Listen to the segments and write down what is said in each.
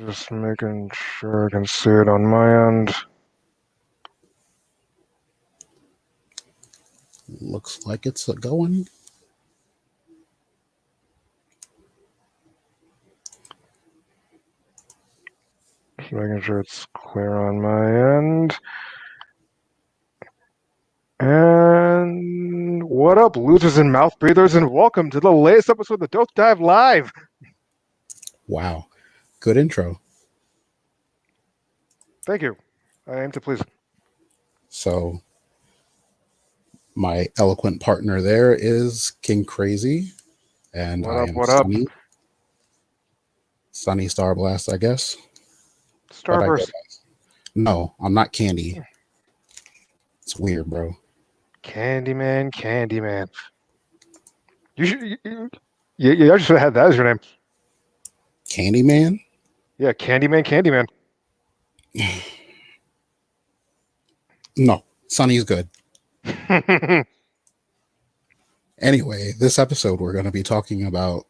Just making sure I can see it on my end. Looks like it's going. Just making sure it's clear on my end. And what up, losers and mouth breathers, and welcome to the latest episode of the Dope Dive Live. Wow. Good intro. Thank you. I aim to please. So, my eloquent partner there is King Crazy, and What I up, am what up? Sunny Star Blast, I guess. But I Starburst. guess no, I'm not Candy. It's weird, bro. Candyman, Candyman. You actually should have had that as your name. Candyman? Yeah, Candyman, Candyman. No, Sunny's good. Anyway, this episode we're going to be talking about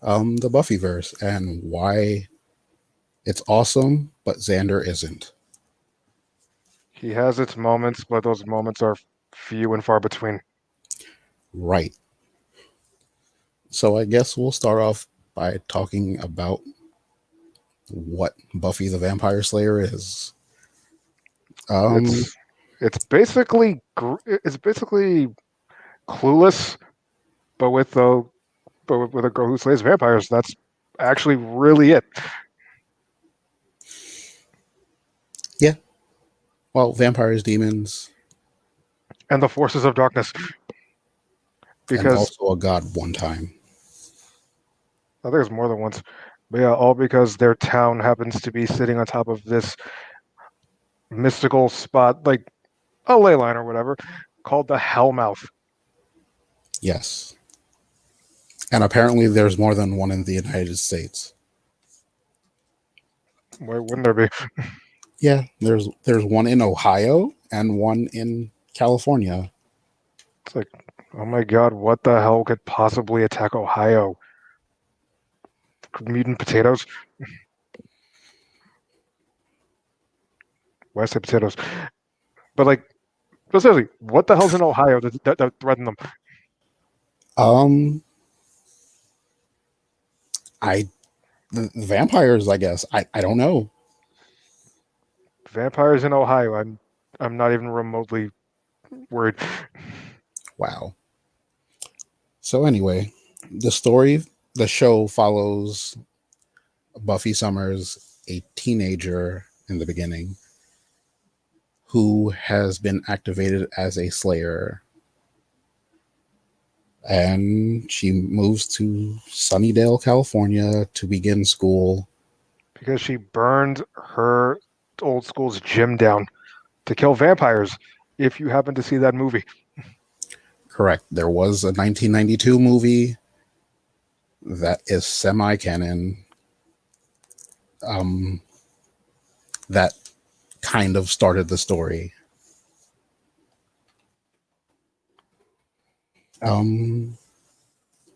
the Buffyverse and why it's awesome, but Xander isn't. He has its moments, but those moments are few and far between. Right. So I guess we'll start off by talking about what Buffy the Vampire Slayer is. It's basically Clueless, but with a girl who slays vampires. That's actually really it. Yeah. Well, vampires, demons, And the forces of darkness. and Because also a god one time. I think it's more than once. But yeah, all because their town happens to be sitting on top of this mystical spot, like a ley line or whatever, called the Hellmouth. Yes. And apparently there's more than one in the United States. Why wouldn't there be? Yeah, there's one in Ohio and one in California. It's like, oh my god, what the hell could possibly attack Ohio? Mutant potatoes? Why say potatoes? But like, seriously, what the hell's in Ohio that threaten them? Um I the vampires, I guess. I don't know. Vampires in Ohio. I'm not even remotely worried. Wow. So anyway, the show follows Buffy Summers, a teenager in the beginning, who has been activated as a slayer. And she moves to Sunnydale, California to begin school. Because she burned her old school's gym down to kill vampires. If you happen to see that movie, Correct. There was a 1992 movie that is semi-canon that kind of started the story.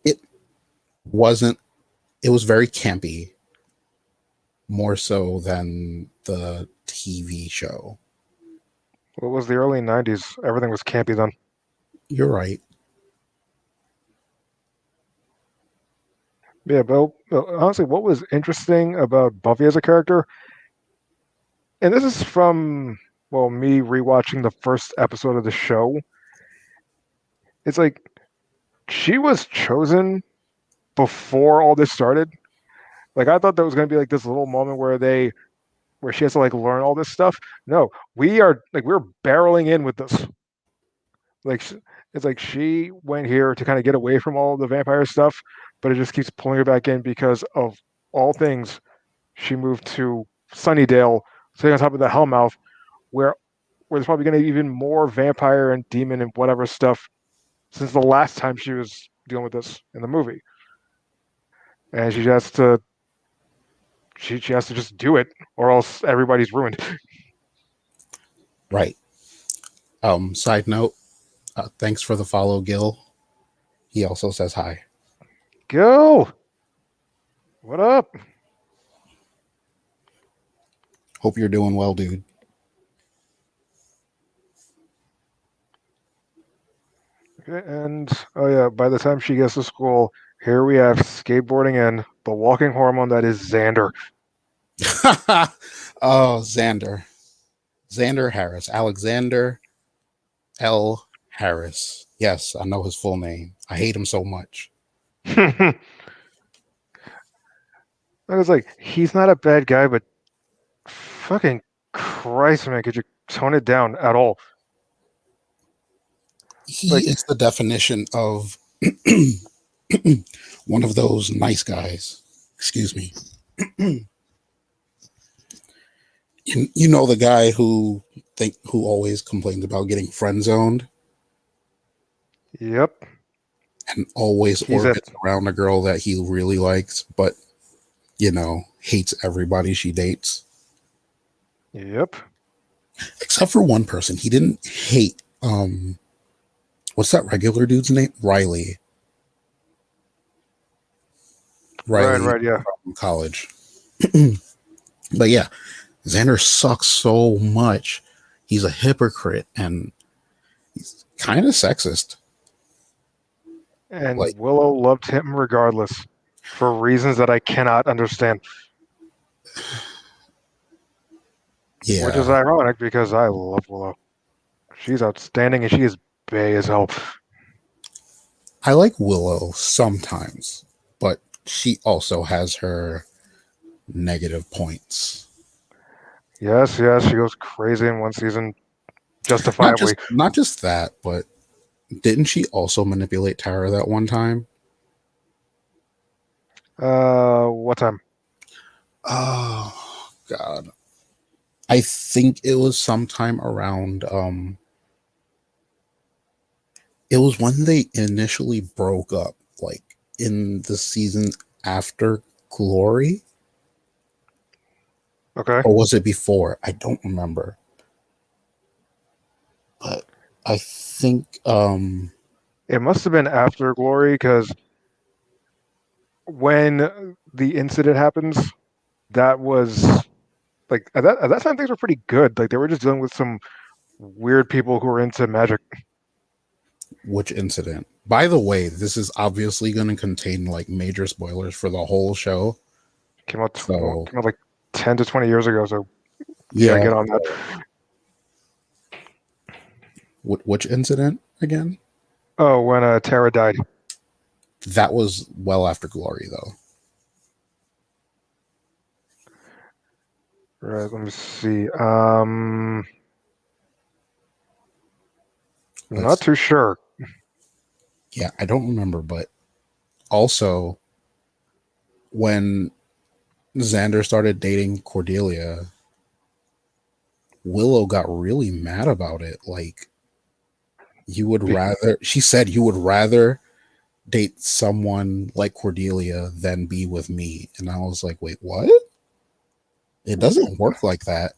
It wasn't. It was very campy, more so than the TV show. what was the early '90s? Everything was campy then. You're right. Yeah, but honestly, what was interesting about Buffy as a character, and this is from me rewatching the first episode of the show. It's like she was chosen before all this started. Like I thought there was going to be like this little moment where she has to like learn all this stuff. No, we're barreling in with this. Like it's like she went here to kind of get away from all the vampire stuff, but it just keeps pulling her back in because of all things. She moved to Sunnydale, sitting on top of the Hellmouth, where there's probably going to be even more vampire and demon and whatever stuff since the last time she was dealing with this in the movie. And she has to just do it, or else everybody's ruined. Right. Side note, thanks for the follow, Gil. He also says hi. Go. What up? Hope you're doing well, dude. Okay, and oh yeah, by the time she gets to school, here we have skateboarding and the walking hormone that is Xander. Oh, Xander. Xander Harris. Alexander L. Harris. Yes, I know his full name. I hate him so much. I was like, he's not a bad guy, but fucking Christ, man, could you tone it down at all? He Like, is the definition of one of those nice guys. Excuse me. You know the guy who always complains about getting friend zoned yep, and always he's it. orbits around a girl that he really likes, but hates everybody she dates. Yep. Except for one person. He didn't hate what's that regular dude's name? Riley. Right, Riley right, yeah. from college. But yeah, Xander sucks so much. He's a hypocrite and he's kind of sexist. Like, And Willow loved him regardless for reasons that I cannot understand, which is yeah, ironic because I love Willow. She's outstanding and she is bae as hell. I like Willow sometimes, but she also has her negative points. Yes, yes, she goes crazy in one season, Not justifiably. just not just that, but didn't she also manipulate Tara that one time? What time? Oh God. I think it was sometime around it was when they initially broke up, like in the season after Glory, Okay. or was it before? I don't remember. But I think It must have been after Glory because when the incident happens, that was like at that time things were pretty good. Like they were just dealing with some weird people who were into magic. which incident. By the way, this is obviously going to contain like major spoilers for the whole show. So, Came out like 10 to 20 years ago. So yeah, yeah, get on that. which incident again? Oh, when Tara died. That was well after Glory though. Right. Let me see. Not Let's too sure. Yeah, I don't remember, but also when Xander started dating Cordelia, Willow got really mad about it. Like, Be- she said, you would rather date someone like Cordelia than be with me. And I was like, wait, what? It doesn't work like that.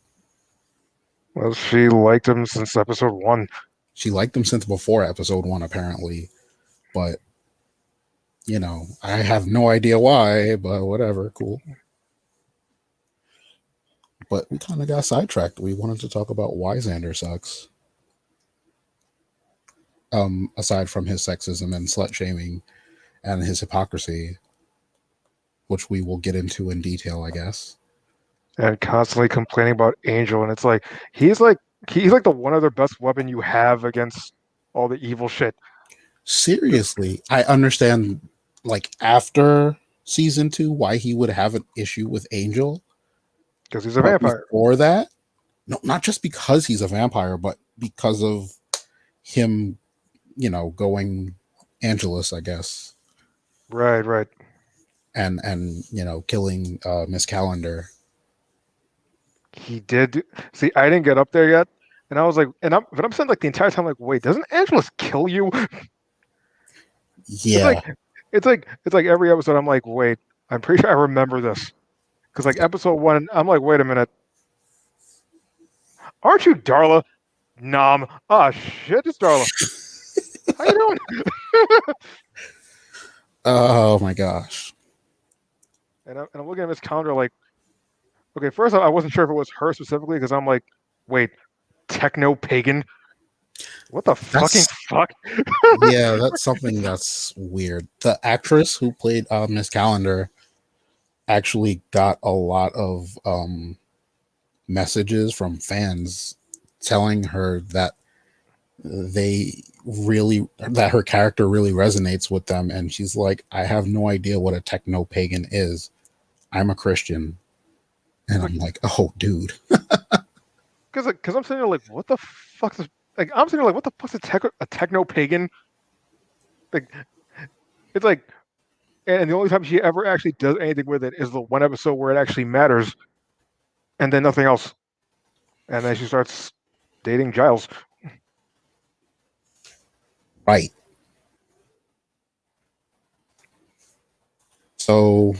well, she liked him since episode one. She liked him since before episode one, apparently. But, I have no idea why, but whatever, cool. But we kind of got sidetracked. We wanted to talk about why Xander sucks. Aside from his sexism and slut shaming and his hypocrisy, which we will get into in detail, I guess. And constantly complaining about Angel, and it's he's like he's like the one other best weapon you have against all the evil shit Seriously, I understand, like, after season two, why he would have an issue with Angel. because he's a But vampire. before that, no, not just because he's a vampire, but because of him, going Angelus, I guess, Right, right. and killing Miss Calendar. He did. See, I didn't get up there yet, and I was like, but I'm saying like the entire time, like, wait, doesn't Angelus kill you? It's Yeah, like, it's like every episode, I'm like, wait, I'm pretty sure I remember this because like episode one, I'm like, wait a minute, aren't you Darla? Nom. Ah, shit, it's Darla. How you doing? oh my gosh. And I'm looking at Miss Calendar like, Okay, first I wasn't sure if it was her specifically because I'm like, wait, techno pagan? What the fucking That's fuck? yeah, that's something that's weird. The actress who played Miss Calendar actually got a lot of messages from fans telling her that that her character really resonates with them, and she's like, I have no idea what a techno pagan is. I'm a Christian. And It's like, I'm like, oh dude. because I'm sitting there like, what the fuck? Like, I'm sitting there like, what the fuck's a techno pagan? Like, it's like, and the only time she ever actually does anything with it is the one episode where it actually matters, and then nothing else. And then she starts dating Giles. Right. So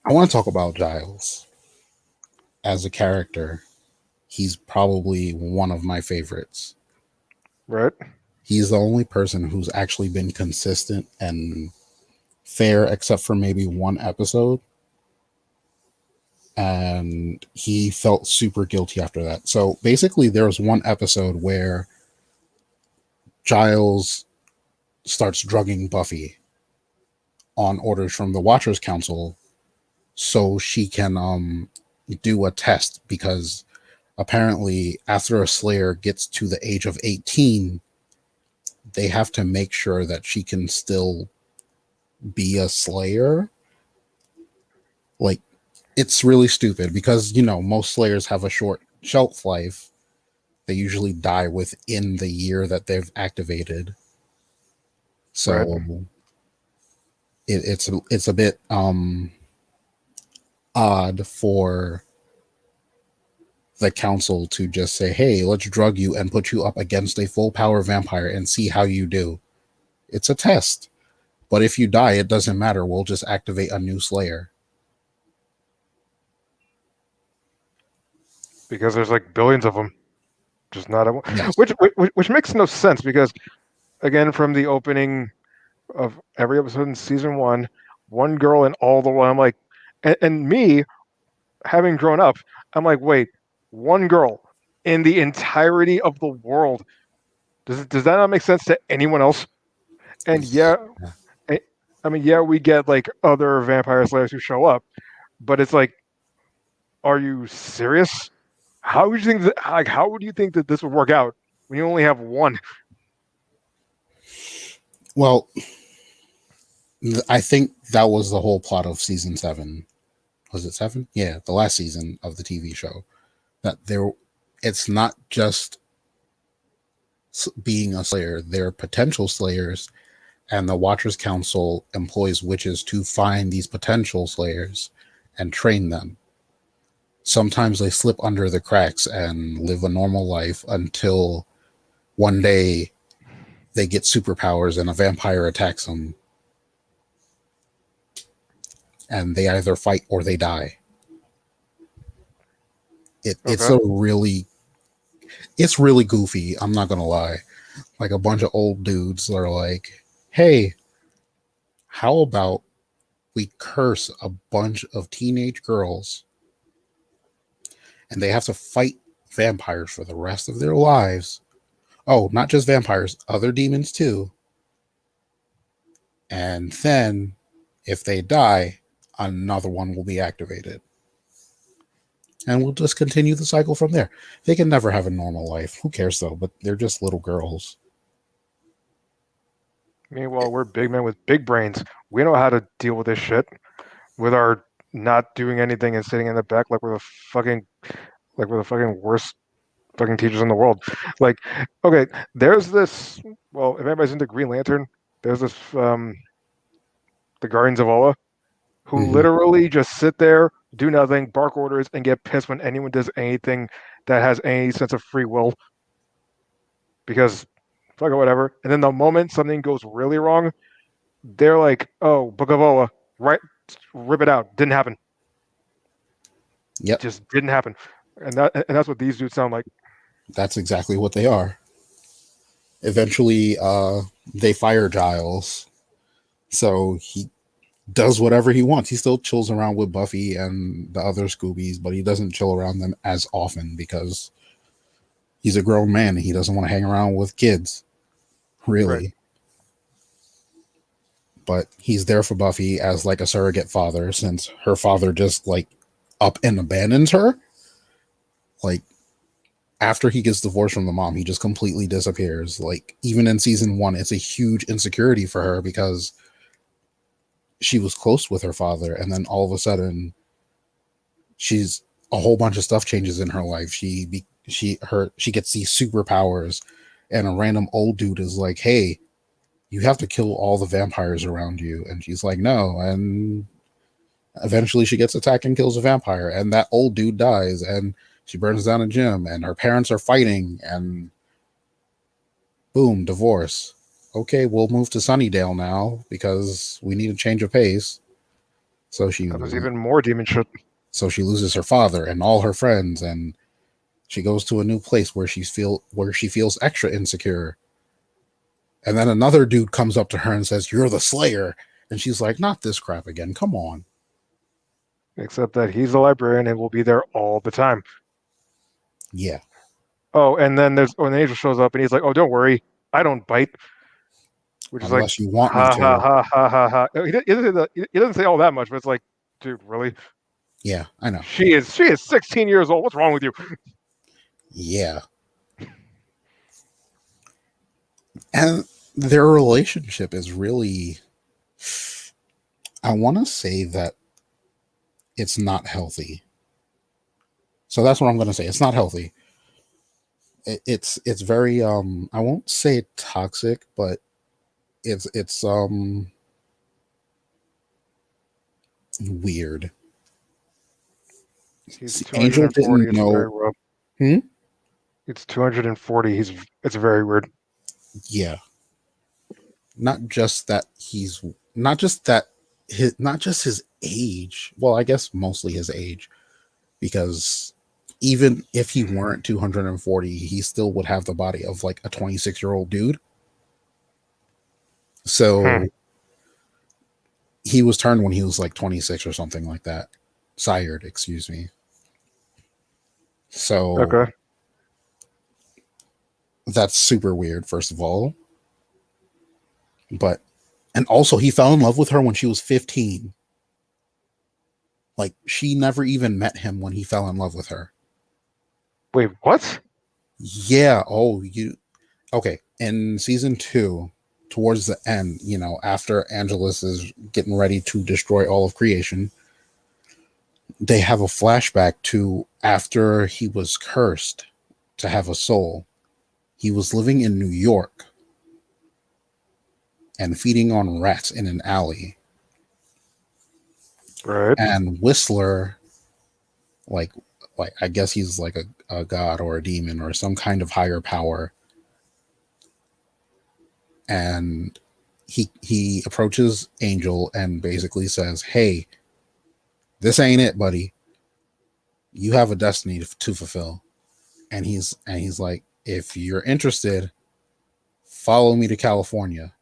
I want to talk about Giles as a character. He's probably one of my favorites. Right? He's the only person who's actually been consistent and fair, except for maybe one episode. And he felt super guilty after that. So basically, there was one episode where Giles starts drugging Buffy on orders from the Watchers Council so she can do a test, because apparently after a Slayer gets to the age of 18, they have to make sure that she can still be a Slayer. Like, it's really stupid because, most Slayers have a short shelf life. They usually die within the year that they've activated. Right? So it's a bit odd for the council to just say, hey, let's drug you and put you up against a full power vampire and see how you do. It's a test. But if you die, it doesn't matter. We'll just activate a new Slayer. Because there's like billions of them, just not a one. Yes. Which makes no sense because again, from the opening of every episode in season one girl in all the way. I'm like, and me having grown up, I'm like, wait, one girl in the entirety of the world. Does that not make sense to anyone else? And yeah, I I mean, yeah, we get like other vampire slayers who show up, but it's like, are you serious? How would you think that? Like, how would you think that this would work out when you only have one? Well, I think that was the whole plot of season 7. Was it 7? Yeah, the last season of the TV show. That it's not just being a Slayer, they're potential Slayers, and the Watchers Council employs witches to find these potential Slayers and train them. Sometimes they slip under the cracks and live a normal life until one day they get superpowers and a vampire attacks them, and they either fight or they die. It's Okay, a really it's really goofy. I'm not gonna lie. Like, a bunch of old dudes are like, "Hey, how about we curse a bunch of teenage girls and they have to fight vampires for the rest of their lives? Oh, not just vampires, other demons too. And then, if they die, another one will be activated. And we'll just continue the cycle from there. They can never have a normal life. Who cares though? But they're just little girls. meanwhile, we're big men with big brains. We know how to deal with this shit with our not doing anything and sitting in the back like we're the fucking worst fucking teachers in the world. Like, okay, there's this. Well, if anybody's into Green Lantern, there's this the Guardians of Ola who Mm-hmm. literally just sit there, do nothing, bark orders, and get pissed when anyone does anything that has any sense of free will because fuck it, whatever. And then the moment something goes really wrong, they're like, "Oh, Book of Ola, right? Rip it out. Didn't happen. Yep, Just didn't happen." And that's what these dudes sound like. that's exactly what they are. Eventually, they fire Giles, so does whatever he wants. He still chills around with Buffy and the other Scoobies, but he doesn't chill around them as often because he's a grown man and he doesn't want to hang around with kids, Right. really. But he's there for Buffy as like a surrogate father since her father just like up and abandons her. Like after he gets divorced from the mom, he just completely disappears. Like even in season 1, it's a huge insecurity for her because she was close with her father and then all of a sudden she's a whole bunch of stuff changes in her life. She gets these superpowers and a random old dude is like, "Hey, you have to kill all the vampires around you." And she's like, "No." And eventually she gets attacked and kills a vampire and that old dude dies and she burns down a gym and her parents are fighting and boom, divorce. Okay, we'll move to Sunnydale now because we need a change of pace. So she Now there's even more demon shit. so she loses her father and all her friends and she goes to a new place where she feels extra insecure. And then another dude comes up to her and says, "You're the Slayer." And she's like, "Not this crap again. Come on." Except that he's a librarian and will be there all the time. Yeah. Oh, and then there's when Angel shows up and he's like, "Oh, don't worry, I don't bite," which is like, Unless you want me ha ha to. ha ha ha ha. He doesn't say all that much, but it's like, dude, really? Yeah, I know. She is 16 years old. What's wrong with you? Yeah. And their relationship is really, I want to say that it's not healthy. So that's what I'm going to say. It's not healthy. It's very I won't say toxic, but it's weird. He's Angel 240. didn't It's very know. rough. Hmm? It's 240. It's very weird. Yeah. Not just that he's not just that his not just his age. Well, I guess mostly his age because even if he weren't 240, he still would have the body of like a 26-year-old dude. Hmm. So he was turned when he was like 26 or something like that. Sired, excuse me. So Okay. that's super weird, first of all. But, and also he fell in love with her when she was 15. Like, she never even met him when he fell in love with her. Wait, what? Yeah. Oh, you. Okay. In season 2, towards the end, after Angelus is getting ready to destroy all of creation, they have a flashback to after he was cursed to have a soul. He was living in New York and feeding on rats in an alley. Right. And Whistler, like, I guess he's like a god or a demon or some kind of higher power. And he approaches Angel and basically says, "Hey, this ain't it, buddy. You have a destiny to fulfill." And he's like, "If you're interested, follow me to California."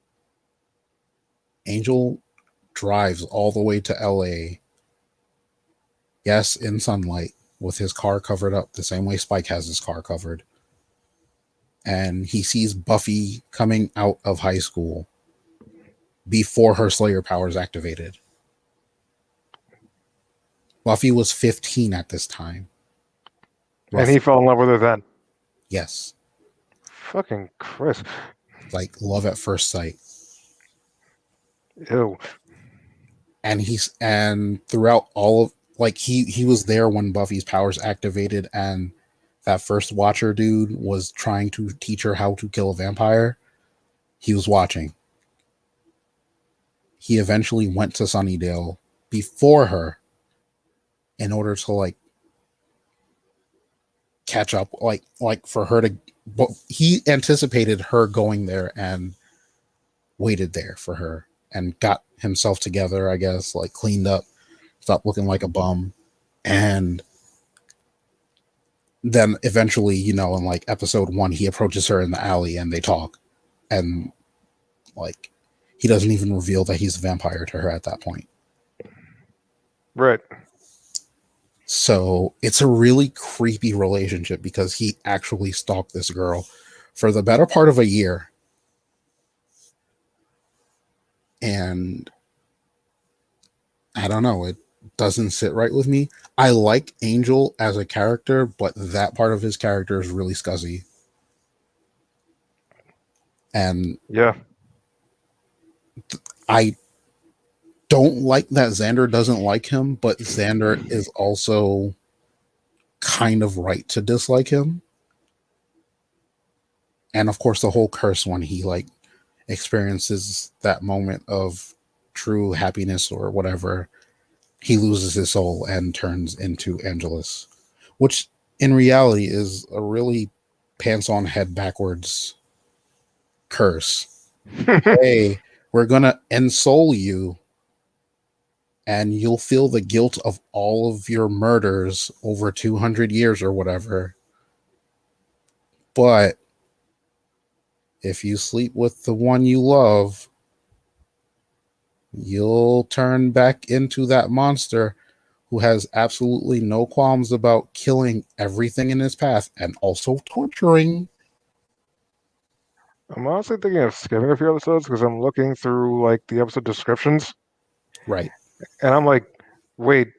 Angel drives all the way to LA, yes, in sunlight, with his car covered up the same way Spike has his car covered. And he sees Buffy coming out of high school before her Slayer powers activated. Buffy was 15 at this time, And he roughly. fell in love with her then. Yes, Fucking Chris. like love at first sight. Ew. And throughout all of like he was there when Buffy's powers activated and that first Watcher dude was trying to teach her how to kill a vampire. He was watching. He eventually went to Sunnydale before her in order to like catch up, like for her to. But he anticipated her going there and waited there for her and got himself together. I guess like cleaned up, stopped looking like a bum, and then eventually, in like episode 1, he approaches her in the alley and they talk, and like he doesn't even reveal that he's a vampire to her at that point. Right. So it's a really creepy relationship because he actually stalked this girl for the better part of a year. And I don't know, it doesn't sit right with me. I like Angel as a character, but that part of his character is really scuzzy. And Yeah. I don't like that Xander doesn't like him, but Xander is also kind of right to dislike him. And of course, the whole curse when he like experiences that moment of true happiness or whatever, he loses his soul and turns into Angelus, which in reality is a really pants on head backwards curse. Hey, we're gonna ensoul you and you'll feel the guilt of all of your murders over 200 years or whatever. But if you sleep with the one you love, you'll turn back into that monster who has absolutely no qualms about killing everything in his path and also torturing. I'm honestly thinking of skipping a few episodes because I'm looking through like the episode descriptions, Right. and I'm like, wait,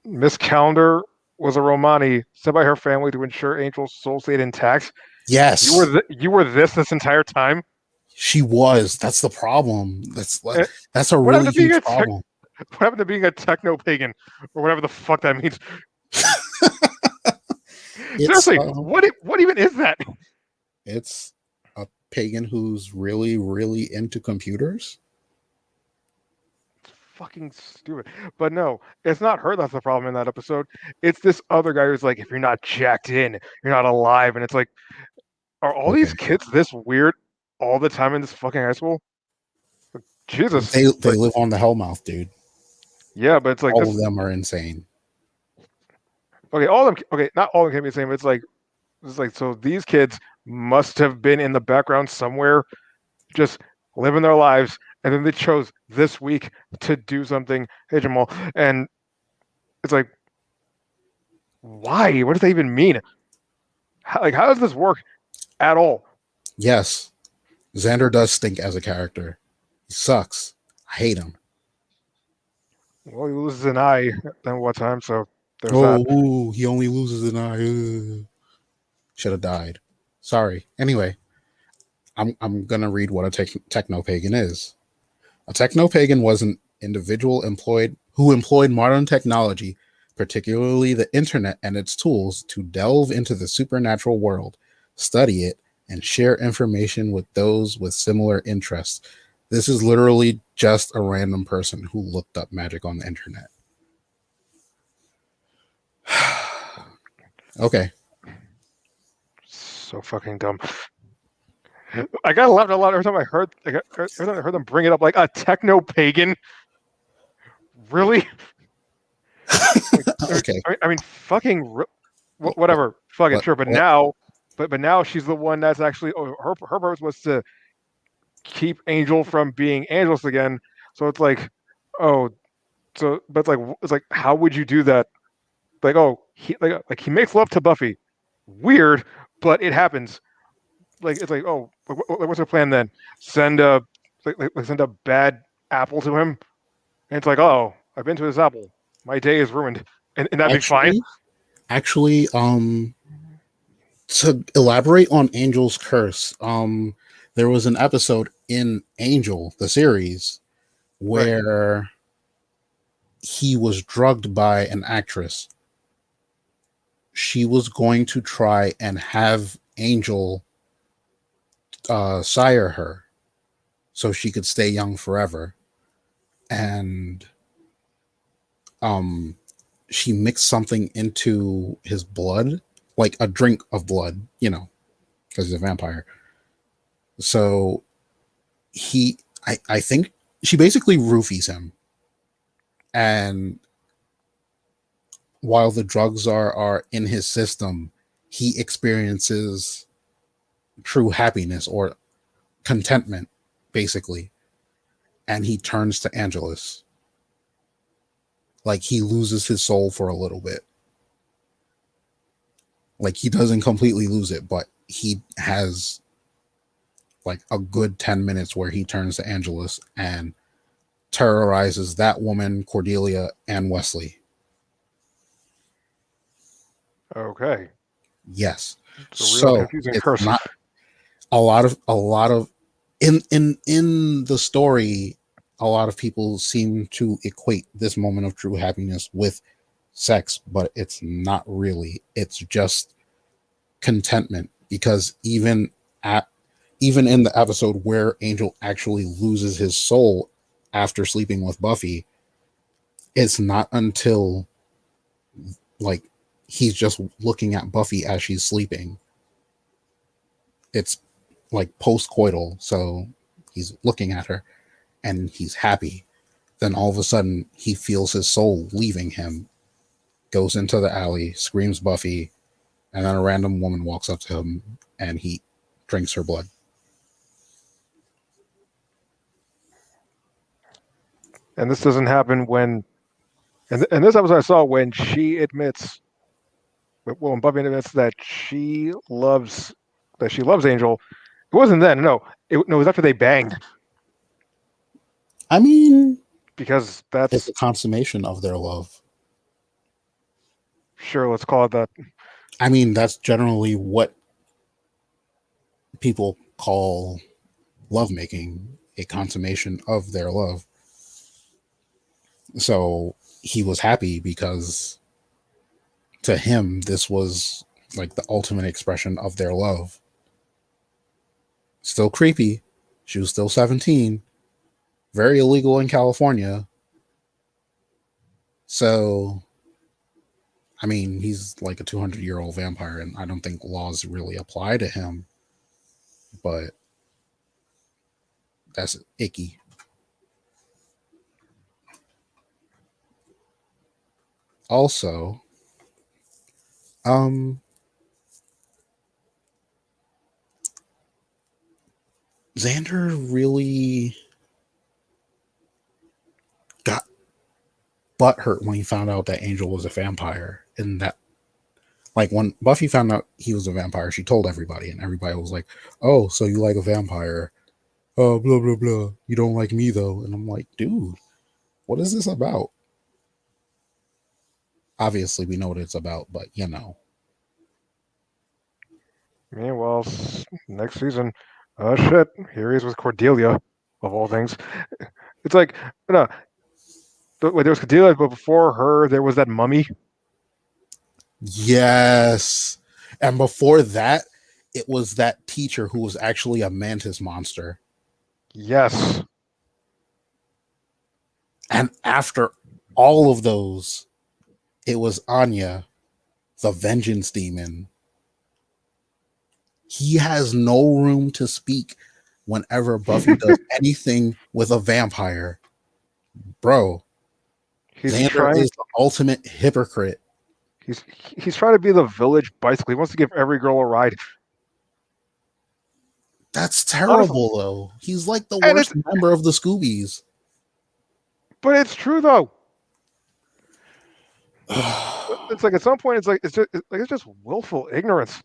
Miss Calendar was a Romani sent by her family to ensure Angel's soul stayed intact. Yes, You were this entire time. she was. That's the problem. Eh, That's a What happened really to being huge a problem. what happened to being a techno pagan or whatever the fuck that means? It's Seriously, what even is that? it's a pagan who's really really into computers. Fucking stupid. But no, it's not her that's the problem in that episode. It's this other guy who's like, if you're not jacked in, you're not alive. And it's like, are all these Okay. kids this weird all the time in this fucking high school? Jesus. They Like, live on the Hellmouth, dude. yeah, but it's like All this. of them are insane. Okay, all of them. Okay, not all of them can be the same. But it's like so these kids must have been in the background somewhere, just living their lives, and then they chose this week to do something. Hey Jamal, and it's like, why? What does that even mean? How does this work at all? Yes, Xander does stink as a character. He sucks. I hate him. Well, he loses an eye then what time, so there's that. Oh, ooh, he only loses an eye. Should have died. Sorry. Anyway, I'm gonna read what a techno pagan is. A techno pagan was an individual employed who employed modern technology, particularly the internet and its tools, to delve into the supernatural world, study it, and share information with those with similar interests. This is literally just a random person who looked up magic on the internet. Okay. So fucking dumb. I got laughed a lot every time every time I heard them bring it up like a techno pagan. Really? Like, Okay. I mean fucking whatever, fucking Let, sure. But let, now, but now she's the one that's actually her purpose was to keep Angel from being Angelus again. So it's like, oh, so but it's like how would you do that? Like oh he makes love to Buffy, weird, but it happens. Like it's like oh what's her plan then? Send a send a bad apple to him, and it's like oh I've been to this apple, my day is ruined, and that'd be fine. actually, actually, to elaborate on Angel's curse, there was an episode in Angel, the series, Right. where he was drugged by an actress. She was going to try and have Angel sire her so she could stay young forever. And um, she mixed something into his blood, like a drink of blood, because he's a vampire. So I think she basically roofies him. And while the drugs are in his system, he experiences true happiness or contentment, basically, and he turns to Angelus. Like he loses his soul for a little bit. Like he doesn't completely lose it, but he has like a good 10 minutes where he turns to Angelus and terrorizes that woman, Cordelia, and Wesley. Okay. Yes. It's a real So confusing it's person. not a lot of in the story, a lot of people seem to equate this moment of true happiness with sex, but it's not really. It's just contentment because at even in the episode where Angel actually loses his soul after sleeping with Buffy, it's not until like he's just looking at Buffy as she's sleeping. It's like post-coital, so he's looking at her and he's happy. Then all of a sudden he feels his soul leaving him, goes into the alley, screams Buffy, and then a random woman walks up to him and he drinks her blood. And this doesn't happen when, and this episode I saw when she admits, well, when Buffy admits that she loves Angel. It wasn't then. No, no, it was after they banged I mean, because it's that's a consummation of their love. sure. Let's call it that. I mean, that's generally what people call lovemaking, a consummation of their love. So he was happy because to him, this was like the ultimate expression of their love. Still creepy. She was still 17, very illegal in California. So, I mean, he's like a 200-year-old vampire, and I don't think laws really apply to him, but that's icky. Also, um, Xander really got butthurt when he found out that Angel was a vampire. And that, like, when Buffy found out he was a vampire, she told everybody, and everybody was like, "Oh, so you like a vampire? Oh, blah blah blah. You don't like me though." And I'm like, dude, what is this about? Obviously, we know what it's about, but you know, Meanwhile, next season, shit, here he is with Cordelia, of all things. It's like, no, wait, there was Cordelia, but before her, there was that mummy. yes. And before that, it was that teacher who was actually a mantis monster. Yes, And after all of those, it was Anya, the vengeance demon. He has no room to speak whenever Buffy does anything with a vampire. Bro, he's Xander trying. is the ultimate hypocrite. He's he's trying to be the village bicycle. He wants to give every girl a ride. That's Honestly, terrible, though. He's like the and worst member of the Scoobies. it's true though. It's like at some point, it's just willful ignorance.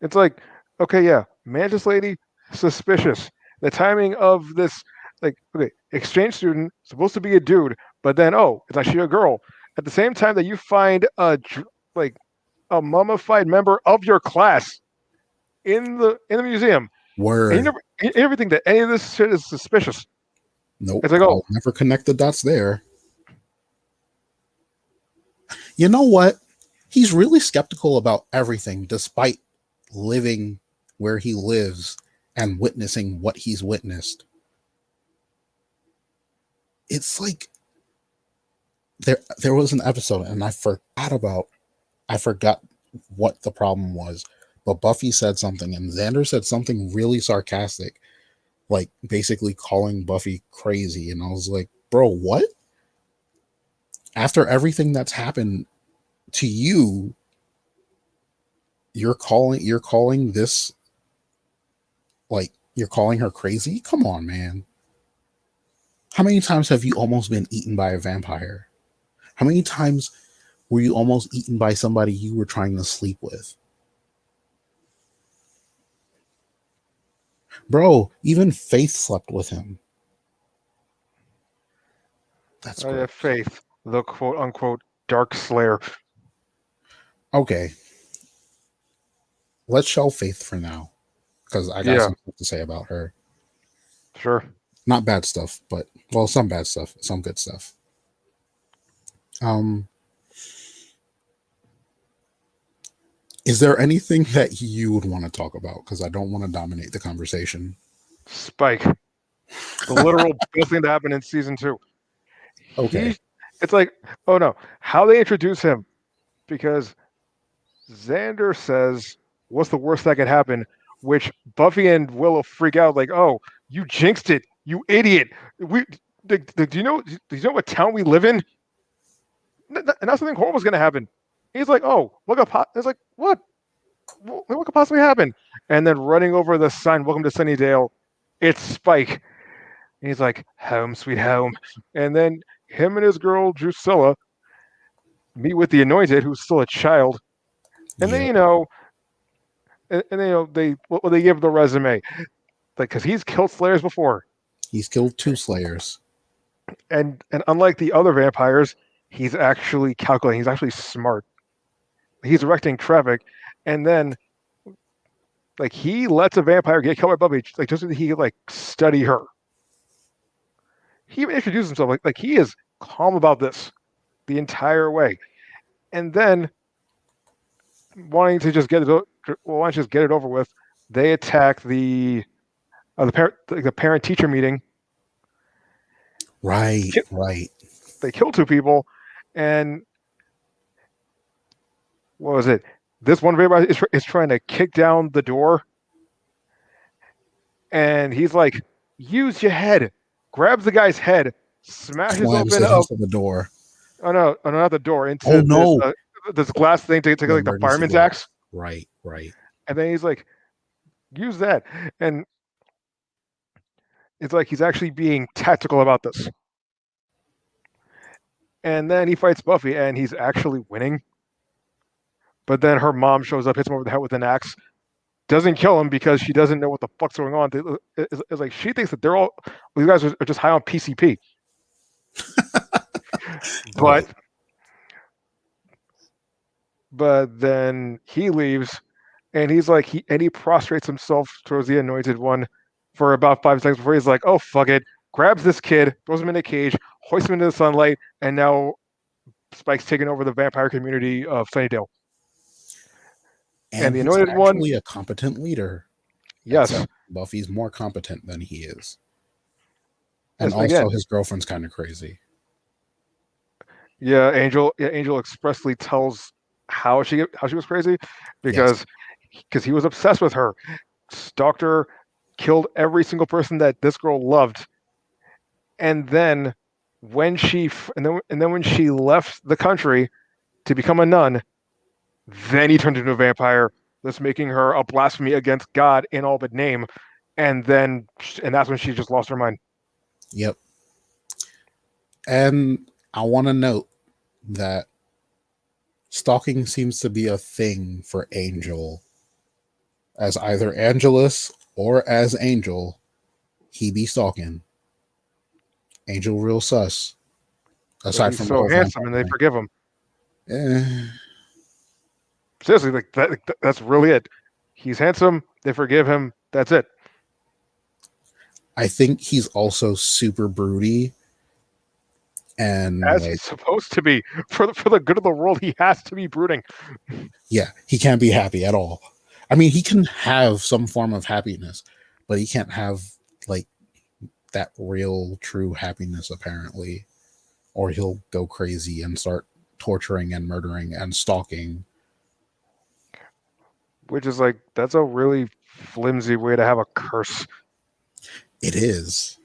It's like, okay, yeah, Mantis lady, suspicious. The timing of this, like, okay, exchange student supposed to be a dude, but then it's actually a girl. At the same time that you find like a mummified member of your class in the museum, and Word. you never think that any of this shit is suspicious. Nope. It's like, I'll never connect the dots there. You know what? He's really skeptical about everything, despite living where he lives and witnessing what he's witnessed. It's like there was an episode and I forgot what the problem was, but Buffy said something and Xander said something really sarcastic, like basically calling Buffy crazy, and I was like, bro, what? After everything that's happened to you, you're calling this, like, you're calling her crazy? Come on, man. How many times have you almost been eaten by a vampire? How many times were you almost eaten by somebody you were trying to sleep with? Bro, even Faith slept with him. That's I have gross. faith, the quote unquote Dark Slayer. Okay, let's shelve Faith for now because I got Yeah, some stuff to say about her. sure. Not bad stuff, but well, some bad stuff, some good stuff. Um, is there anything that you would want to talk about? Because I don't want to dominate the conversation. Spike, the literal best thing that happened in season two. Okay, He, it's like, oh no, how they introduce him because Xander says, "What's the worst that could happen?" Which Buffy and Willow freak out, like, "Oh, you jinxed it, you idiot! We, do you know what town we live in? And now something horrible is going to happen." He's like, "Oh, look up." It's like, what? What could possibly happen? And then running over the sign, "Welcome to Sunnydale." It's Spike. And he's like, "Home, sweet home." And then him and his girl Drusilla meet with the Anointed, who's still a child. And then yep, and they give the resume, like because he's killed Slayers before, he's killed two Slayers. and unlike the other vampires, he's actually calculating. He's actually smart. He's directing traffic, and then like he lets a vampire get killed by Buffy, like just so that he could like study her. He even introduces himself like he is calm about this the entire way, and then wanting to just get it, wanting to just get it over with, they attack the parent teacher meeting. Right, right. They kill two people, and what was it? This one vampire is trying to kick down the door, and he's like, "Use your head." Grabs the guy's head, smashes Slams open it up. into the door. Oh no, not the door, Oh into no! this glass thing to The like the emergency fireman's glass. axe, Right, right. and then he's like, "Use that," and it's like he's actually being tactical about this. And then he fights Buffy, and he's actually winning. But then her mom shows up, hits him over the head with an axe, doesn't kill him because she doesn't know what the fuck's going on. It's like she thinks that these guys are just high on PCP. But Right. then he leaves, and he prostrates himself towards the Anointed One for about 5 seconds before he's like, "Oh fuck it," grabs this kid, throws him in a cage, hoists him into the sunlight, and now Spike's taking over the vampire community of Sunnydale. And And the he's Anointed One, actually a competent leader, yes, except Buffy's more competent than he is. And yes, also, again, his girlfriend's kind of crazy. yeah, Angel expressly tells how she was crazy Yes. because he was obsessed with her, stalked her, killed every single person that this girl loved, and then and then when she left the country to become a nun, then he turned into a vampire, thus making her a blasphemy against God in all but name, and that's when she just lost her mind. Yep. And I want to note that stalking seems to be a thing for Angel. As either Angelus or as Angel, he be stalking. Angel real sus. But Aside he's from the so whole handsome, vampire and they thing. forgive him. Eh, Seriously, like that's really it. He's handsome. They forgive him. That's it. I think he's also super broody and As like he's supposed to be for the good of the world. He has to be brooding. yeah, he can't be happy at all. I mean, he can have some form of happiness, but he can't have like that real true happiness apparently, or he'll go crazy and start torturing and murdering and stalking. Which is like that's a really flimsy way to have a curse It is.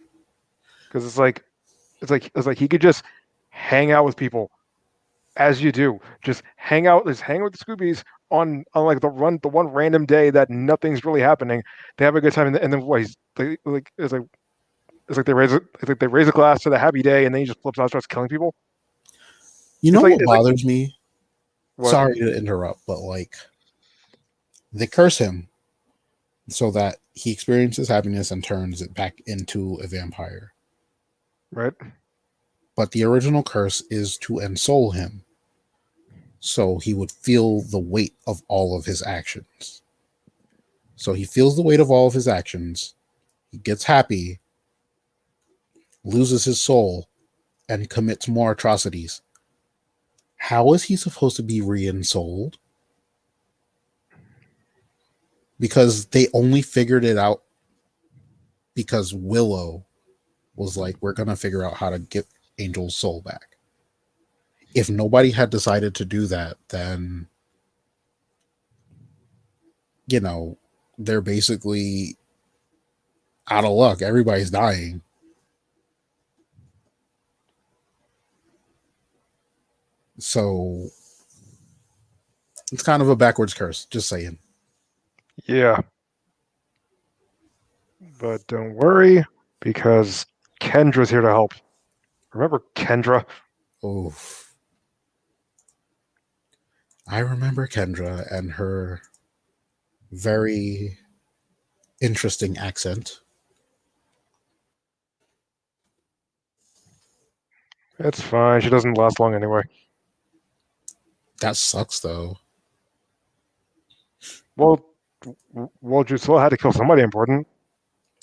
because it's like he could just hang out with people as you do, just hang with the Scoobies on like the one random day that nothing's really happening. They have a good time, and then what? It's like they raise a glass to the happy day, and then he just flips out, and starts killing people. You know It's like what it's like bothers me? what, Sorry to interrupt, but like they curse him so that he experiences happiness and turns it back into a vampire. right? But the original curse is to ensoul him, so he would feel the weight of all of his actions. So he feels the weight of all of his actions. He gets happy, loses his soul, and commits more atrocities. How is he supposed to be re-ensouled? Because they only figured it out because Willow was like, we're going to figure out how to get Angel's soul back. If nobody had decided to do that, then, you know, they're basically out of luck. Everybody's dying. So it's kind of a backwards curse, just saying. Yeah, but don't worry because Kendra's here to help. Remember Kendra? Oh, I remember Kendra and her very interesting accent. It's fine. She doesn't last long anyway. That sucks, though. Well, well, Drusilla had to kill somebody important,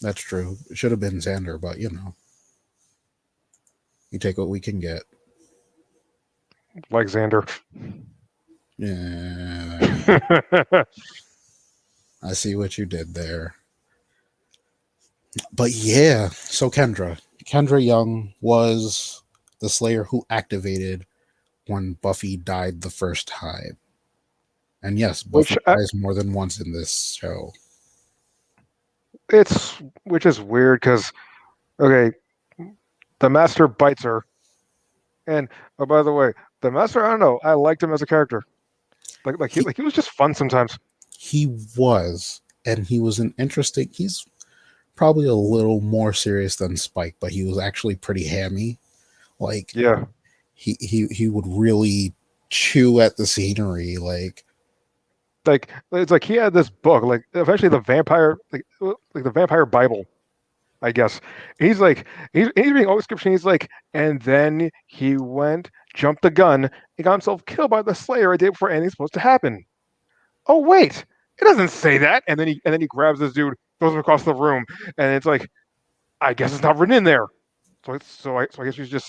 That's true. It should have been Xander, but you take what we can get. like Xander. Yeah, I see what you did there. But yeah, so Kendra Young was the Slayer who activated when Buffy died the first time. And yes, which Buffy dies more than once in this show. which is weird because okay, the Master bites her, and oh by the way, the Master I don't know. I liked him as a character. He Like he was just fun sometimes. he was, and he was an interesting. He's probably a little more serious than Spike, but he was actually pretty hammy. Like Yeah, he would really chew at the scenery. like it's like he had this book, like eventually the vampire, like the vampire Bible, I guess. He's reading all the scripture. And he's like, and then he went, jumped the gun, and got himself killed by the Slayer a day before anything's supposed to happen. Oh wait, it doesn't say that. And then he grabs this dude, throws him across the room, and it's like, I guess it's not written in there. So I guess we should just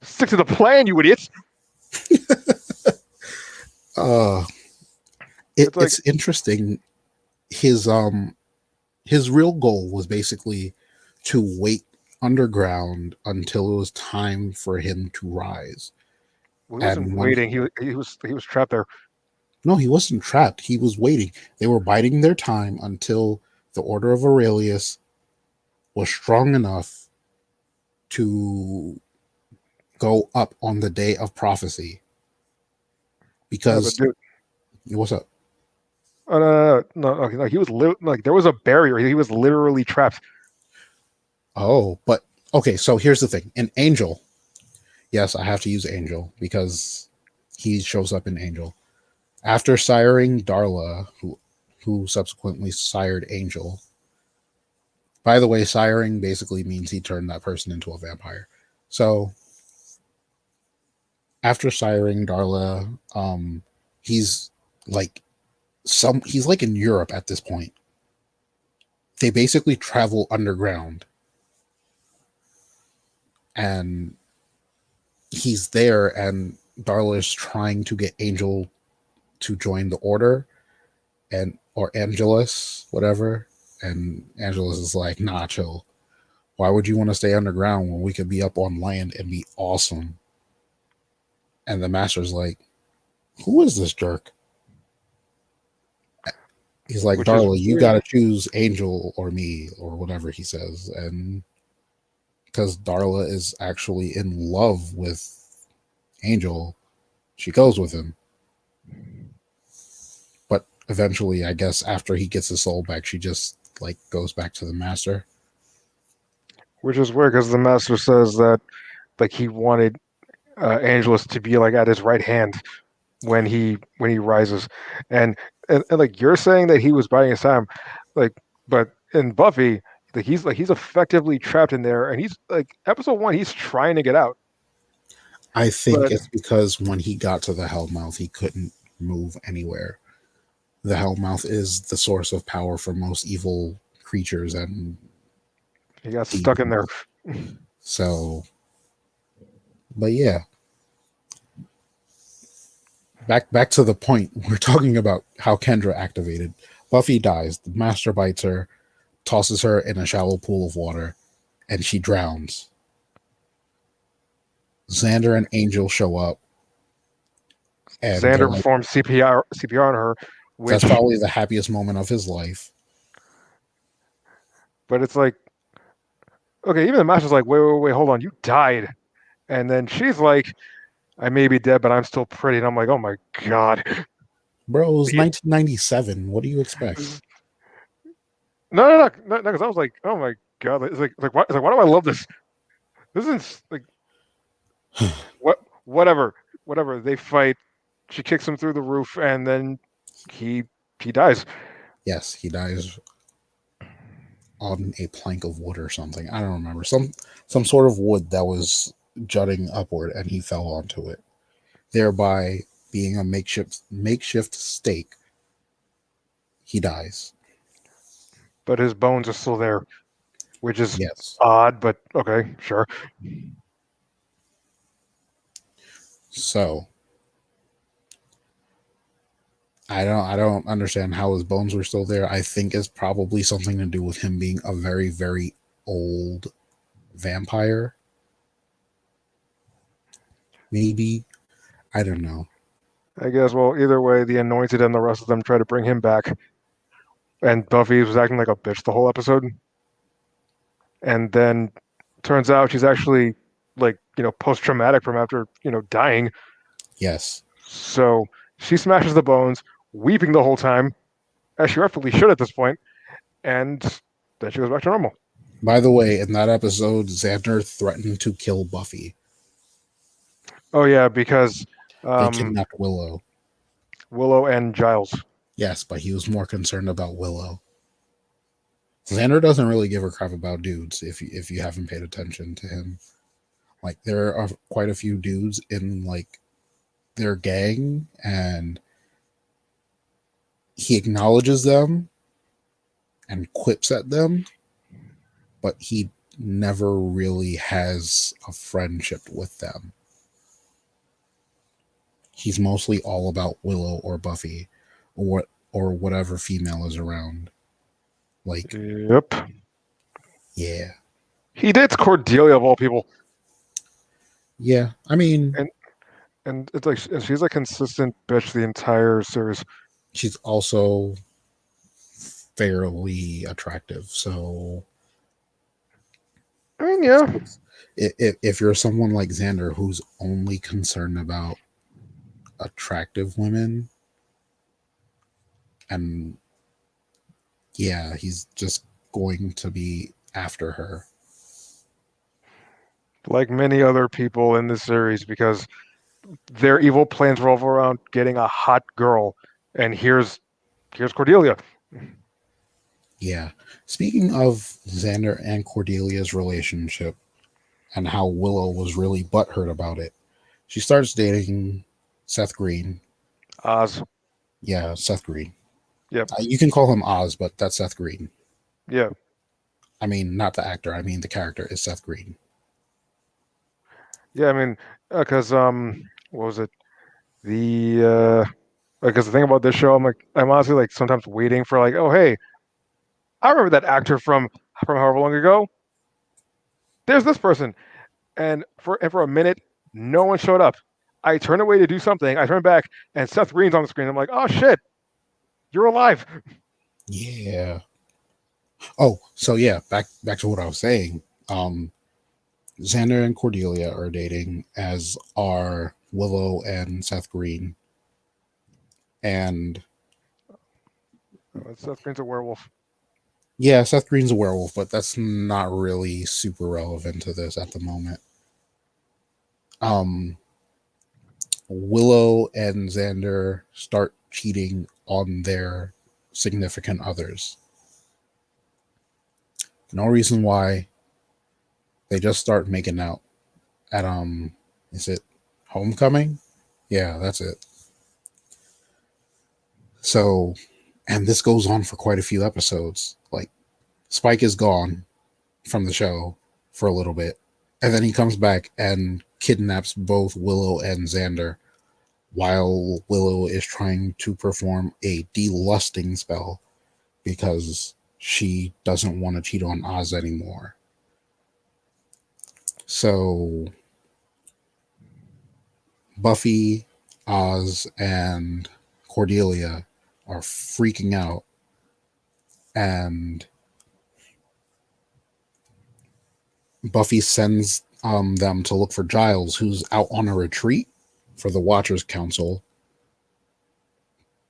stick to the plan, you idiots. uh, It's like it's interesting. His his real goal was basically to wait underground until it was time for him to rise. well, he wasn't And when waiting. He was trapped there. no, he wasn't trapped. He was waiting. They were biding their time until the Order of Aurelius was strong enough to go up on the day of prophecy. Yeah, but Because dude, what's up? oh, no. He was like there was a barrier. He was literally trapped. Oh, but okay. So here's the thing. In Angel, yes, I have to use Angel because he shows up in Angel after siring Darla, who subsequently sired Angel. By the way, siring basically means he turned that person into a vampire. So after siring Darla, he's like he's like in Europe at this point. They basically travel underground, and he's there, and Darla is trying to get Angel to join the Order, and or Angelus, whatever. And Angelus is like, nah, chill. Why would you want to stay underground when we could be up on land and be awesome? And the Master's like, who is this jerk? He's like, Which is Darla, you got weird. to choose Angel or me or whatever he says. And because Darla is actually in love with Angel, she goes with him. But eventually, I guess after he gets his soul back, she just like goes back to the Master. Which is weird because the Master says that like he wanted. Angelus to be like at his right hand when he rises, and, and like you're saying that he was biding his time, like, but in Buffy, like he's effectively trapped in there, and he's like episode one, he's trying to get out, I think but it's because when he got to the Hellmouth, he couldn't move anywhere. The Hellmouth is the source of power for most evil creatures and he got stuck in there. demons. So, but yeah, back to the point. We're talking about how Kendra activated. Buffy dies. The Master bites her, tosses her in a shallow pool of water, and she drowns. Xander and Angel show up, and they're Xander like, performed CPR on her, "That's which, probably the happiest moment of his life." but it's like, okay, even the master's like, wait, hold on, you died, and then she's like, I may be dead, but I'm still pretty, and I'm like, oh my god. Bro, it was The, 1997. What do you expect? no, because I was like, oh my god, it's like why do I love this? This is like what whatever whatever they fight. She kicks him through the roof, and then he he dies. Yes, he dies on a plank of wood or something. I don't remember. Some sort of wood that was jutting upward and he fell onto it, thereby being a makeshift stake. He dies. But his bones are still there, which is Yes. odd, but okay, sure. So I don't understand how his bones were still there. I think it's probably something to do with him being a very, very old vampire. Maybe. I don't know. I guess. Well, either way, the Anointed and the rest of them try to bring him back, and Buffy was acting like a bitch the whole episode, and then turns out she's actually like post traumatic from after dying. Yes. So she smashes the bones, weeping the whole time, as she rightfully should at this point, and then she goes back to normal. By the way, in that episode, Xander threatened to kill Buffy. Oh yeah, because They um, kidnapped Willow. Willow and Giles. Yes, but he was more concerned about Willow. Xander doesn't really give a crap about dudes if you haven't paid attention to him. Like there are quite a few dudes in like their gang and he acknowledges them and quips at them, but he never really has a friendship with them. He's mostly all about Willow or Buffy or whatever female is around. Like, Yep. yeah. He dates Cordelia of all people, Yeah. I mean, and it's like she's a consistent bitch the entire series. she's also fairly attractive. So I mean, yeah, if you're someone like Xander who's only concerned about attractive women, and yeah, he's just going to be after her. like many other people in this series, because their evil plans revolve around getting a hot girl, and here's Cordelia. Yeah. Speaking of Xander and Cordelia's relationship and how Willow was really butthurt about it, she starts dating Seth Green. Oz. Yeah, Seth Green. Yep. You can call him Oz, but that's Seth Green. Yeah. I mean, not the actor. I mean, the character is Seth Green. Yeah. I mean, because what was it? The because the thing about this show, I'm honestly like sometimes waiting for like, oh hey, I remember that actor from however long ago. There's this person, and for a minute, no one showed up. I turn away to do something. I turn back, and Seth Green's on the screen. I'm like, oh shit, you're alive. Yeah. Oh, so yeah, back to what I was saying. Um, Xander and Cordelia are dating, as are Willow and Seth Green. And Seth Green's a werewolf. yeah, Seth Green's a werewolf, but that's not really super relevant to this at the moment. Willow and Xander start cheating on their significant others. No reason why. They just start making out at is it Homecoming? Yeah, that's it. So, and this goes on for quite a few episodes. Like Spike is gone from the show for a little bit, and then he comes back and kidnaps both Willow and Xander while Willow is trying to perform a delusting spell because she doesn't want to cheat on Oz anymore. So Buffy, Oz, and Cordelia are freaking out, and Buffy sends them to look for Giles, who's out on a retreat for the Watchers Council.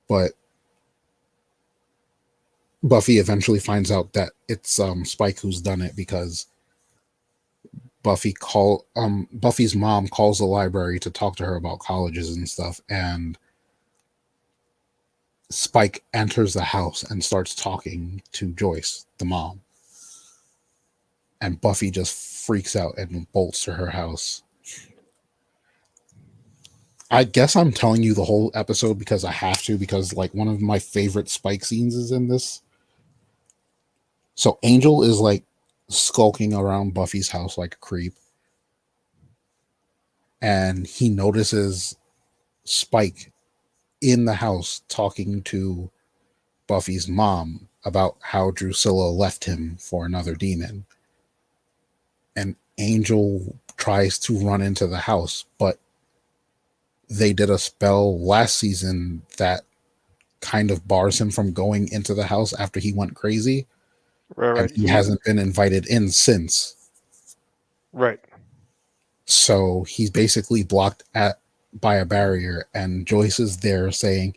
But Buffy eventually finds out that it's Spike who's done it because Buffy's mom calls the library to talk to her about colleges and stuff, and Spike enters the house and starts talking to Joyce, the mom. And Buffy just freaks out and bolts to her house. I guess I'm telling you the whole episode because I have to, because like one of my favorite Spike scenes is in this. So Angel is like skulking around Buffy's house like a creep. And he notices Spike in the house talking to Buffy's mom about how Drusilla left him for another demon. And Angel tries to run into the house, but they did a spell last season that kind of bars him from going into the house after he went crazy. Right, And right. he hasn't been invited in since. Right. So he's basically blocked by a barrier, and Joyce is there saying,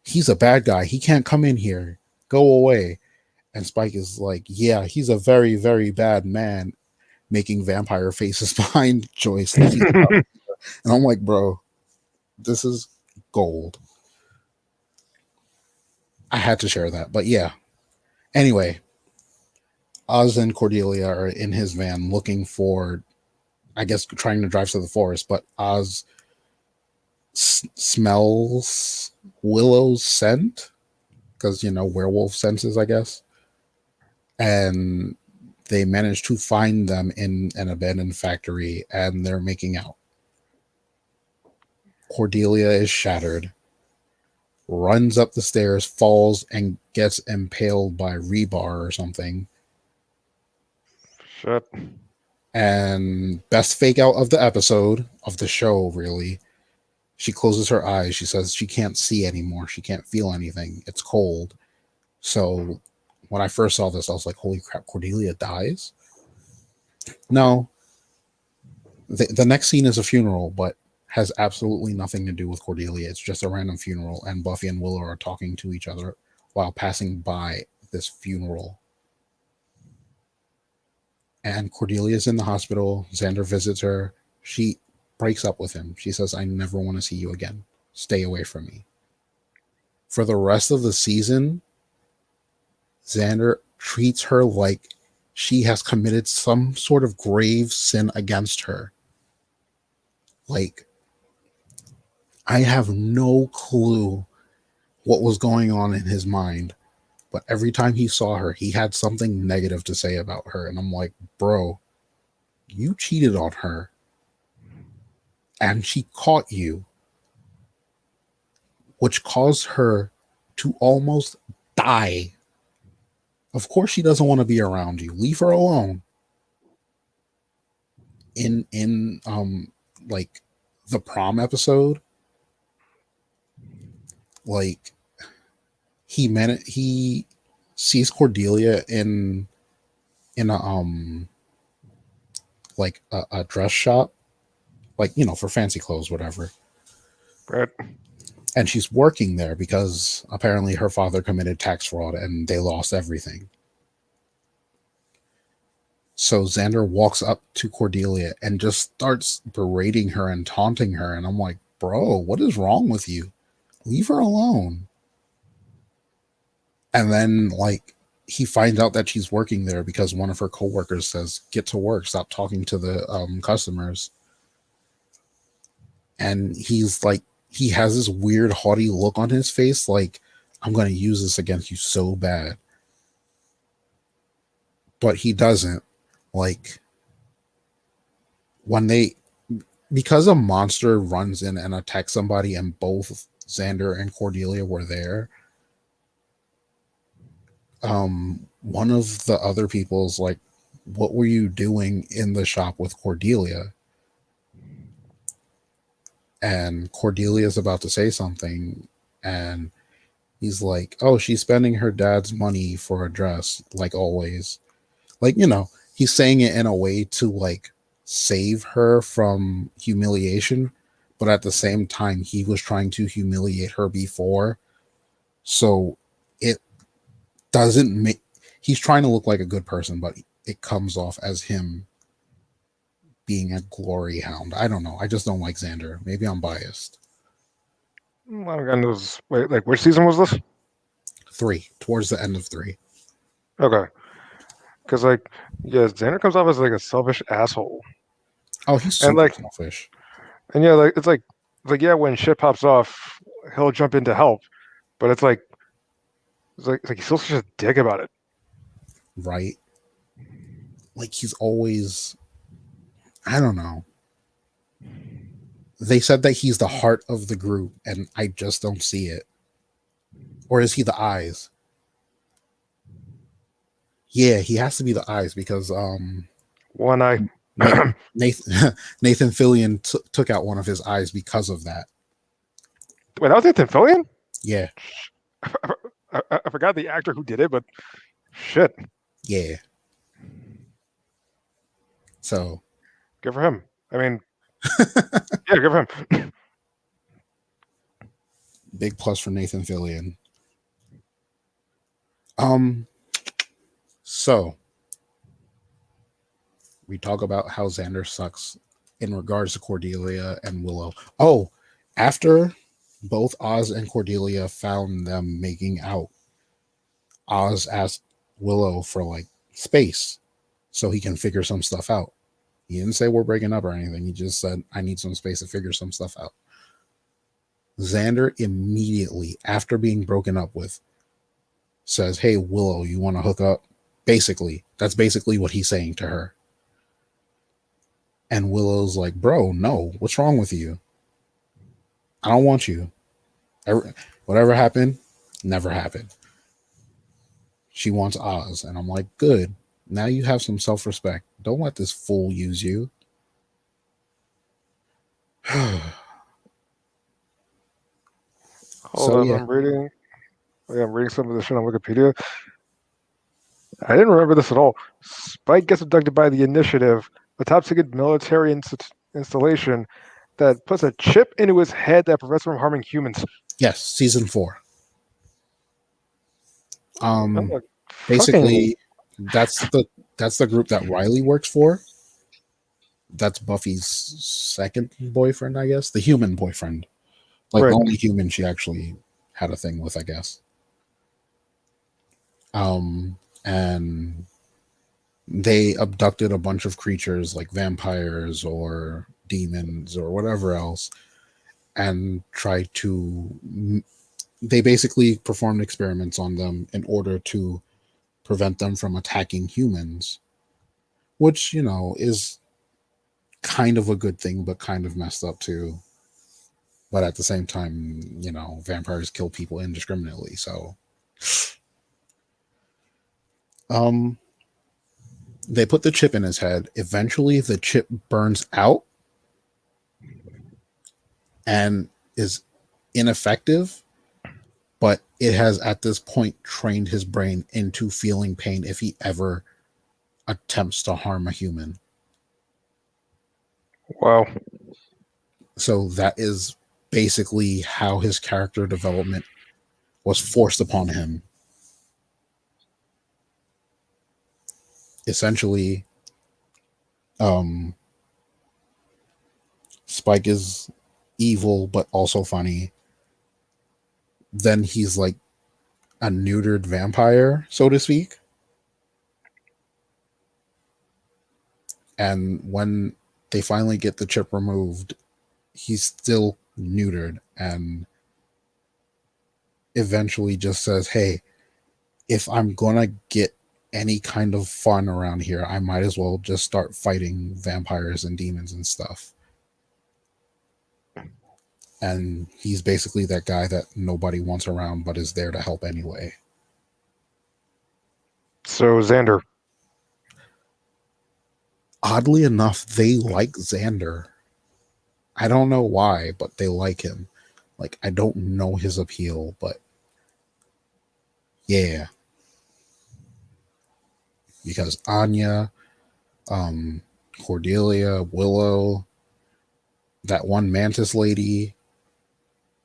he's a bad guy. He can't come in here. Go away. And Spike is like, yeah, he's a very, very bad man, making vampire faces behind Joyce. Like and I'm like, bro, this is gold. I had to share that. But yeah. Anyway, Oz and Cordelia are in his van looking for, I guess, trying to drive to the forest, but Oz smells Willow's scent because, werewolf senses, I guess. And they manage to find them in an abandoned factory and they're making out. Cordelia is shattered, runs up the stairs, falls, and gets impaled by rebar or something. Shit. And best fake out of the episode, of the show, really. She closes her eyes. She says she can't see anymore. She can't feel anything. It's cold. So when I first saw this, I was like, holy crap, Cordelia dies? No. The next scene is a funeral, but has absolutely nothing to do with Cordelia. It's just a random funeral, and Buffy and Willow are talking to each other while passing by this funeral. And Cordelia's in the hospital. Xander visits her. She breaks up with him. She says, I never want to see you again. Stay away from me. For the rest of the season, Xander treats her like she has committed some sort of grave sin against her. Like, I have no clue what was going on in his mind, but every time he saw her, he had something negative to say about her. And I'm like, bro, you cheated on her and she caught you, which caused her to almost die. Of course she doesn't want to be around you. Leave her alone. In like the prom episode, like he sees Cordelia in a like a dress shop, like, for fancy clothes, whatever. Right. And she's working there because apparently her father committed tax fraud and they lost everything. So Xander walks up to Cordelia and just starts berating her and taunting her. And I'm like, bro, what is wrong with you? Leave her alone. And then, like, he finds out that she's working there because one of her coworkers says, "Get to work. Stop talking to the customers." And he's like, he has this weird haughty look on his face, like, "I'm going to use this against you so bad." But he doesn't. Like, when they, because a monster runs in and attacks somebody, and both Xander and Cordelia were there, one of the other people's like, "What were you doing in the shop with Cordelia?" And Cordelia's about to say something, and he's like, "Oh, she's spending her dad's money for a dress, like always." Like, he's saying it in a way to like save her from humiliation, but at the same time, he was trying to humiliate her before. So it doesn't make, he's trying to look like a good person, but it comes off as him being a glory hound. I don't know. I just don't like Xander. Maybe I'm biased. I don't got those. Wait, like which season was this? Three, towards the end of three. Okay, because like yeah, Xander comes off as like a selfish asshole, Oh, he's and super like selfish. and yeah, like it's like yeah, when shit pops off, he'll jump in to help, but it's like he's still such a dick about it. Right? Like, he's always, I don't know. They said that he's the heart of the group, and I just don't see it. Or is he the eyes? Yeah, he has to be the eyes because One eye. Nathan Nathan, Nathan Fillion took out one of his eyes because of that. Wait, that was Nathan Fillion? Yeah, I forgot the actor who did it, but shit, yeah. So good for him. I mean, yeah, good for him. big plus for Nathan Fillion. Um, so we talk about how Xander sucks in regards to Cordelia and Willow. Oh, after both Oz and Cordelia found them making out, Oz asked Willow for like space so he can figure some stuff out. He didn't say we're breaking up or anything. He just said, "I need some space to figure some stuff out." Xander immediately, after being broken up with, says, "Hey, Willow, you want to hook up?" Basically, that's basically what he's saying to her. And Willow's like, "Bro, no, what's wrong with you? I don't want you. Whatever happened, never happened." She wants Oz. And I'm like, good. Now you have some self respect. Don't let this fool use you. Hold So, up, yeah. I'm reading. Yeah, I'm reading some of this shit on Wikipedia. I didn't remember this at all. Spike gets abducted by the Initiative, a top secret military installation that puts a chip into his head that prevents him from harming humans. Yes, season 4. I'm like, fucking Basically, that's the group that Riley works for. That's Buffy's second boyfriend, I guess. The human boyfriend. Like, the right. only human she actually had a thing with, I guess. And they abducted a bunch of creatures like vampires or demons or whatever else, and tried to, they basically performed experiments on them in order to prevent them from attacking humans, which, is kind of a good thing, but kind of messed up too. But at the same time, vampires kill people indiscriminately. So, um, they put the chip in his head. Eventually, the chip burns out and is ineffective, but it has at this point trained his brain into feeling pain if he ever attempts to harm a human. Wow. So that is basically how his character development was forced upon him. Essentially, um, Spike is evil but also funny. Then he's like a neutered vampire, so to speak. And when they finally get the chip removed, he's still neutered and eventually just says, "Hey, if I'm gonna get any kind of fun around here, I might as well just start fighting vampires and demons and stuff." And he's basically that guy that nobody wants around but is there to help anyway. So Xander, Oddly enough, they like Xander. I don't know why, but they like him. Like, I don't know his appeal, but yeah, because Anya, um, Cordelia, Willow, that one mantis lady,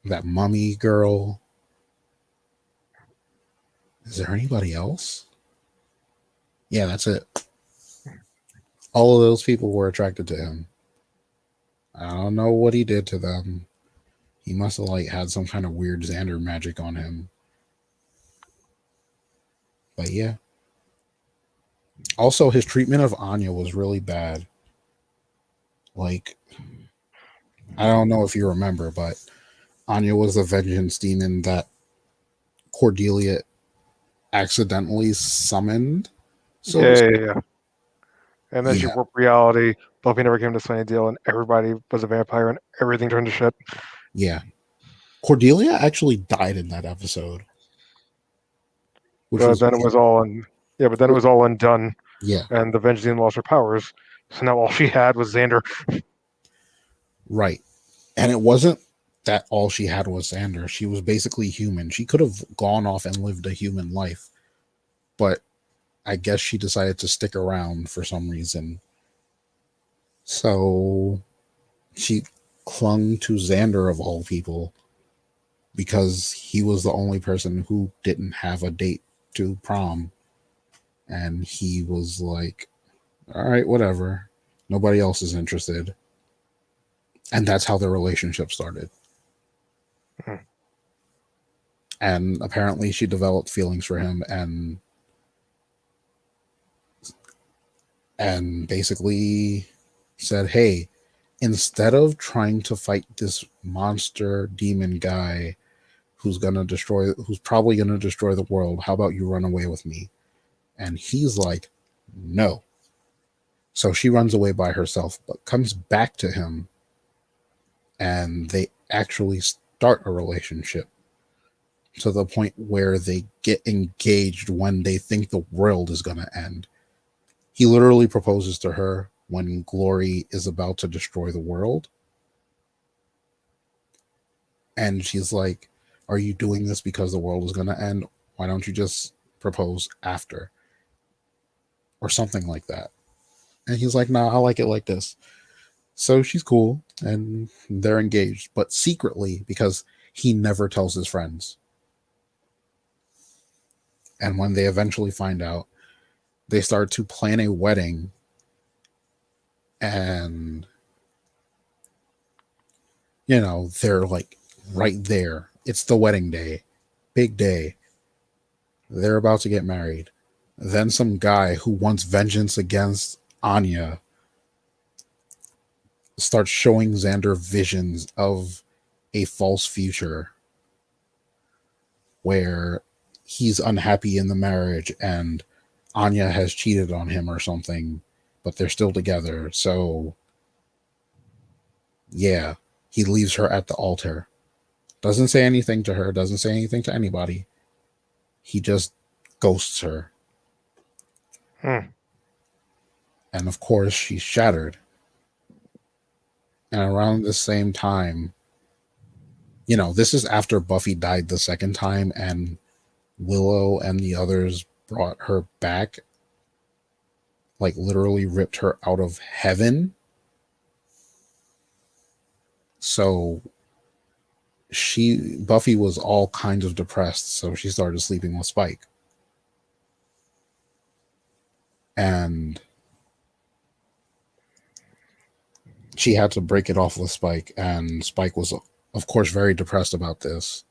that mummy girl. Is there anybody else? Yeah, that's it. All of those people were attracted to him. I don't know what he did to them. He must have like had some kind of weird Xander magic on him. But yeah. Also, his treatment of Anya was really bad. Like, I don't know if you remember, but Anya was the vengeance demon that Cordelia accidentally summoned. So to yeah, speak. yeah, yeah. And then she Yeah, warped reality. Buffy never came to Sunnydale, and everybody was a vampire, and everything turned to shit. yeah. Cordelia actually died in that episode, which But was then it was all un- yeah, but then it was all undone, yeah, and the Vengeance Demon lost her powers. So now all she had was Xander. right. And it wasn't that all she had was Xander. She was basically human. She could have gone off and lived a human life, but I guess she decided to stick around for some reason. So she clung to Xander of all people because he was the only person who didn't have a date to prom. And he was like, all right, whatever. Nobody else is interested. And that's how their relationship started. Hmm. And apparently she developed feelings for him and basically said, "Hey, instead of trying to fight this monster demon guy who's probably gonna destroy the world, how about you run away with me?" And he's like, "No." So she runs away by herself, but comes back to him, and they actually start a relationship to the point where they get engaged when they think the world is going to end. He literally proposes to her when Glory is about to destroy the world. And she's like, "Are you doing this because the world is going to end? Why don't you just propose after?" Or something like that. And he's like, "Nah, I like it like this." So she's cool and they're engaged, but secretly because he never tells his friends. And when they eventually find out, they start to plan a wedding. And they're like right there. It's the wedding day, big day. They're about to get married. Then some guy who wants vengeance against Anya starts showing Xander visions of a false future where he's unhappy in the marriage and Anya has cheated on him or something, but they're still together. So, yeah, he leaves her at the altar. Doesn't say anything to her, doesn't say anything to anybody. He just ghosts her. Hmm. And of course, she's shattered. And around the same time, this is after Buffy died the second time and Willow and the others brought her back, like literally ripped her out of heaven. So Buffy was all kinds of depressed, so she started sleeping with Spike. And she had to break it off with Spike, and Spike was, of course, very depressed about this.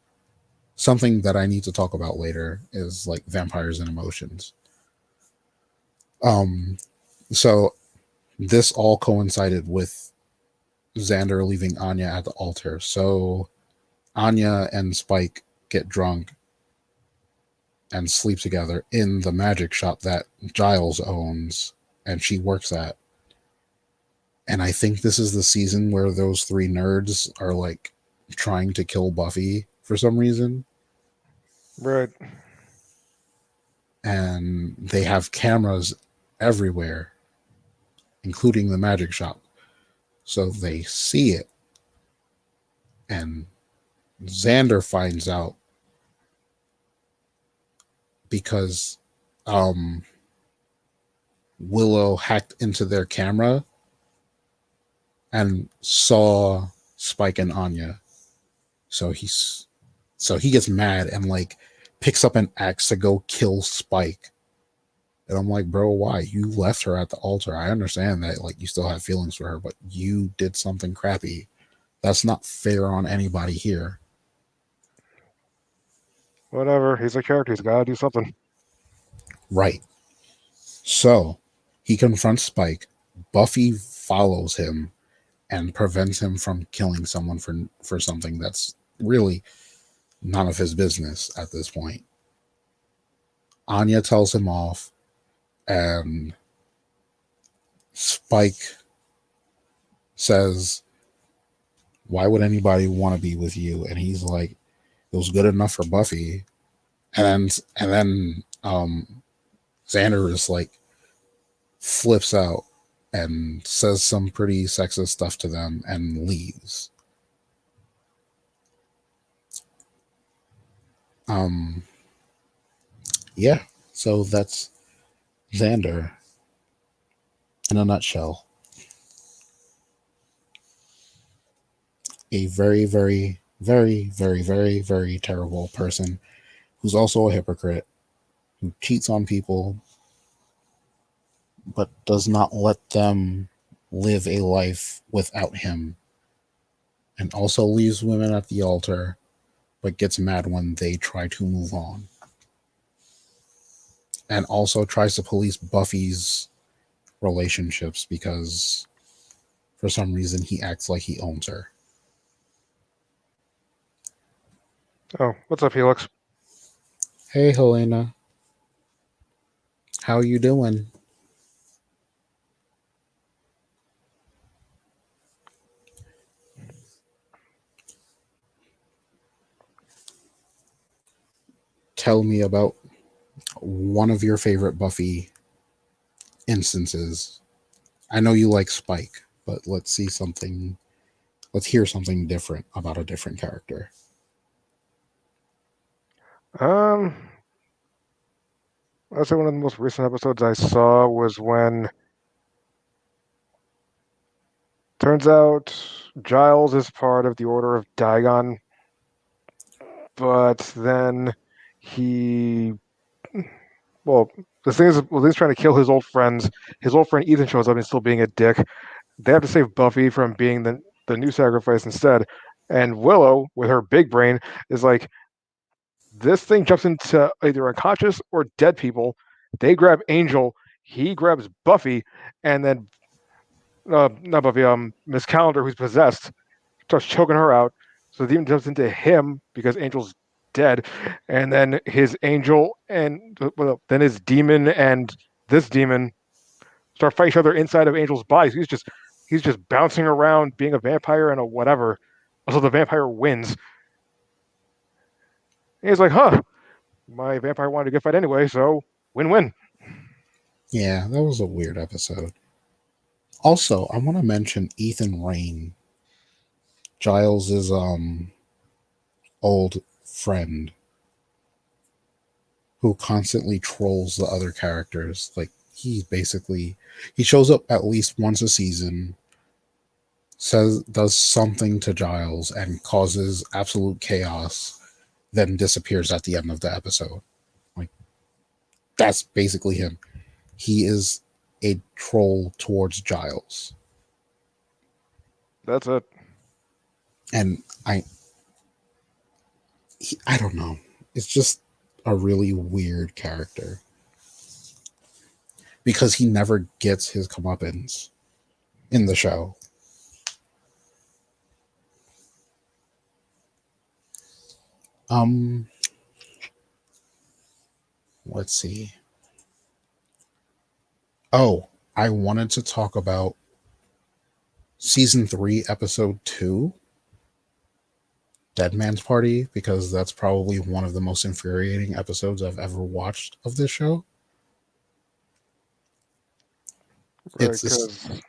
Something that I need to talk about later is like vampires and emotions. Um, so this all coincided with Xander leaving Anya at the altar. So Anya and Spike get drunk and sleep together in the magic shop that Giles owns and she works at. And I think this is the season where those three nerds are like trying to kill Buffy for some reason. Right. And they have cameras everywhere, including the magic shop. So they see it. And Xander finds out because um, Willow hacked into their camera and saw Spike and Anya. So he gets mad and like picks up an axe to go kill Spike. And I'm like, bro, why? You left her at the altar. I understand that like you still have feelings for her, but you did something crappy. That's not fair on anybody here. Whatever. He's a character. He's got to do something. Right. So he confronts Spike. Buffy follows him and prevents him from killing someone for something that's really none of his business at this point. Anya tells him off, and Spike says, "Why would anybody want to be with you?" And he's like, "It was good enough for Buffy." And then Xander is like flips out and says some pretty sexist stuff to them and leaves. Um, yeah, so that's Xander in a nutshell. A very, very, very, very, very, very terrible person who's also a hypocrite, who cheats on people, but does not let them live a life without him, and also leaves women at the altar, but gets mad when they try to move on, and also tries to police Buffy's relationships because for some reason he acts like he owns her. Oh, what's up, Helix? Hey Helena, how you doing? Tell me about one of your favorite Buffy instances. I know you like Spike, but let's hear something different about a different character. Um, I'd say one of the most recent episodes I saw was when turns out Giles is part of the Order of Diagon, but then he, well, the thing is, well, he's trying to kill his old friends. His old friend Ethan shows up and he's still being a dick. They have to save Buffy from being the new sacrifice instead. And Willow, with her big brain, is like, this thing jumps into either unconscious or dead people. They grab Angel, he grabs Buffy, and then not Buffy, Miss Calendar, who's possessed, starts choking her out. So the demon jumps into him because Angel's dead, and then his angel and well, then his demon and this demon start fighting each other inside of Angel's body. So he's just bouncing around, being a vampire and a whatever. Also, the vampire wins. And he's like, "Huh, my vampire wanted to get fight anyway, so win-win." Yeah, that was a weird episode. Also, I want to mention Ethan Rain, Giles's old friend who constantly trolls the other characters. Like he shows up at least once a season, says does something to Giles and causes absolute chaos, then disappears at the end of the episode. Like that's basically him. He is a troll towards Giles. That's it. And I don't know. It's just a really weird character because he never gets his comeuppance in the show. Um, let's see. Oh, I wanted to talk about season 3, episode 2, Dead Man's Party, because that's probably one of the most infuriating episodes I've ever watched of this show. Right, It's this. because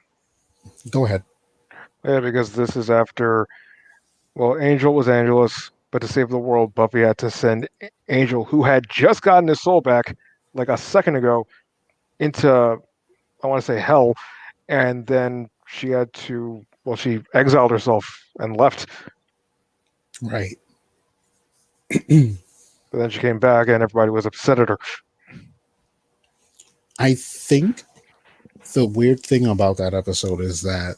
Go ahead. yeah, because this is after. Well, Angel was Angelus, but to save the world, Buffy had to send Angel, who had just gotten his soul back like a second ago, into, I want to say, hell, and then she had to. Well, she exiled herself and left, Right. but then she came back, and everybody was upset at her. I think the weird thing about that episode is that,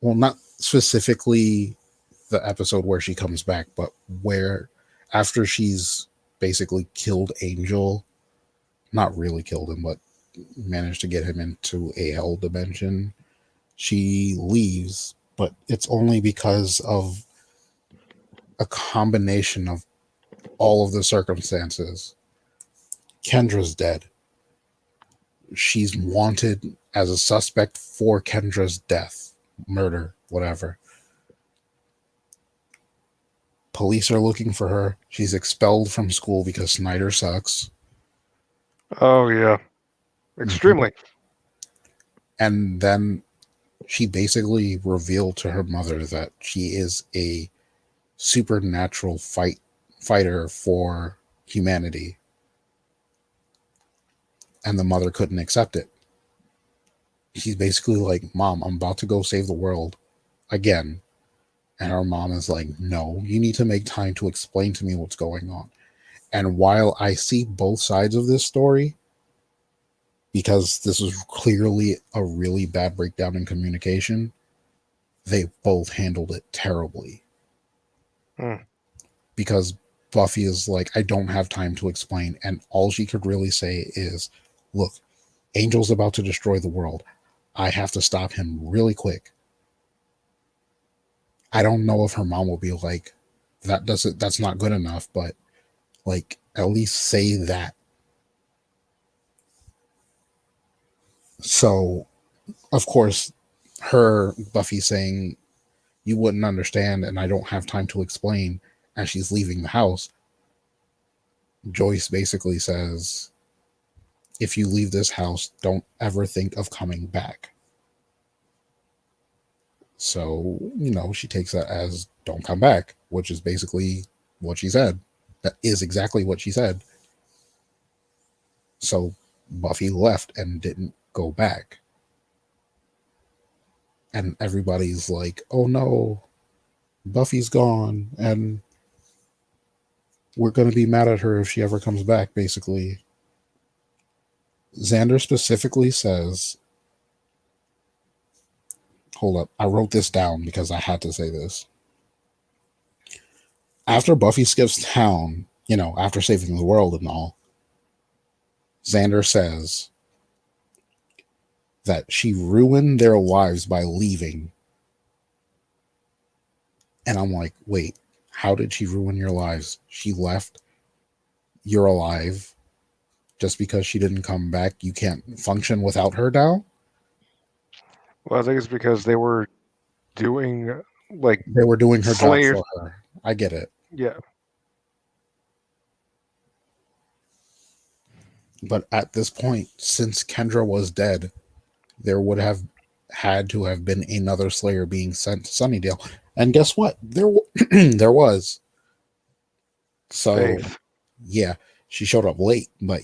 well, not specifically the episode where she comes back, but where after she's basically killed Angel, not really killed him, but managed to get him into a hell dimension, she leaves, but it's only because of a combination of all of the circumstances. Kendra's dead. She's wanted as a suspect for Kendra's death, murder, whatever. Police are looking for her. She's expelled from school because Snyder sucks. Oh yeah, Mm-hmm. extremely. And then she basically revealed to her mother that she is a supernatural fighter for humanity, and the mother couldn't accept it. She's basically like, "Mom, I'm about to go save the world again." And her mom is like, "No, you need to make time to explain to me what's going on." And while I see both sides of this story, because this is clearly a really bad breakdown in communication, they both handled it terribly. Hmm. Because Buffy is like, I don't have time to explain. And all she could really say is, look, Angel's about to destroy the world. I have to stop him really quick. I don't know if her mom will be like, that's not good enough, but like, at least say that. So, of course, her Buffy saying, you wouldn't understand, and I don't have time to explain, as she's leaving the house, Joyce basically says, if you leave this house, don't ever think of coming back. So, she takes that as don't come back, which is basically what she said. That is exactly what she said. So Buffy left and didn't go back. And everybody's like, oh no, Buffy's gone. And we're going to be mad at her if she ever comes back, basically. Xander specifically says, hold up, I wrote this down because I had to say this. After Buffy skips town, after saving the world and all, Xander says that she ruined their lives by leaving. And I'm like, wait, how did she ruin your lives? She left, you're alive. Just because she didn't come back, you can't function without her now? Well, I think it's because they were doing like They were doing her job Slayers. for her. I get it. Yeah. But at this point, since Kendra was dead, there would have had to have been another Slayer being sent to Sunnydale. And guess what? There was. So, Faith. yeah, she showed up late, but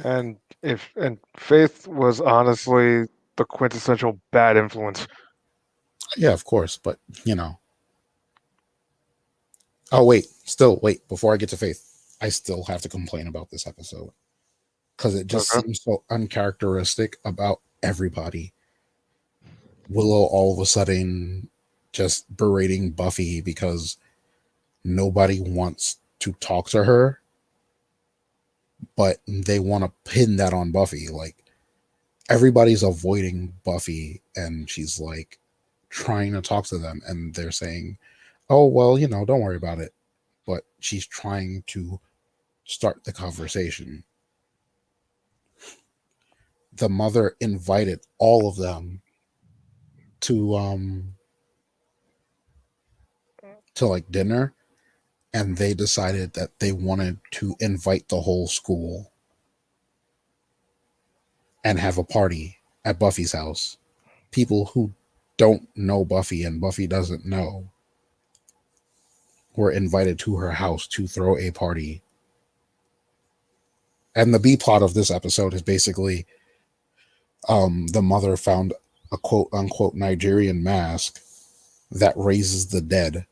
And Faith was honestly the quintessential bad influence. yeah, of course, but Oh, wait, before I get to Faith, I still have to complain about this episode because it just Okay. seems so uncharacteristic about everybody. Willow all of a sudden just berating Buffy because nobody wants to talk to her, but they want to pin that on Buffy. Like, everybody's avoiding Buffy, and she's like trying to talk to them, and they're saying, "Oh, well, don't worry about it." But she's trying to start the conversation. The mother invited all of them to to like dinner, and they decided that they wanted to invite the whole school and have a party at Buffy's house. People who don't know Buffy and Buffy doesn't know were invited to her house to throw a party. And the B plot of this episode is basically the mother found a quote unquote Nigerian mask that raises the dead.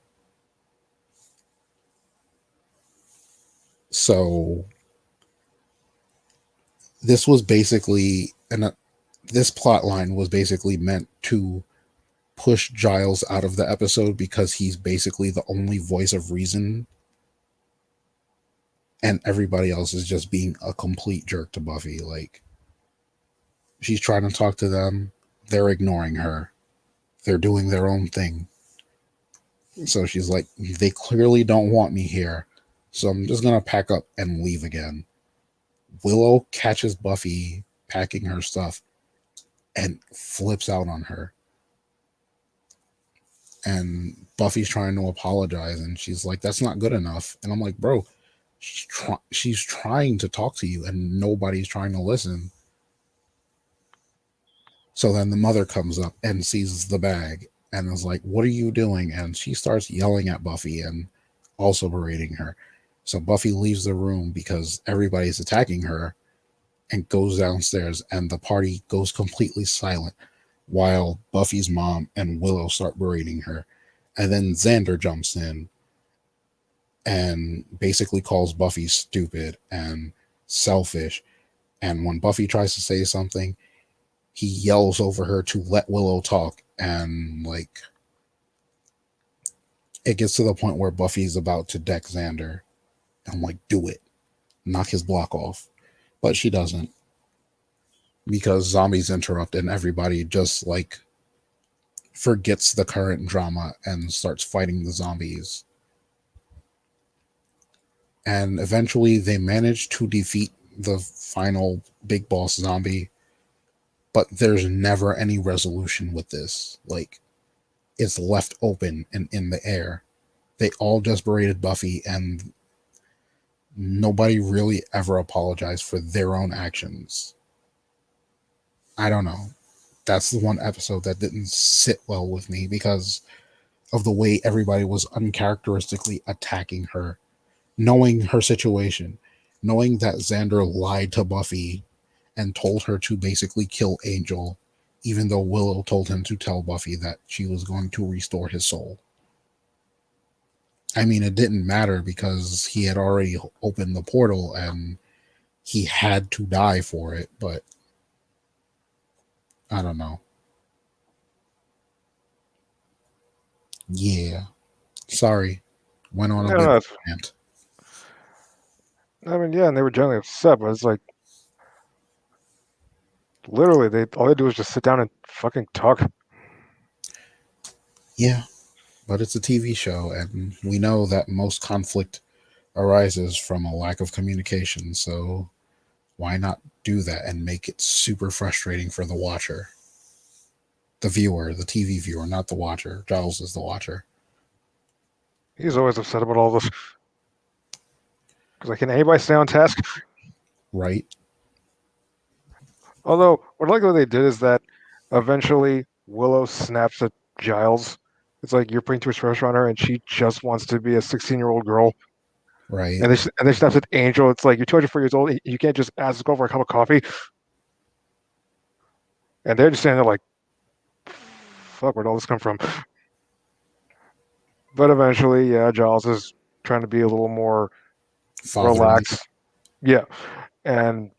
So this was basically and this plot line was basically meant to push Giles out of the episode because he's basically the only voice of reason, and everybody else is just being a complete jerk to Buffy. Like, she's trying to talk to them, they're ignoring her. They're doing their own thing. So she's like, they clearly don't want me here. So I'm just going to pack up and leave again. Willow catches Buffy packing her stuff and flips out on her. And Buffy's trying to apologize, and she's like, that's not good enough. And I'm like, bro, she's trying to talk to you, and nobody's trying to listen. So then the mother comes up and sees the bag and is like, what are you doing? And she starts yelling at Buffy and also berating her. So Buffy leaves the room because everybody's attacking her and goes downstairs, and the party goes completely silent while Buffy's mom and Willow start berating her. And then Xander jumps in and basically calls Buffy stupid and selfish. And when Buffy tries to say something, he yells over her to let Willow talk. And like, it gets to the point where Buffy's about to deck Xander. I'm like, do it. Knock his block off. But she doesn't, because zombies interrupt and everybody just like forgets the current drama and starts fighting the zombies. And eventually they manage to defeat the final big boss zombie, but there's never any resolution with this. Like, it's left open and in the air. They all just berated Buffy, and nobody really ever apologized for their own actions. I don't know. That's the one episode that didn't sit well with me because of the way everybody was uncharacteristically attacking her, knowing her situation, knowing that Xander lied to Buffy and told her to basically kill Angel, even though Willow told him to tell Buffy that she was going to restore his soul. I mean, it didn't matter because he had already opened the portal and he had to die for it, but I don't know. Yeah. Sorry. Went on a No, bit of no, a rant. I mean, yeah, and they were generally upset, but it's like literally they all they do is just sit down and fucking talk. Yeah, but it's a TV show, and we know that most conflict arises from a lack of communication, so why not do that and make it super frustrating for the watcher? The viewer, the TV viewer, not the watcher. Giles is the watcher, He's always upset about all this. Because like, can anybody stay on task? right? Although, what I like what they did is that eventually Willow snaps at Giles. It's like you're putting too much pressure on her, and she just wants to be a 16-year-old girl. Right. And then she snaps at Angel. It's like you're 204 years old. You can't just ask to go for a cup of coffee. And they're just standing there like, fuck, where'd all this come from? But eventually, yeah, Giles is trying to be a little more Fatherly. relaxed. Yeah, and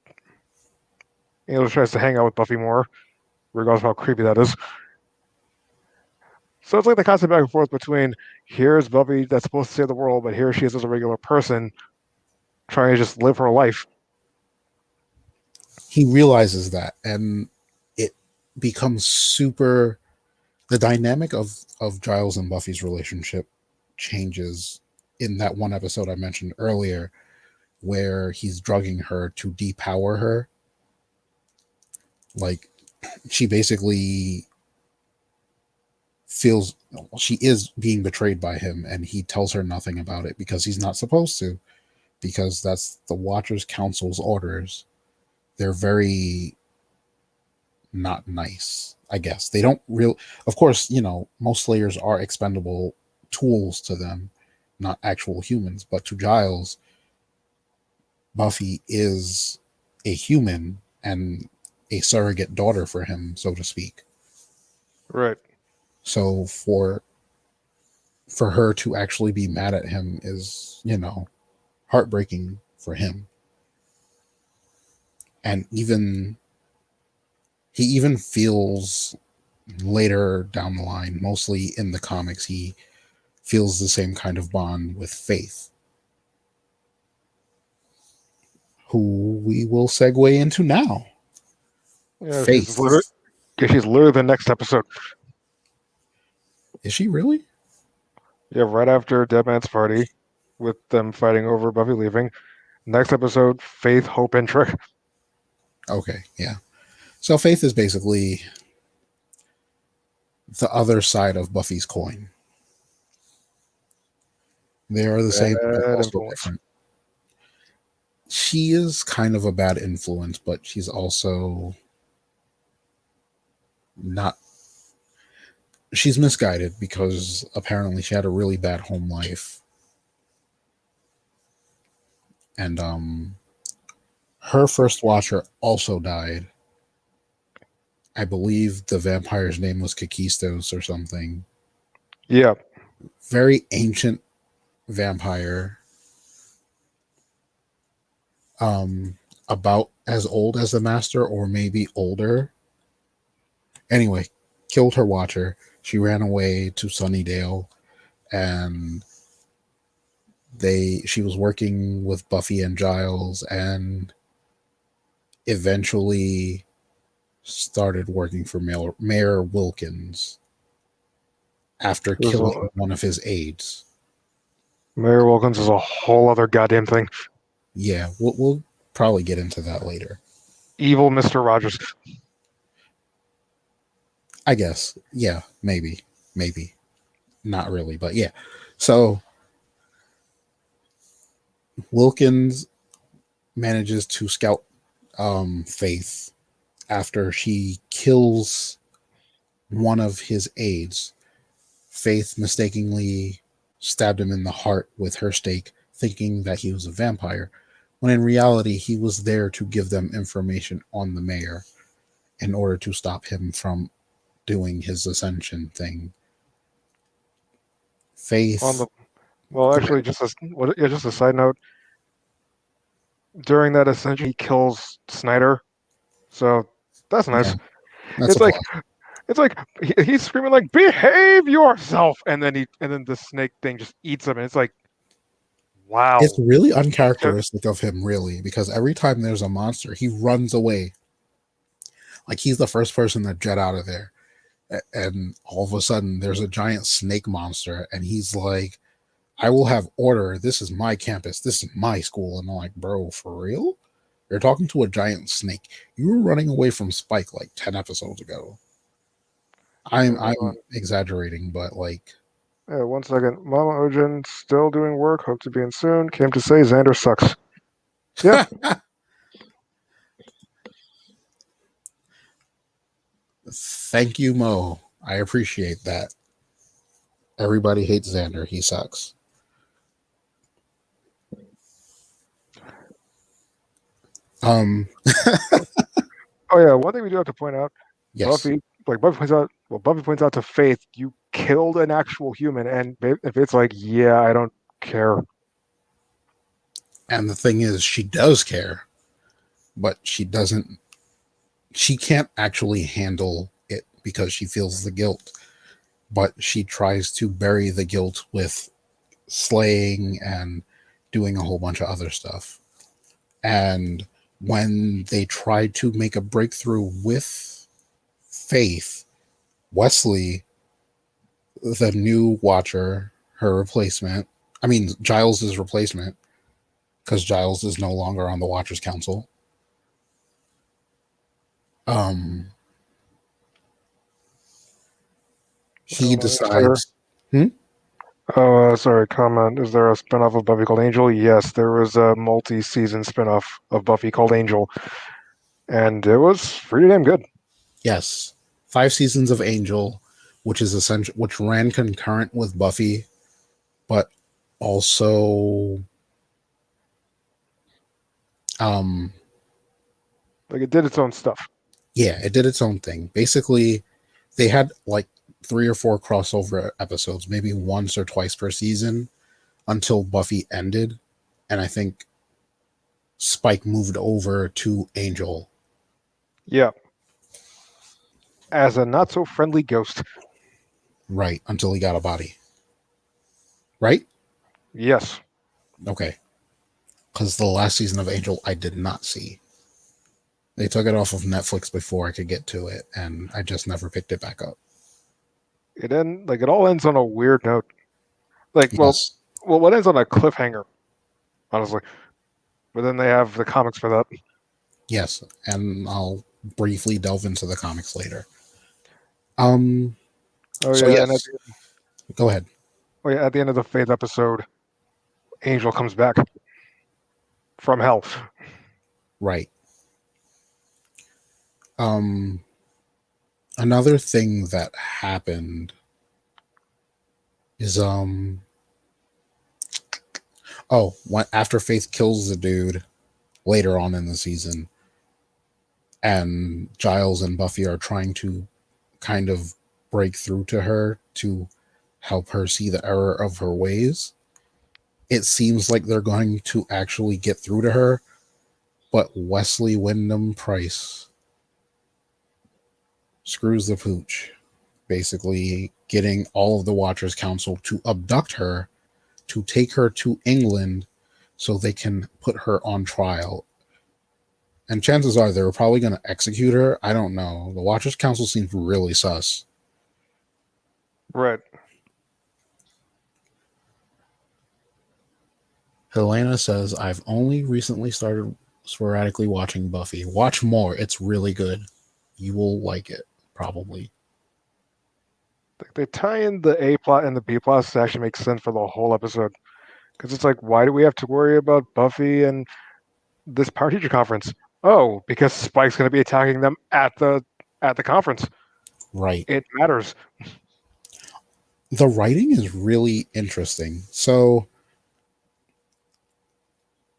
Angel tries to hang out with Buffy more. regardless of how creepy that is. So it's like the constant back and forth between here's Buffy that's supposed to save the world, but here she is as a regular person trying to just live her life. He realizes that, and it becomes super. The dynamic of Giles and Buffy's relationship changes in that one episode I mentioned earlier, where he's drugging her to depower her. Like, she basically feels she is being betrayed by him, and he tells her nothing about it because he's not supposed to, because that's the Watchers Council's orders. They're very not nice, I guess. They don't real Of course, most Slayers are expendable tools to them, not actual humans, but to Giles, Buffy is a human and a surrogate daughter for him, so to speak. Right. So for her to actually be mad at him is, heartbreaking for him. And he even feels later down the line, mostly in the comics, he feels the same kind of bond with Faith, who we will segue into now. Yeah, Faith. she's literally the next episode. Is she really? Yeah, right after Dead Man's Party, with them fighting over Buffy leaving. Next episode, Faith, Hope, and Trick. Okay, yeah. So Faith is basically the other side of Buffy's coin. They are the same, but Bad also influence. different. She is kind of a bad influence, but she's also not. She's misguided because apparently she had a really bad home life, and her first watcher also died. I believe the vampire's name was Kakistos or something. Yeah. Very ancient vampire, um, about as old as the master or maybe older. Anyway, killed her watcher. She ran away to Sunnydale, and she was working with Buffy and Giles, and eventually started working for Mayor Wilkins after killing one of his aides. Mayor Wilkins is a whole other goddamn thing. Yeah, we'll probably get into that later. Evil Mr. Rogers. I guess. Yeah, maybe. Not really, but yeah. So Wilkins manages to scout Faith after she kills one of his aides. Faith mistakenly stabbed him in the heart with her stake, thinking that he was a vampire, when in reality he was there to give them information on the mayor in order to stop him from doing his ascension thing. On Faith. the well, Go actually, ahead. just a side note. During that ascension, he kills Snyder, so that's Yeah, nice. that's a It's like plus. he's screaming like "Behave yourself," and then the snake thing just eats him, and it's like, It's wow. really uncharacteristic of him, really, because every time there's a monster, he runs away. Like, he's the first person to jet out of there. And all of a sudden, there's a giant snake monster, and he's like, I will have order. This is my campus. This is my school. And I'm like, bro, for real? You're talking to a giant snake. You were running away from Spike like 10 episodes ago. I'm exaggerating, but like, Yeah, one second. Mama Ojin still doing work. Hope to be in soon. Came to say Xander sucks. Yeah. thank you, Mo. I appreciate that. Everybody hates Xander. He sucks. Um, Oh yeah. One thing we do have to point out: yes. Buffy, like Buffy points out. Well, Buffy points out to Faith, you killed an actual human, and if it's like, yeah, I don't care. And the thing is, she does care, but she doesn't. she can't actually handle it because she feels the guilt, but she tries to bury the guilt with slaying and doing a whole bunch of other stuff. And when they tried to make a breakthrough with Faith, Wesley, the new Watcher, her replacement, I mean, Giles's replacement, because Giles is no longer on the Watchers Council. Um, I he don't know. Is there? decides. Hmm? Oh, sorry. Comment. Is there a spinoff of Buffy called Angel? Yes, there was a multi-season spinoff of Buffy called Angel, and it was pretty damn good. Yes, 5 seasons of Angel, which is essential, which ran concurrent with Buffy, but also, um, Like it did its own stuff. yeah, it did its own thing. Basically, they had like 3 or 4 crossover episodes, maybe once or twice per season, until Buffy ended, and I think Spike moved over to Angel. Yeah, as a not so friendly ghost. Right, until he got a body. Right? Yes, Okay. Because the last season of Angel I did not see. They took it off of Netflix before I could get to it, and I just never picked it back up. it all ends on a weird note. Like, Yes. well, what ends on a cliffhanger, honestly. But then they have the comics for that. Yes. And I'll briefly delve into the comics later. Um Oh so yeah, and yes. Go ahead. at the end of the Faith episode, Angel comes back from hell. Right. Um Another thing that happened is after Faith kills the dude later on in the season, and Giles and Buffy are trying to kind of break through to her to help her see the error of her ways. It seems like they're going to actually get through to her, but Wesley Wyndham Price screws the pooch, basically getting all of the Watchers Council to abduct her, to take her to England so they can put her on trial. And chances are they were probably going to execute her. I don't know. The Watchers Council seems really sus. Right. Helena says, I've only recently started sporadically watching Buffy. Watch more. It's really good. You will like it, probably. They tie in the A plot and the B plot to actually make sense for the whole episode. Because it's like, why do we have to worry about Buffy and this power teacher conference? Oh, because Spike's going to be attacking them at the conference. Right. It matters. The writing is really interesting. So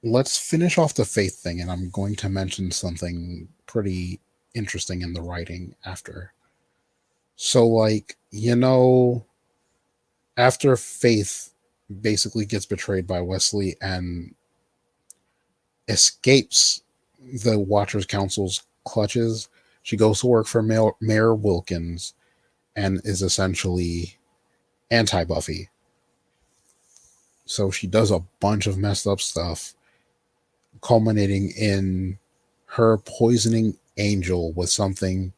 let's finish off the faith thing, and I'm going to mention something pretty interesting in the writing after. So, like, after Faith basically gets betrayed by Wesley and escapes the Watchers Council's clutches, she goes to work for Mayor Wilkins and is essentially anti Buffy. So she does a bunch of messed up stuff, culminating in her poisoning Angel with something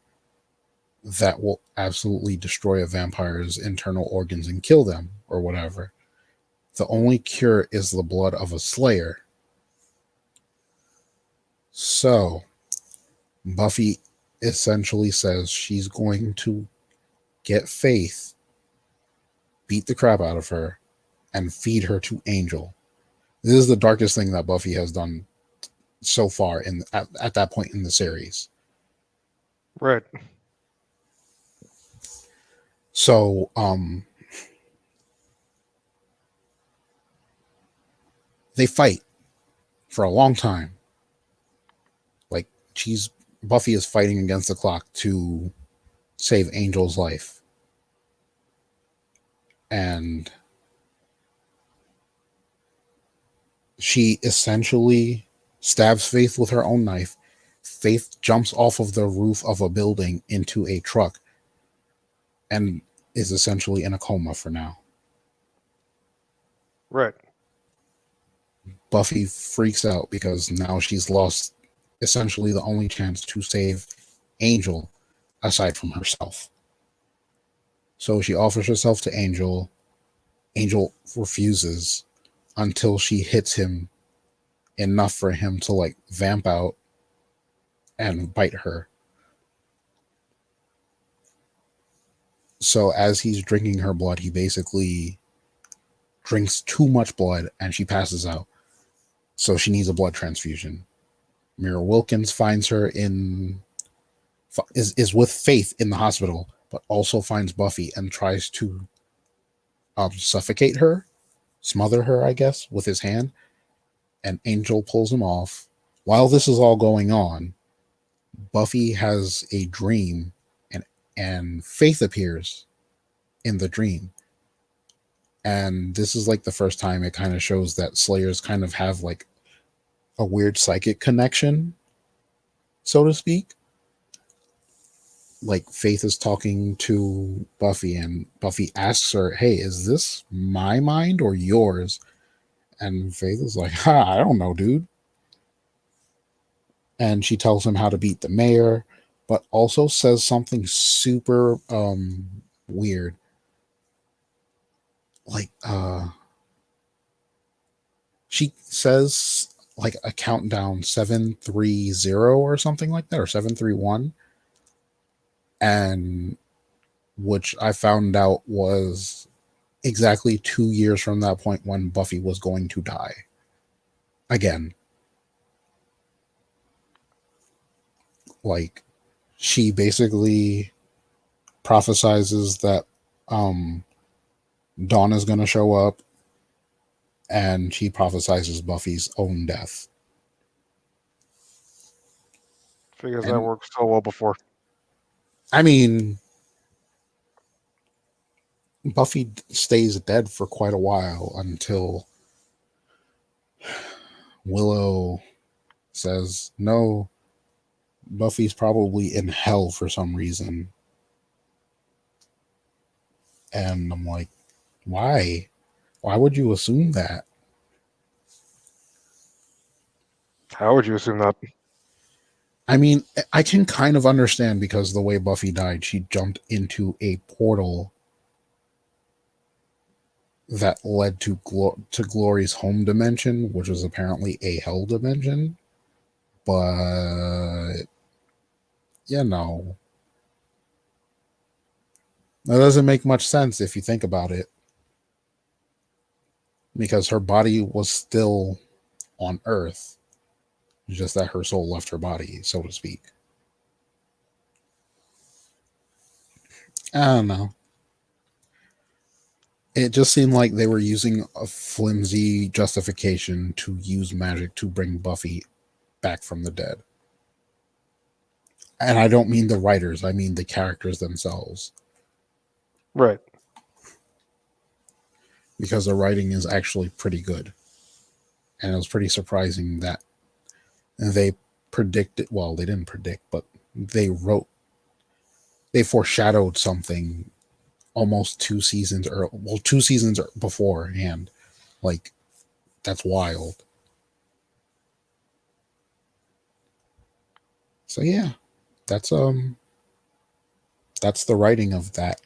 that will absolutely destroy a vampire's internal organs and kill them or whatever. The only cure is the blood of a slayer. So Buffy essentially says she's going to get Faith, beat the crap out of her, and feed her to Angel. This is the darkest thing that Buffy has done so far at that point in the series. Right. So they fight for a long time. Like she's Buffy is fighting against the clock to save Angel's life. And she essentially stabs Faith with her own knife. Faith jumps off of the roof of a building into a truck and is essentially in a coma for now. Right. Buffy freaks out because now she's lost essentially the only chance to save Angel aside from herself. So she offers herself to Angel. Angel refuses until she hits him enough for him to like vamp out and bite her. So as he's drinking her blood, he basically drinks too much blood and she passes out. So she needs a blood transfusion. Mira Wilkins finds her is with Faith in the hospital, but also finds Buffy and tries to suffocate her, smother her, I guess, with his hand. And Angel pulls him off. While this is all going on, Buffy has a dream, and Faith appears in the dream. And this is like the first time it kind of shows that Slayers kind of have like a weird psychic connection, so to speak. Like Faith is talking to Buffy, and Buffy asks her, "Hey, is this my mind or yours?" And Faith is like, "Ha, I don't know, dude." And she tells him how to beat the mayor, but also says something super weird. Like she says like a countdown 730 or something like that, or 731, and which I found out was exactly 2 years from that point when Buffy was going to die again. Like she basically prophesizes that Dawn is going to show up, and she prophesizes Buffy's own death. Figures that And worked so well before. I mean, Buffy stays dead for quite a while until Willow says, "No, Buffy's probably in hell for some reason." And I'm like, why? Why would you assume that? How would you assume that? I mean, I can kind of understand because the way Buffy died, she jumped into a portal that led to Glory's home dimension, which was apparently a hell dimension. But you know, that doesn't make much sense if you think about it, because her body was still on Earth, just that her soul left her body, so to speak. I don't know. It just seemed like they were using a flimsy justification to use magic to bring Buffy back from the dead. And I don't mean the writers, I mean the characters themselves. Right. Because the writing is actually pretty good. And it was pretty surprising that they predicted, well, they didn't predict, but they foreshadowed something almost 2 seasons, or well, 2 seasons beforehand. Like, that's wild. So yeah, that's that's the writing of that.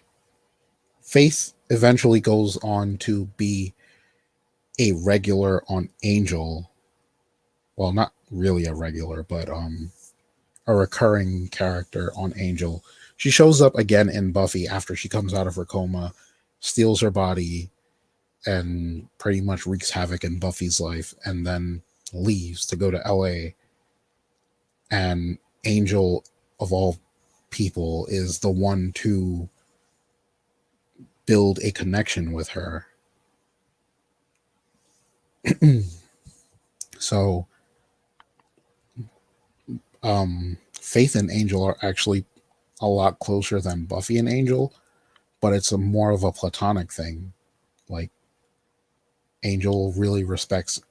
Faith eventually goes on to be a regular on Angel. Well, not really a regular, but a recurring character on Angel. She shows up again in Buffy after she comes out of her coma, steals her body, and pretty much wreaks havoc in Buffy's life, and then leaves to go to LA. And Angel, of all people, is the one to build a connection with her. So Faith and Angel are actually a lot closer than Buffy and Angel, but it's a more of a platonic thing. Like Angel really respects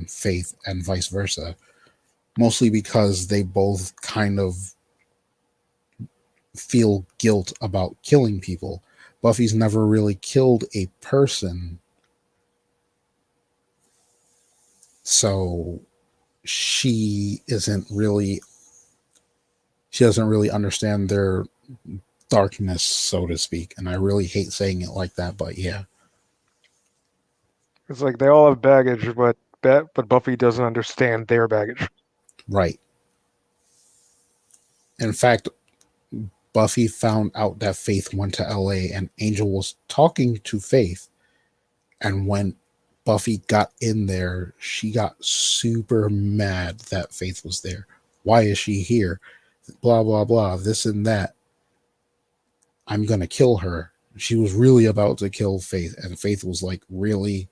Faith and vice versa. mostly because they both kind of feel guilt about killing people. Buffy's never really killed a person, so she isn't really she doesn't really understand their darkness, so to speak. And I really hate saying it like that, but yeah, It's like they all have baggage, but Buffy doesn't understand their baggage. right. In fact, Buffy found out that Faith went to LA and Angel was talking to Faith. And when Buffy got in there, she got super mad that Faith was there. Why is she here? Blah, blah, blah, this and that. I'm going to kill her. She was really about to kill Faith. And Faith was like really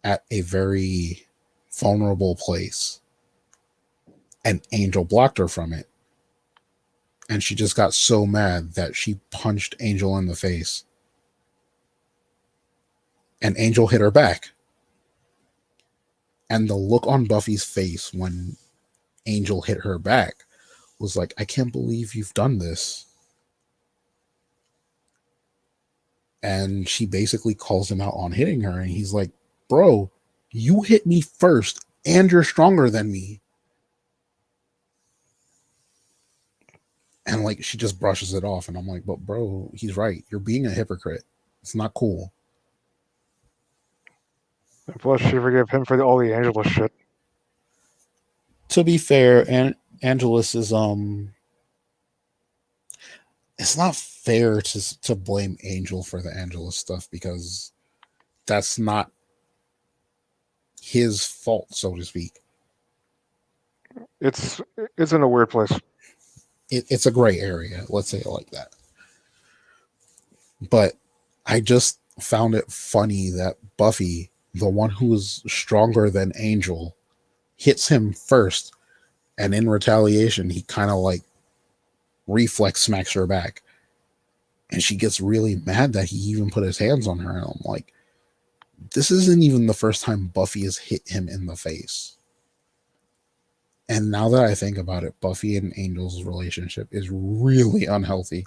at a very vulnerable place. And Angel blocked her from it. And she just got so mad that she punched Angel in the face. And Angel hit her back. And the look on Buffy's face when Angel hit her back was like, I can't believe you've done this. And she basically calls him out on hitting her. And he's like, bro, you hit me first and you're stronger than me. And like, she just brushes it off. And I'm like, but bro, he's right. You're being a hypocrite. It's not cool. And plus, she forgave him for all the Angelus shit. To be fair, Angelus is, it's not fair to blame Angel for the Angelus stuff because that's not his fault, so to speak. It's it's in a weird place. It's a gray area, let's say it like that. But I just found it funny that Buffy, the one who is stronger than Angel, hits him first, and in retaliation, he kind of like reflex smacks her back. And she gets really mad that he even put his hands on her. And I'm like, this isn't even the first time Buffy has hit him in the face. And now that I think about it, Buffy and Angel's relationship is really unhealthy.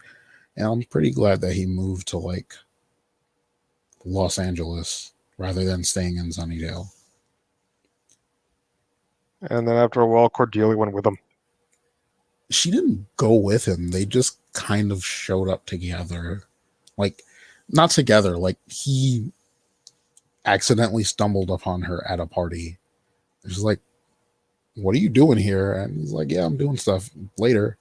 And I'm pretty glad that he moved to like Los Angeles rather than staying in Sunnydale. And then after a while, Cordelia went with him. She didn't go with him. They just kind of showed up together. Like, not together, like he accidentally stumbled upon her at a party. She's like, what are you doing here? And he's like, yeah, I'm doing stuff later.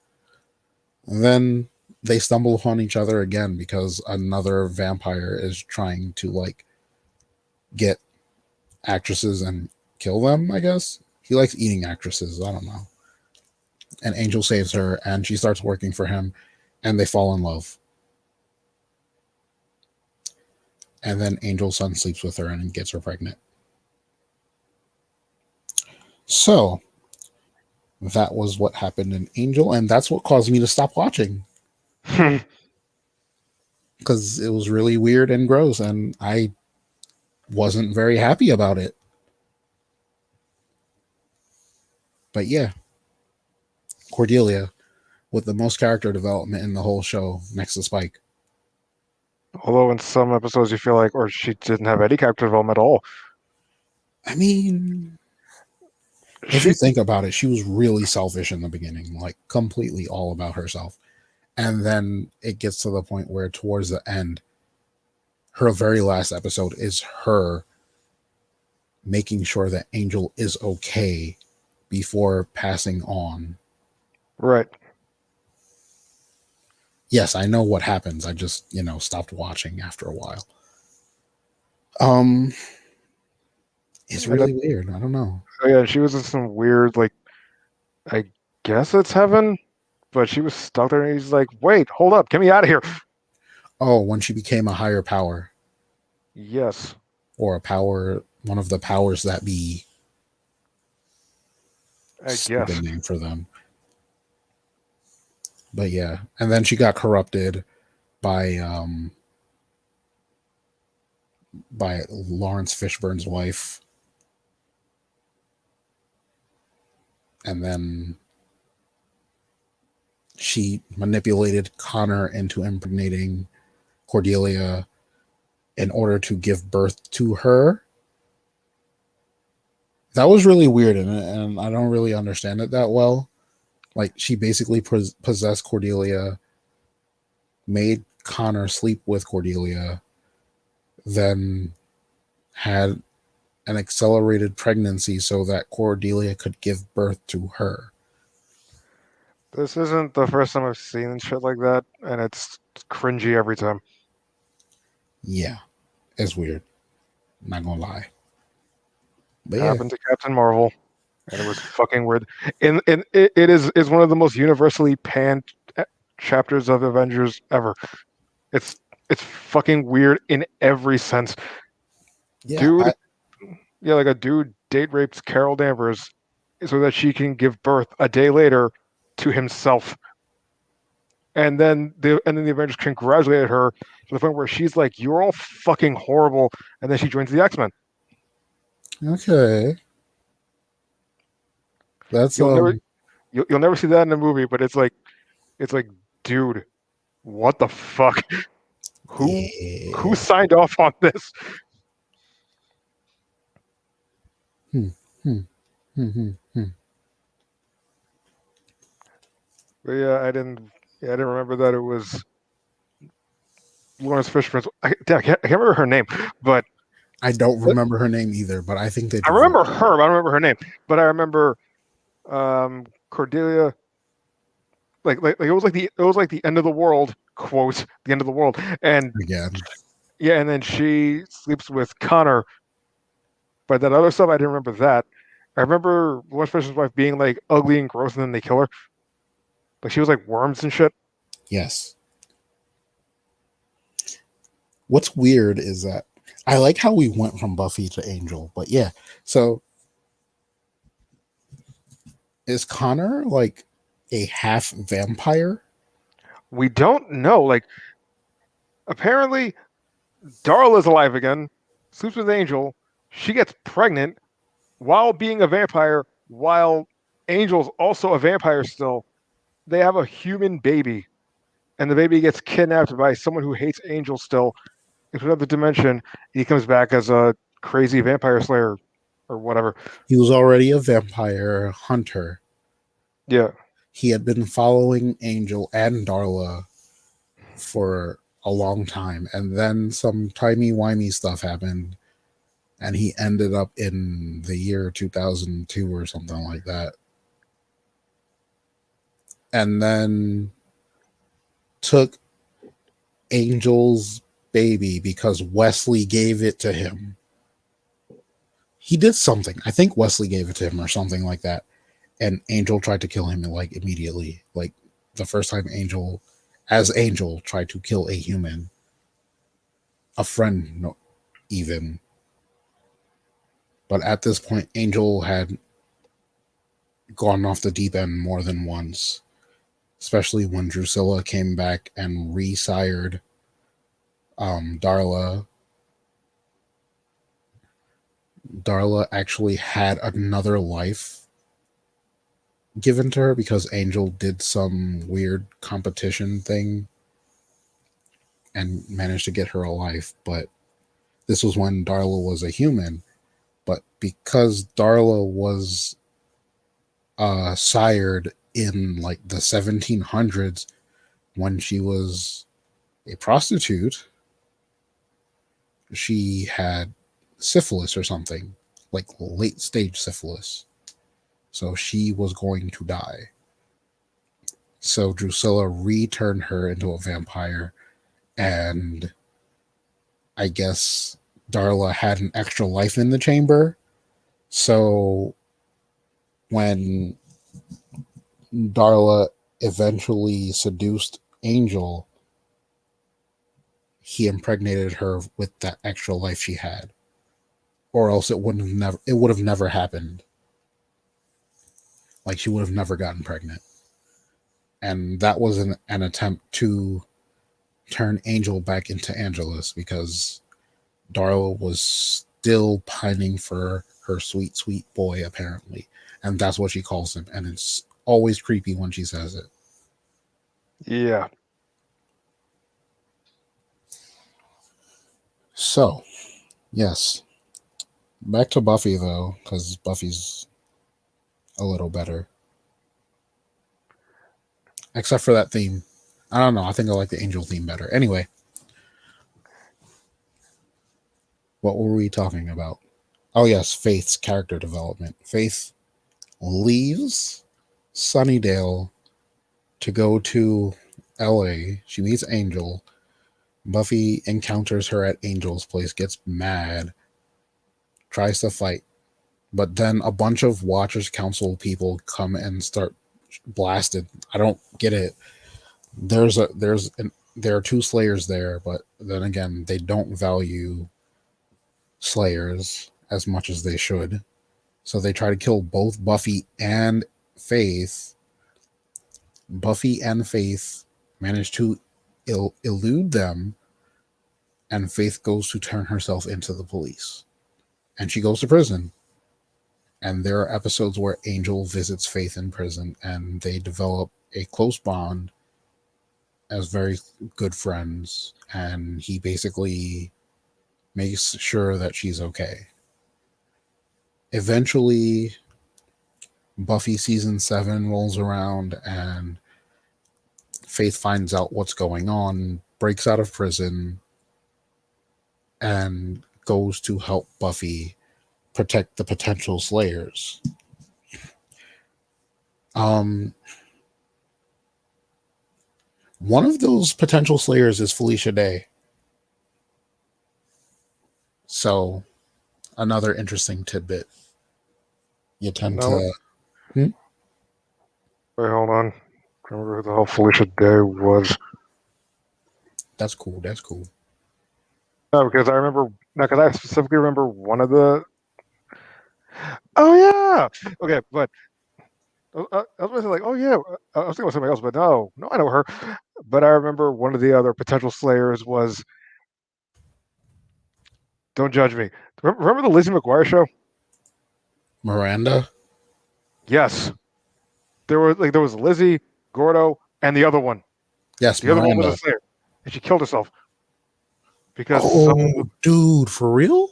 And then they stumble upon each other again because another vampire is trying to like get actresses and kill them, I guess. He likes eating actresses. I don't know. And Angel saves her and she starts working for him and they fall in love. And then Angel's son sleeps with her and gets her pregnant. So that was what happened in Angel, and that's what caused me to stop watching because it was really weird and gross, and I wasn't very happy about it. But yeah, Cordelia with the most character development in the whole show next to Spike. Although in some episodes you feel like, or she didn't have any character development at all. I mean, if She you think about it, she was really selfish in the beginning, like completely all about herself. And then it gets to the point where towards the end, her very last episode is her making sure that Angel is okay before passing on. right. Yes, I know what happens. I just, stopped watching after a while. Um, it's And really weird. I don't know. yeah, she was in some weird like I guess it's heaven, but she was stuck there and he's like, wait, hold up, get me out of here. Oh, when she became a higher power Yes, or a power, one of the powers that be, I stupid guess. name for them. But yeah, and then she got corrupted by by Lawrence Fishburne's wife. And then she manipulated Connor into impregnating Cordelia in order to give birth to her. That was really weird, and I don't really understand it that well. Like, she basically possessed Cordelia, made Connor sleep with Cordelia, then had an accelerated pregnancy so that Cordelia could give birth to her. This isn't the first time I've seen shit like that, and it's cringy every time. Yeah, it's weird. Not gonna lie. But yeah, Happened to Captain Marvel, and it was fucking weird. And it is one of the most universally panned chapters of Avengers ever. It's it's fucking weird in every sense. yeah, Dude, yeah, like a dude date rapes Carol Danvers so that she can give birth a day later to himself. And then the Avengers congratulated her to the point where she's like, "You're all fucking horrible," and then she joins the X-Men. okay. That's You'll never you'll never see that in a movie, but it's like, dude, what the fuck? Who who yeah. signed off on this? Hmm, hmm, hmm, hmm. But yeah, I didn't remember that it was Lawrence Fishburne's. I can't remember her name, but I don't remember her name either, but I think they I remember divorced. her. But I don't remember her name, but I remember Cordelia. Like it was like the end of the world quote, the end of the world, and Again. yeah, and then she sleeps with Connor. But that other stuff, I didn't remember that. I remember Lawrence Fishburne's wife being like ugly and gross, and then they kill her. Like she was like worms and shit. Yes. What's weird is that I like how we went from Buffy to Angel, but yeah. So is Connor like a half vampire? We don't know. Like apparently, Darla's alive again, sleeps with Angel. She gets pregnant while being a vampire, while Angel's also a vampire still. They have a human baby, and the baby gets kidnapped by someone who hates Angel still into another dimension. He comes back as a crazy vampire slayer or whatever. He was already a vampire hunter. Yeah. He had been following Angel and Darla for a long time, and then some timey-wimey stuff happened, and he ended up in the year 2002 or something like that. And then took Angel's baby because Wesley gave it to him. He did something. I think Wesley gave it to him or something like that. And Angel tried to kill him like immediately. Like the first time Angel tried to kill a human, a friend, no, even. But at this point, Angel had gone off the deep end more than once, especially when Drusilla came back and re-sired Darla. Darla actually had another life given to her because Angel did some weird competition thing and managed to get her a life. But this was when Darla was a human. But because Darla was sired in like the 1700s when she was a prostitute, she had syphilis or something, like late stage syphilis. So she was going to die. So Drusilla returned her into a vampire, and I guess Darla had an extra life in the chamber. So when Darla eventually seduced Angel, he impregnated her with that extra life she had, or else it would have never happened. Like she would have never gotten pregnant, and that was an attempt to turn Angel back into Angelus because Darla was still pining for her sweet, sweet boy, apparently. and that's what she calls him, and it's always creepy when she says it. Yeah. So, yes, back to Buffy though, because Buffy's a little better, except for that theme. I don't know. I think I like the angel theme better. Anyway, what were we talking about? Oh yes, Faith's character development. Faith leaves Sunnydale to go to LA. She meets Angel. Buffy encounters her at Angel's place, gets mad, tries to fight, but then a bunch of Watchers Council people come and start blasted. I don't get it. There are two Slayers there, but then again, they don't value Slayers as much as they should. So they try to kill both Buffy and Faith. Buffy and Faith manage to elude them, and Faith goes to turn herself into the police. And she goes to prison. And there are episodes where Angel visits Faith in prison, and they develop a close bond as very good friends. And he basically makes sure that she's okay. Eventually, Buffy season 7 rolls around, and Faith finds out what's going on, breaks out of prison, and goes to help Buffy protect the potential Slayers. Um, One of those potential Slayers is Felicia Day. So, another interesting tidbit. You tend No. to. Hmm? Wait, hold on. I remember who the hell Felicia Day was. That's cool. That's cool. No, because I remember. No, because I specifically remember one of the. Oh yeah. Okay, but I was like, oh yeah. I was thinking about somebody else, but no, I know her. But I remember one of the other potential Slayers was. Don't judge me. Remember the Lizzie McGuire show? Miranda? Yes. There was Lizzie, Gordo, and the other one. Yes, The other one was a Miranda. Slayer, and she killed herself because someone. Oh, dude, for real?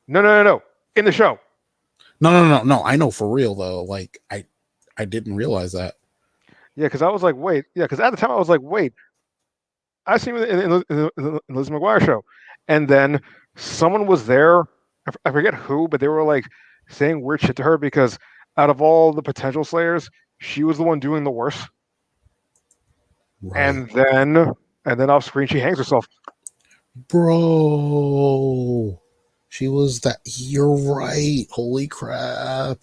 No. In the show. No. I know for real though. Like I didn't realize that. Yeah, because I was like, wait. Yeah, because at the time I was like, wait. I seen it in the Liz McGuire show, and then someone was there. I forget who, but they were like saying weird shit to her because out of all the potential Slayers, she was the one doing the worst. Right. And then off screen she hangs herself. Bro. She was that. You're right. Holy crap.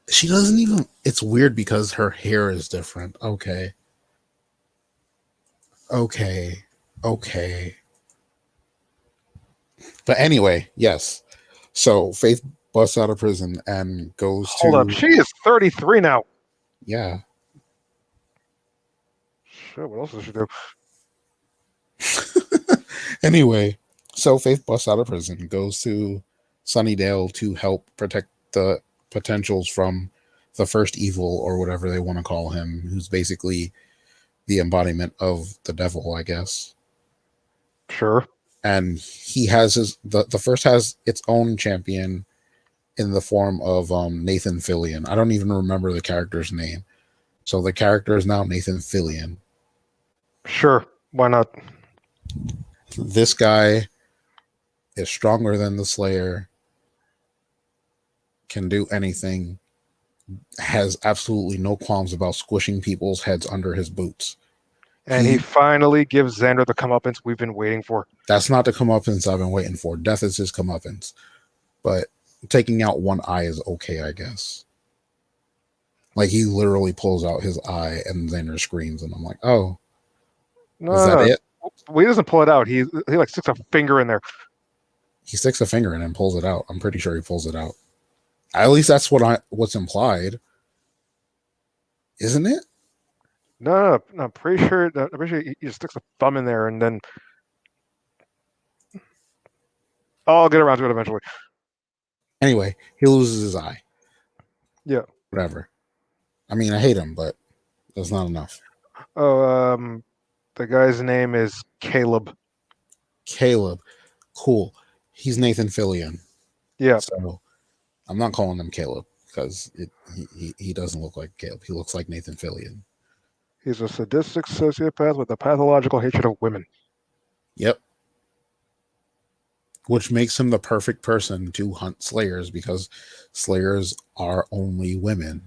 She doesn't even. It's weird because her hair is different. Okay. Okay. Okay. But anyway, yes. So Faith busts out of prison and goes Hold up, to. she is 33 now. Yeah. Shit, what else does she do? Anyway, so Faith busts out of prison, goes to Sunnydale to help protect the potentials from the first evil or whatever they want to call him, who's basically the embodiment of the devil, I guess. Sure. And he has the first has its own champion in the form of Nathan Fillion. I don't even remember the character's name. So the character is now Nathan Fillion. Sure. Why not? This guy is stronger than the Slayer, can do anything, has absolutely no qualms about squishing people's heads under his boots. And he He finally gives Xander the comeuppance we've been waiting for. That's not the comeuppance I've been waiting for. Death is his comeuppance. But taking out one eye is okay, I guess. Like he literally pulls out his eye and Xander screams, and I'm like, oh, is that No. it? Well, he doesn't pull it out. He like sticks a finger in there. He sticks a finger in and pulls it out. I'm pretty sure he pulls it out. At least that's what's implied, isn't it? No, I'm pretty sure. He just sticks a thumb in there, and then I'll get around to it eventually. Anyway, he loses his eye. Yeah. Whatever. I mean, I hate him, but that's not enough. Oh, the guy's name is Caleb. Caleb, cool. He's Nathan Fillion. Yeah. So I'm not calling him Caleb because he doesn't look like Caleb. He looks like Nathan Fillion. He's a sadistic sociopath with a pathological hatred of women. Yep. Which makes him the perfect person to hunt slayers because slayers are only women.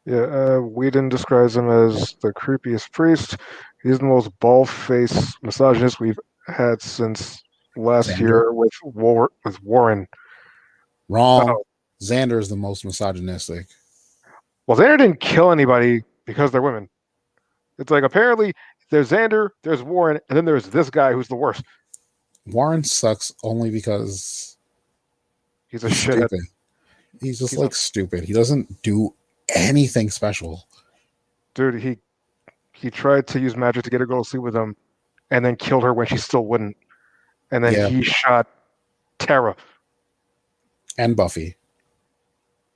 Yeah, Whedon describes him as the creepiest priest. He's the most bald-faced misogynist we've had since last Xander, year with Warren. wrong. Oh, Xander is the most misogynistic. well, Xander didn't kill anybody because they're women. It's like apparently there's Xander, there's Warren, and then there's this guy who's the worst. Warren sucks only because He's a he's shithead. stupid. He's just He's a like stupid. He doesn't do anything special. dude. He tried to use magic to get a girl to sleep with him, and then killed her when she still wouldn't. And then Yeah, he shot Tara. and Buffy.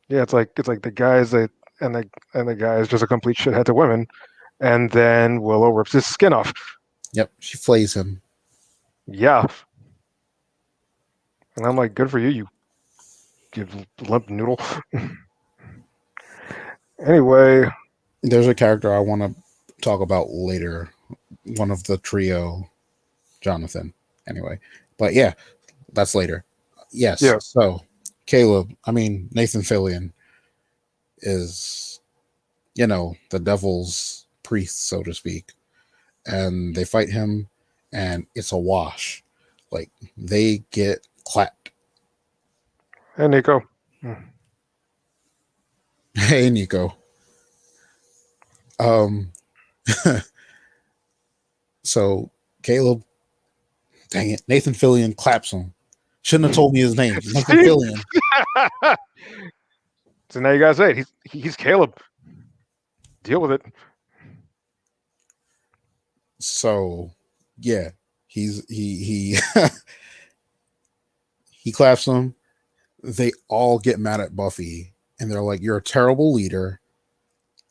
Yeah, it's like the guys that and the guy is just a complete shithead to women, and then Willow rips his skin off. Yep, she flays him. Yeah, and I'm like, good for you, you limp noodle. Anyway, There's a character I want to talk about later. One of the trio, Jonathan. Anyway, but yeah, that's later. Yes. yeah, So Caleb, I mean Nathan Fillion is, the devil's priest, so to speak, and they fight him, and it's a wash. Like they get clapped. and Nico. Hey, Nico. Um. So Caleb, dang it, Nathan Fillion claps him. Shouldn't have told me his name. Nathan See? Fillion. So now you guys say it. He's Caleb. Deal with it. So yeah, he he claps him. They all get mad at Buffy and they're like, "You're a terrible leader.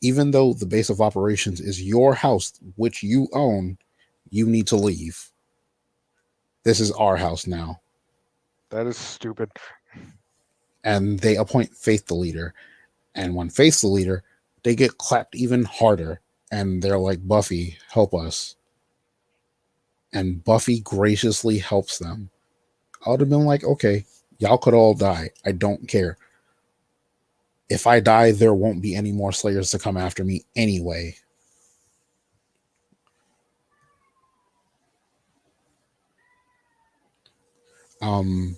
Even though the base of operations is your house, which you own, you need to leave. This is our house now." That is stupid. And they appoint Faith the leader. And when Faith's the leader, they get clapped even harder. And they're like, "Buffy, help us." And Buffy graciously helps them. I would have been like, okay, y'all could all die. I don't care. If I die, there won't be any more Slayers to come after me anyway. Um,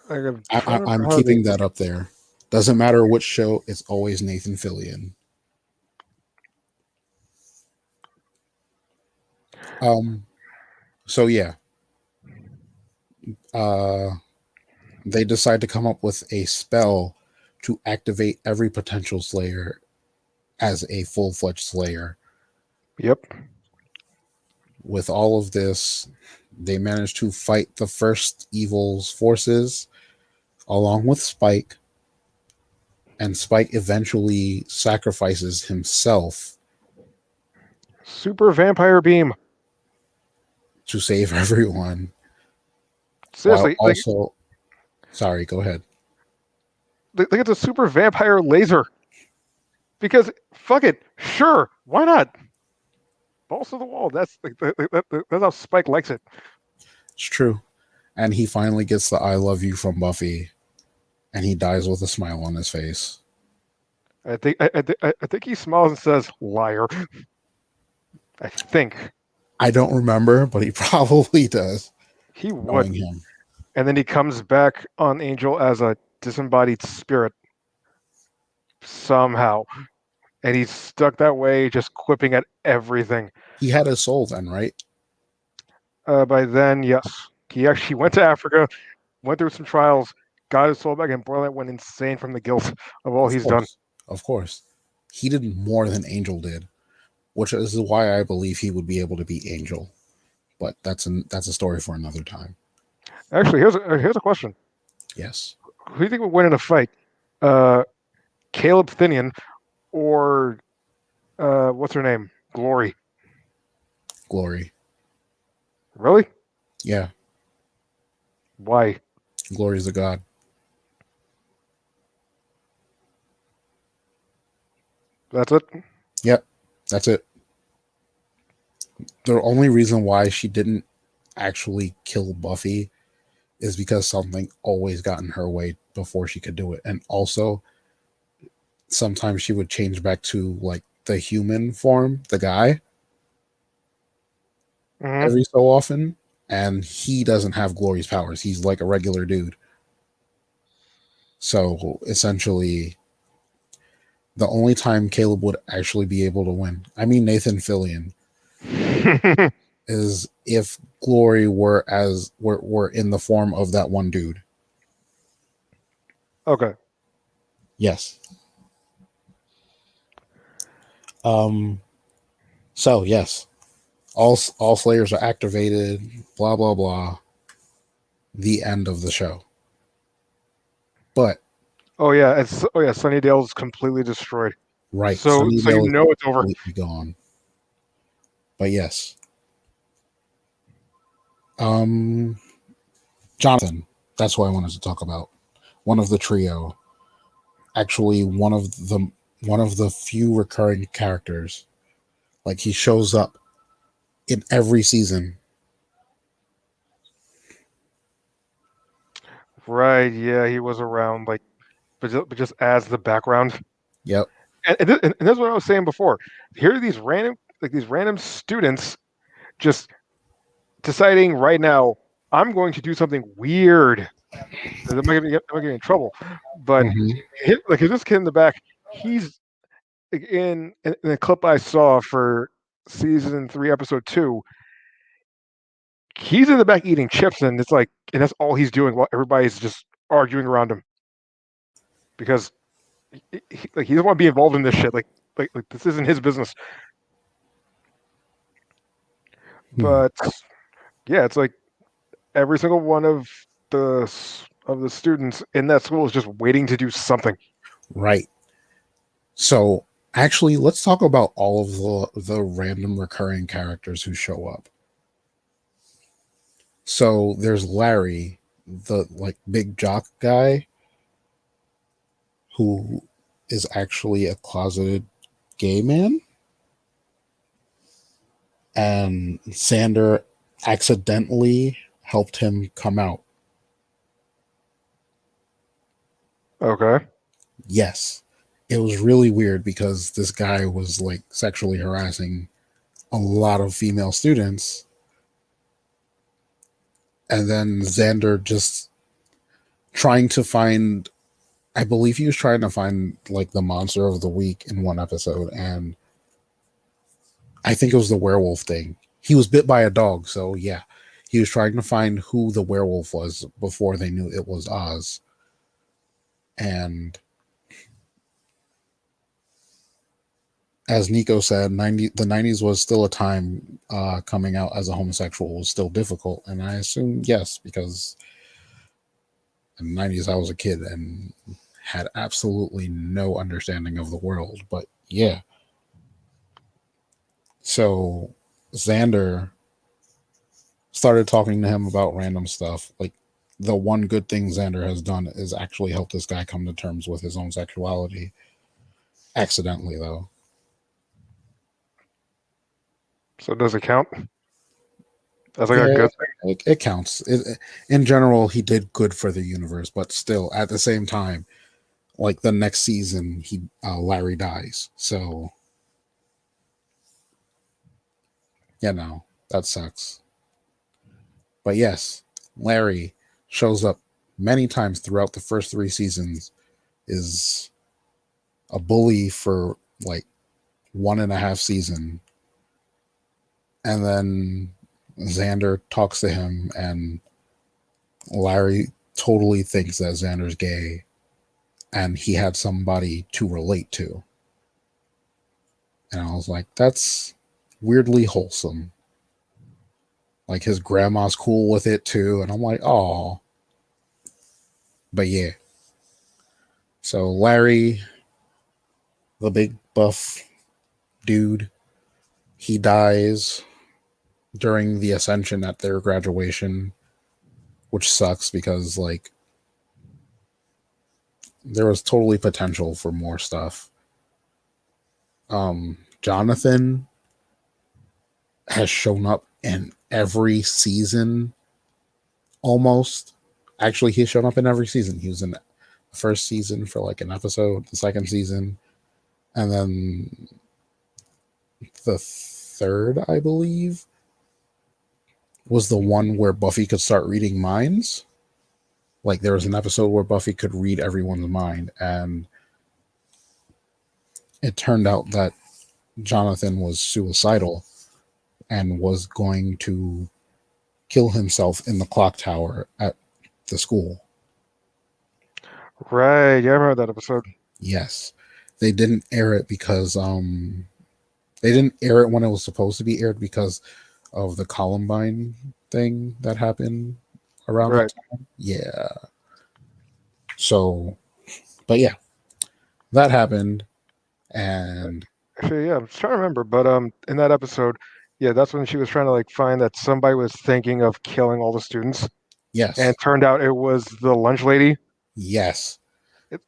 I'm I, trying to I'm remember how they. keeping that up there. Doesn't matter which show, it's always Nathan Fillion. Um, so yeah, uh, they decide to come up with a spell to activate every potential Slayer as a full-fledged Slayer. Yep. With all of this, they manage to fight the first evil's forces along with Spike, and Spike eventually sacrifices himself Super vampire beam. to save everyone, while Seriously, also, sorry, go ahead. it's a super vampire laser. Because fuck it, sure, why not? Balls to the wall. That's how Spike likes it. It's true. And he finally gets the "I love you" from Buffy, and he dies with a smile on his face. I think he smiles and says, "Liar." I think I don't remember, but he probably does, he would. knowing him. And then he comes back on Angel as a disembodied spirit somehow, and he's stuck that way, just quipping at everything. He had his soul then, right? By then, yes, he actually went to Africa, went through some trials, got his soul back, and Borderland went insane from the guilt of all Of he's done. course. Of course. He did more than Angel did. which is why I believe he would be able to beat Angel. But that's a story for another time. Actually, here's a question. Yes, Who do you think would win in a fight? Uh, Caleb Finian or what's her name? Glory. Glory. Really? Yeah, Why? Glory's a god. That's it. Yep, that's it. The only reason why she didn't actually kill Buffy is because something always got in her way before she could do it. And also, sometimes she would change back to like the human form, the guy, Hmm. every so often. And he doesn't have Glory's powers. He's like a regular dude. So essentially, the only time Caleb would actually be able to win, I mean, Nathan Fillion, is if Glory were in the form of that one dude. Okay. Yes. Um. So yes, all Slayers are activated. Blah blah blah. The end of the show. But Oh yeah, Sunnydale's completely destroyed. right, So you Sunnydale is know it's over. completely gone. But yes, um, Jonathan. That's what I wanted to talk about. One of the trio, actually one of the few recurring characters. Like he shows up in every season. Right? Yeah, he was around, like, but just as the background. Yep. And that's what I was saying before. Here are these random students just deciding right now, I'm going to do something weird. I might get in trouble. But Hmm. like this kid in the back, he's like, in the clip I saw for season 3, episode 2. He's in the back eating chips, and it's like, and that's all he's doing while everybody's just arguing around him because like he doesn't want to be involved in this shit. Like this isn't his business. Hmm. But yeah, it's like every single one of the students in that school is just waiting to do something. Right. So actually, let's talk about all of the random recurring characters who show up. So there's Larry, the like big jock guy who is actually a closeted gay man, and Xander accidentally helped him come out. Okay. Yes. It was really weird because this guy was like sexually harassing a lot of female students, and then Xander just trying to find, I believe he was trying to find like the monster of the week in one episode, and I think it was the werewolf thing. He was bit by a dog, so yeah. He was trying to find who the werewolf was before they knew it was Oz. And as Nico said, the 90s was still a time coming out as a homosexual was still difficult. And I assume yes, because in the 90s I was a kid and had absolutely no understanding of the world. But yeah. So Xander started talking to him about random stuff. Like the one good thing Xander has done is actually help this guy come to terms with his own sexuality. Accidentally, though. So does it count as like a Yeah, good it counts. In general, he did good for the universe, but still, at the same time, like the next season, Larry dies. So, that sucks. But yes, Larry shows up many times throughout the first 3 seasons, is a bully for like 1.5 season, and then Xander talks to him, and Larry totally thinks that Xander's gay, and he had somebody to relate to. And I was like, that's weirdly wholesome. Like his grandma's cool with it too, and I'm like, oh. But yeah. So Larry, the big buff dude, he dies during the ascension at their graduation, which sucks because like there was totally potential for more stuff. Jonathan has shown up in every season almost. Actually, he's shown up in every season. He was in the first season for like an episode, the second season, and then the third, I believe, was the one where Buffy could start reading minds. Like there was an episode where Buffy could read everyone's mind, and it turned out that Jonathan was suicidal and was going to kill himself in the clock tower at the school. Right. Yeah, I remember that episode. Yes. They didn't air it because they didn't air it when it was supposed to be aired because of the Columbine thing that happened around that Right. time. Yeah. So, but yeah, that happened and Actually, yeah, I'm trying to remember, but in that episode, yeah, that's when she was trying to like find that somebody was thinking of killing all the students, and it yes. turned out it was the lunch lady. Yes. It,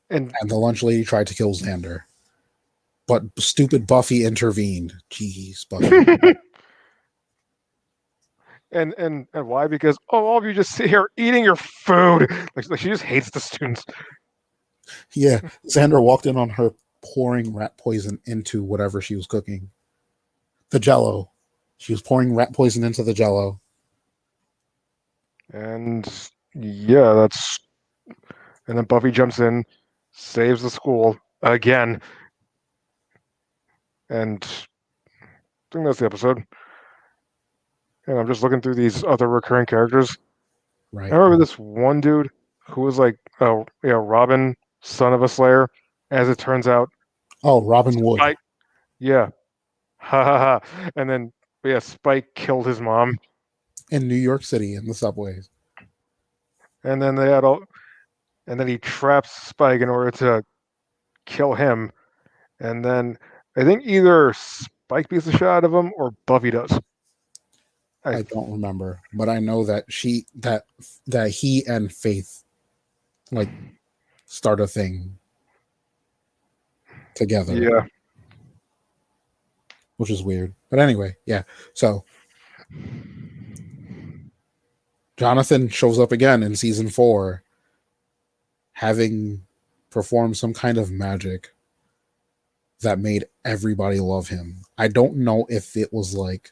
and And the lunch lady tried to kill Xander. But stupid Buffy intervened. Jeez, Buffy. and why? Because all of you just sit here eating your food. Like she just hates the students. Yeah, Xander walked in on her pouring rat poison into whatever she was cooking. The jello. She was pouring rat poison into the jello. And yeah, that's and then Buffy jumps in, saves the school again, and I think that's the episode. And I'm just looking through these other recurring characters. I Right. remember this one dude who was like, oh yeah, Robin, son of a Slayer. As it turns out, Oh, Robin Wood Spike. Yeah, ha ha ha. And then yeah, Spike killed his mom, in New York City in the subways. and then they had all, and then he traps Spike in order to kill him. And then I think either Spike beats the shit out of him or Buffy does. I I don't remember, but I know that that he and Faith like start a thing together, yeah, which is weird. But anyway, yeah. So Jonathan shows up again in season 4, having performed some kind of magic that made everybody love him. I don't know if it was like,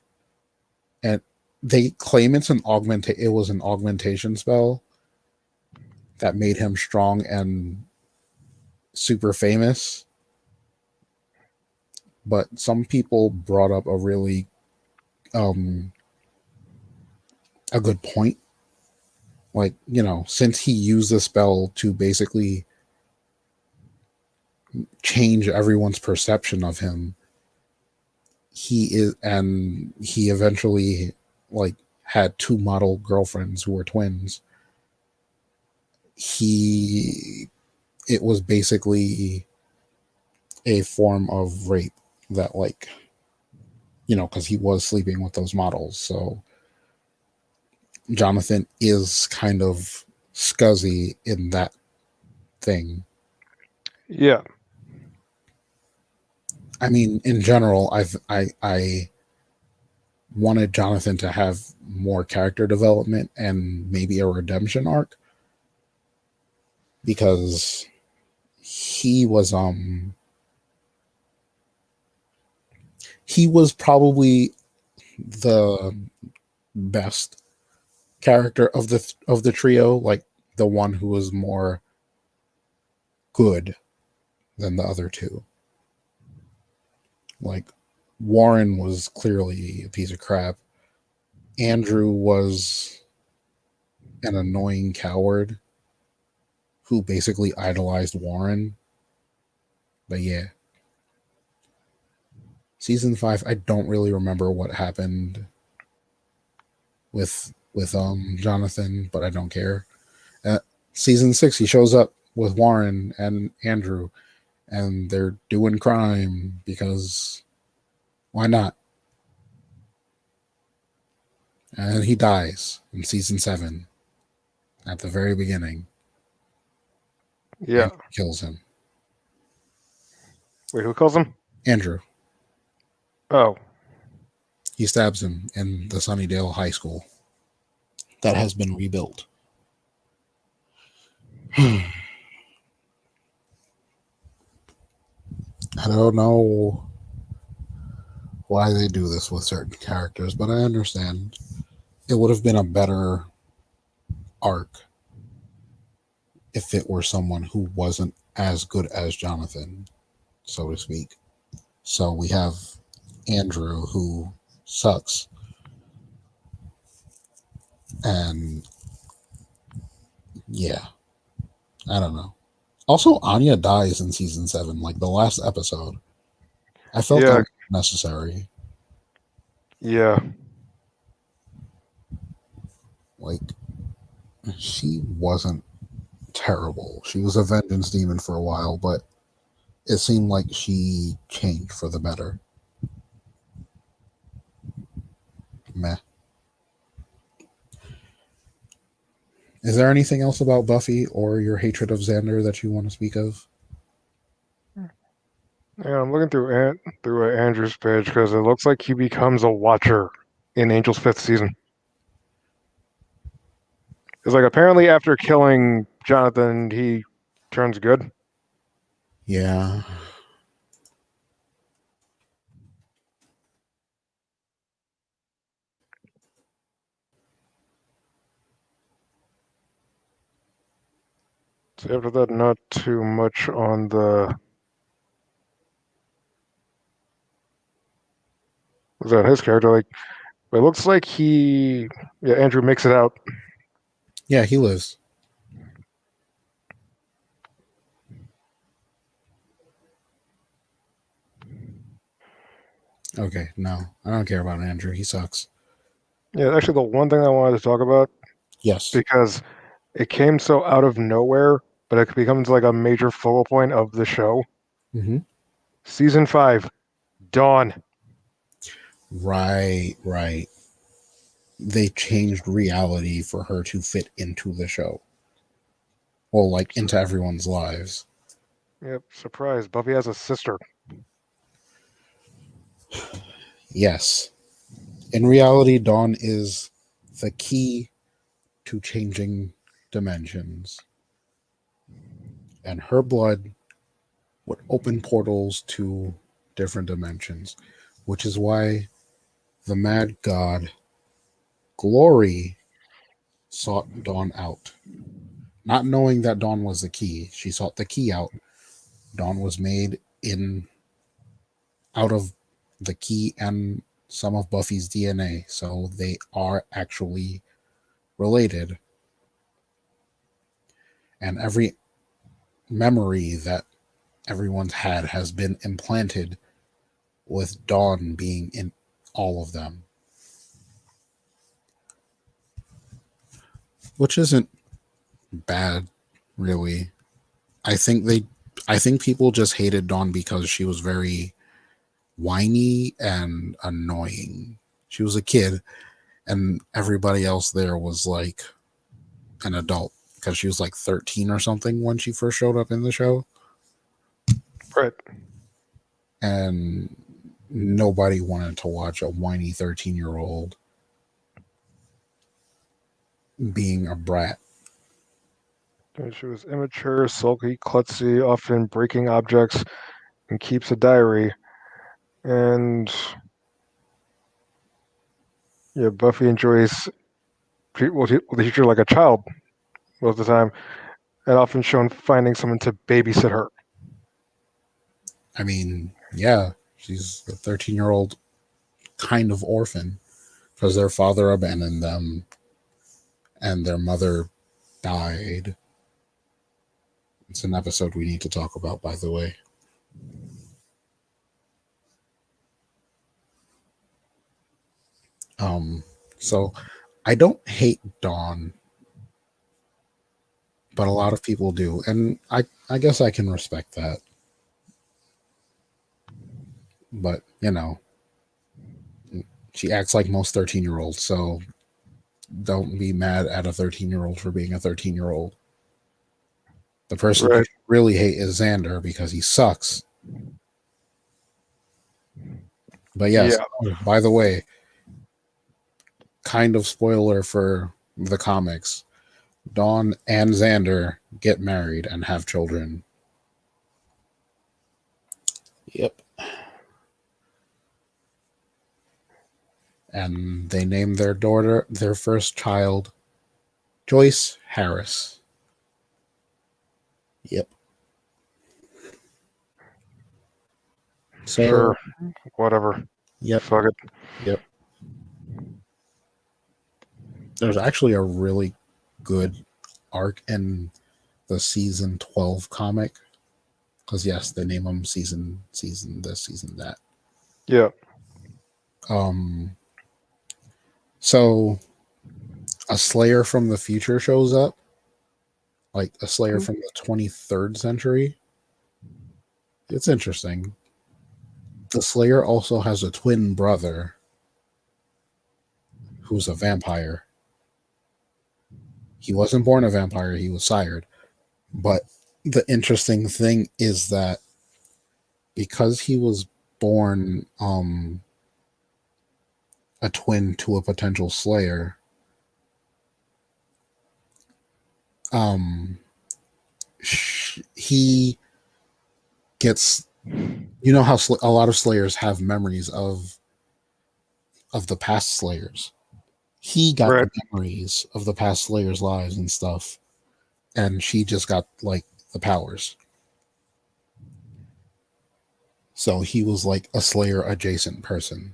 and they claim it was an augmentation spell that made him strong and super famous. But some people brought up um a good point. Like, since he used the spell to basically change everyone's perception of him, he eventually like had 2 model girlfriends who were twins. He It was basically a form of rape that like, because he was sleeping with those models. So Jonathan is kind of scuzzy in that thing. yeah, I mean, in general, I wanted Jonathan to have more character development and maybe a redemption arc, because he was he was probably the best character of the trio, like the one who was more good than the other two. Like Warren was clearly a piece of crap. Andrew was an annoying coward who basically idolized Warren. But yeah. Season 5, I don't really remember what happened with Jonathan, but I don't care. Uh, Season 6, he shows up with Warren and Andrew, and they're doing crime because why not? And he dies in season 7 at the very beginning. Yeah. And kills him. Wait, who kills him? Andrew. Oh, He stabs him in the Sunnydale High School that has been rebuilt. I don't know why they do this with certain characters, but I understand. It would have been a better arc if it were someone who wasn't as good as Jonathan, so to speak. So we have Andrew, who sucks, and yeah, I don't know. Also, Anya dies in season 7, like the last episode. I felt that yeah, was necessary. yeah. Like, she wasn't terrible. She was a vengeance demon for a while, but it seemed like she changed for the better. Meh. Is there anything else about Buffy or your hatred of Xander that you want to speak of? Yeah, I'm looking through Andrew's page because it looks like he becomes a Watcher in Angel's fifth season. It's like apparently after killing Jonathan, he turns good. Yeah. So after that, not too much on the. Was that his character? Like, it looks like yeah, Andrew makes it out. Yeah, he lives. Okay, no. I don't care about Andrew. He sucks. Yeah, actually, the one thing I wanted to talk about Yes. because it came so out of nowhere, but it becomes like a major focal point of the show. Mm-hmm. Season 5, Dawn. Right, right. They changed reality for her to fit into the show. Well, like into everyone's lives. Yep, surprise. Buffy has a sister. Yes. In reality, Dawn is the key to changing dimensions. And her blood would open portals to different dimensions, which is why the mad god Glory sought Dawn out. Not knowing that Dawn was the key, she sought the key out. Dawn was made in out of the key and some of Buffy's DNA, so they are actually related. And every memory that everyone's had has been implanted with Dawn being in all of them, which isn't bad, really. I think they, I think people just hated Dawn because she was very whiny and annoying. She was a kid, and everybody else there was like an adult because she was like 13 or something when she first showed up in the show, Right. and nobody wanted to watch a whiny 13-year-old being a brat. And she was immature, sulky, klutzy, often breaking objects, and keeps a diary. And yeah, Buffy enjoys will teach her like a child most of the time, and often shown finding someone to babysit her. I mean, yeah, she's a 13-year-old kind of orphan because their father abandoned them and their mother died. It's an episode we need to talk about, by the way. Um, so I don't hate Dawn, but a lot of people do, and I guess I can respect that. But she acts like most 13-year-olds, so don't be mad at a 13-year-old for being a 13-year-old. The person you Right. should really hate is Xander because he sucks. But yes, Yeah. by the way, kind of spoiler for the comics. Dawn and Xander get married and have children. Yep. And they named their first child, Joyce Harris. Yep. Sure. So, Whatever. yep, Fuck it. yep. There's actually a really good arc in the season 12 comic. Because yes, they name them season this, season that. Yeah. Um, so a Slayer from the future shows up, like a Slayer from the 23rd century. It's interesting. The Slayer also has a twin brother who's a vampire. He wasn't born a vampire, he was sired. But the interesting thing is that because he was born a twin to a potential Slayer, um, he gets, how a lot of Slayers have memories of the past Slayers. He got Right. the memories of the past Slayers' lives and stuff, and she just got like the powers. So he was like a Slayer adjacent person.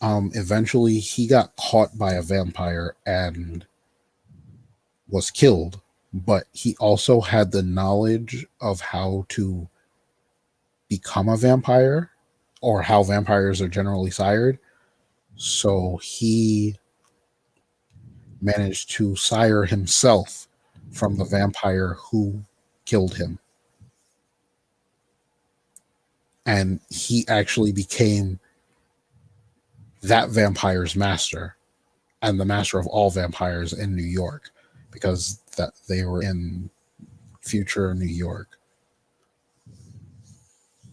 Eventually, he got caught by a vampire and was killed, but he also had the knowledge of how to become a vampire or how vampires are generally sired. So he managed to sire himself from the vampire who killed him. And he actually became that vampire's master and the master of all vampires in New York because that they were in future New York.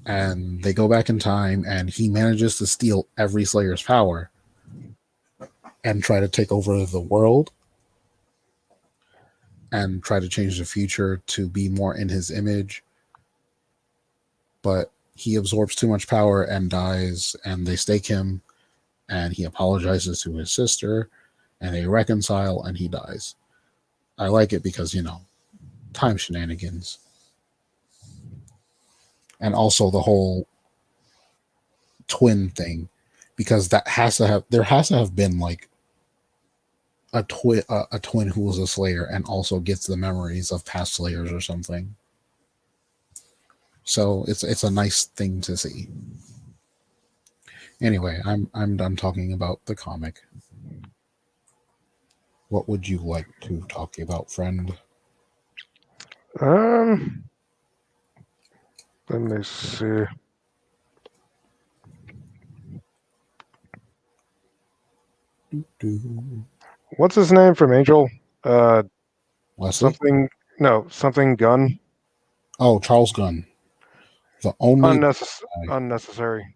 And they go back in time and he manages to steal every Slayer's power and try to take over the world and try to change the future to be more in his image. But he absorbs too much power and dies, and they stake him, and he apologizes to his sister, and they reconcile, and he dies. I like it because, time shenanigans. And also the whole twin thing, because there has to have been like a twin who was a Slayer and also gets the memories of past Slayers or something. So it's a nice thing to see. Anyway, I'm done talking about the comic. What would you like to talk about, friend? Um. Let me see. Do What's his name from Angel? Uh. Wesley? Something. No. Something Gun. Oh, Charles Gunn, the only good guy. Unnecessary.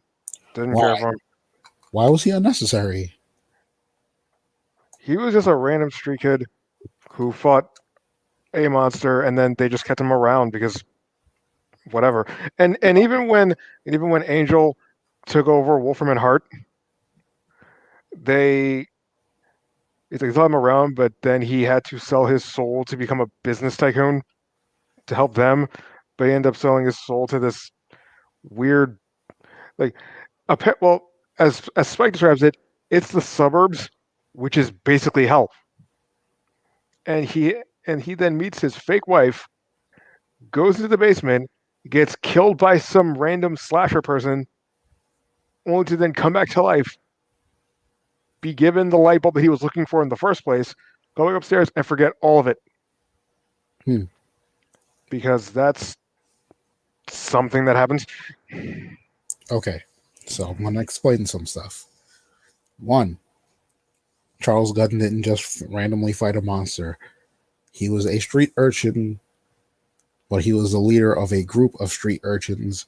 Didn't Why? care for him. Why was he unnecessary? He was just a random street kid who fought a monster, and then they just kept him around because whatever. And even when Angel took over Wolfram and Hart, they they let him around, but then he had to sell his soul to become a business tycoon to help them. But he ended up selling his soul to this weird, like a pet. Well, as Spike describes it, it's the suburbs, which is basically hell. And he then meets his fake wife, goes into the basement, gets killed by some random slasher person, only to then come back to life, be given the light bulb that he was looking for in the first place, go upstairs and forget all of it. Hmm. Because that's something that happens. Okay. So I'm gonna explain some stuff. One, Charles Gunn didn't just randomly fight a monster. He was a street urchin, but he was the leader of a group of street urchins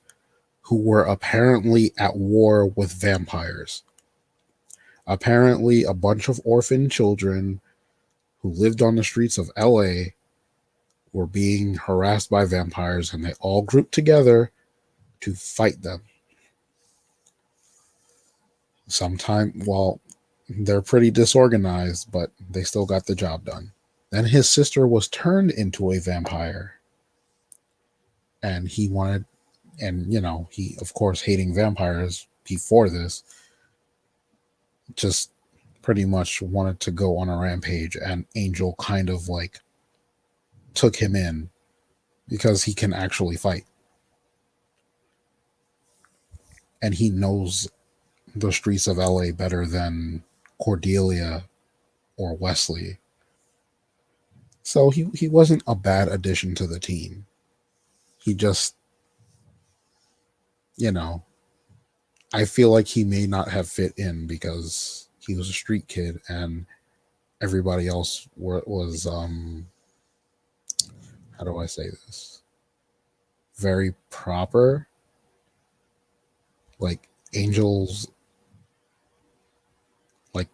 who were apparently at war with vampires. Apparently, a bunch of orphan children who lived on the streets of LA were being harassed by vampires, and they all grouped together to fight them. Sometime, well, they're pretty disorganized, but they still got the job done. Then his sister was turned into a vampire, and he wanted, and he, of course, hating vampires before this, just pretty much wanted to go on a rampage, and Angel kind of like took him in because he can actually fight. And he knows the streets of LA better than Cordelia or Wesley. So he wasn't a bad addition to the team. He just, you know, I feel like he may not have fit in because he was a street kid and everybody else was how do I say this? Very proper. Like Angel's like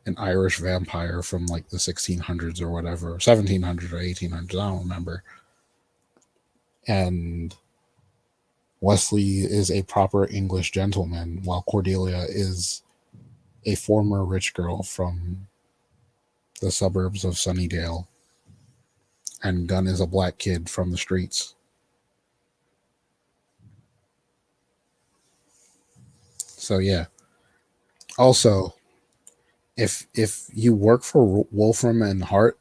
an Irish vampire from like the 1600s or whatever, 1700s or 1800s, I don't remember. And Wesley is a proper English gentleman, while Cordelia is a former rich girl from the suburbs of Sunnydale. And Gunn is a black kid from the streets. So yeah. Also, if you work for Wolfram and Hart,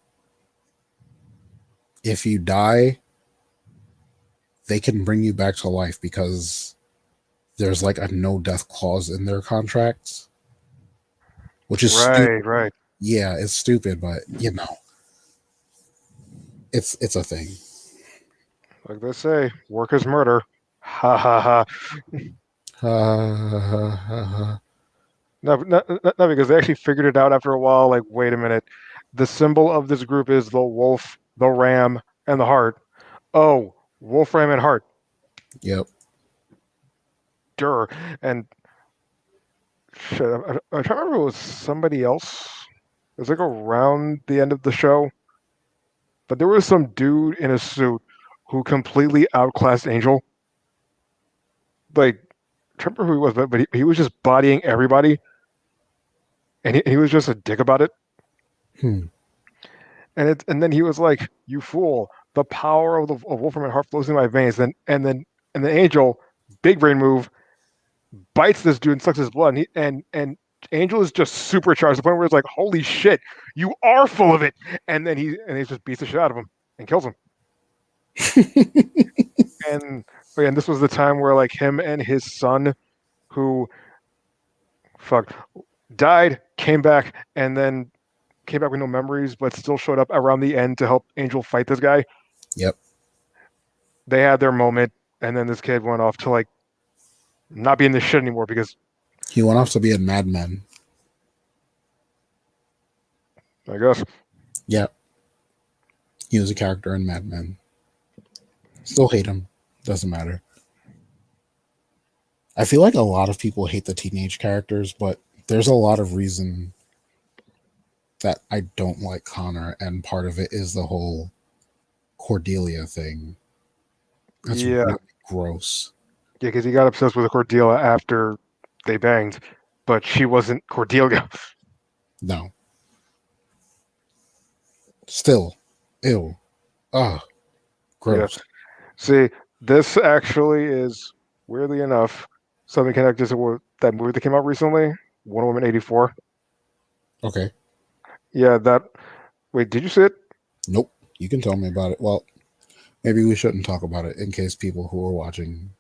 if you die, they can bring you back to life because there's like a no death clause in their contracts, which is stupid. Right, right. Yeah, it's stupid, but it's a thing. Like they say, work is murder. Ha ha ha. No, because they actually figured it out after a while. Like, wait a minute. The symbol of this group is the wolf, the ram, and the heart. Oh, wolf, ram, and heart. Yep. Durr. And shit, I'm trying to remember if it was somebody else. It was like around the end of the show. But there was some dude in a suit who completely outclassed Angel. Like, I can't remember who he was, but he was just bodying everybody. And he was just a dick about it. Hmm. And then he was like, "You fool! The power of Wolfram and Heart flows in my veins." And then Angel, big brain move, bites this dude and sucks his blood. And Angel is just supercharged to the point where it's like, "Holy shit, you are full of it!" And he just beats the shit out of him and kills him. And again, this was the time where like him and his son, who fuck died, came back, and then came back with no memories, but still showed up around the end to help Angel fight this guy. Yep. They had their moment, and then this kid went off to like not be in this shit anymore because He went off to be in Mad Men. I guess. Yep. He was a character in Mad Men. Still hate him. Doesn't matter. I feel like a lot of people hate the teenage characters, but there's a lot of reason that I don't like Connor, and part of it is the whole Cordelia thing. That's Yeah, really gross. yeah, because he got obsessed with Cordelia after they banged, but she wasn't Cordelia. No. Still. Ew. Ah, Yeah. gross. See, this actually is weirdly enough something connected to that movie that came out recently, Wonder Woman 84. Okay. Yeah, that. Wait, did you see it? Nope. You can tell me about it. Well, maybe we shouldn't talk about it in case people who are watching.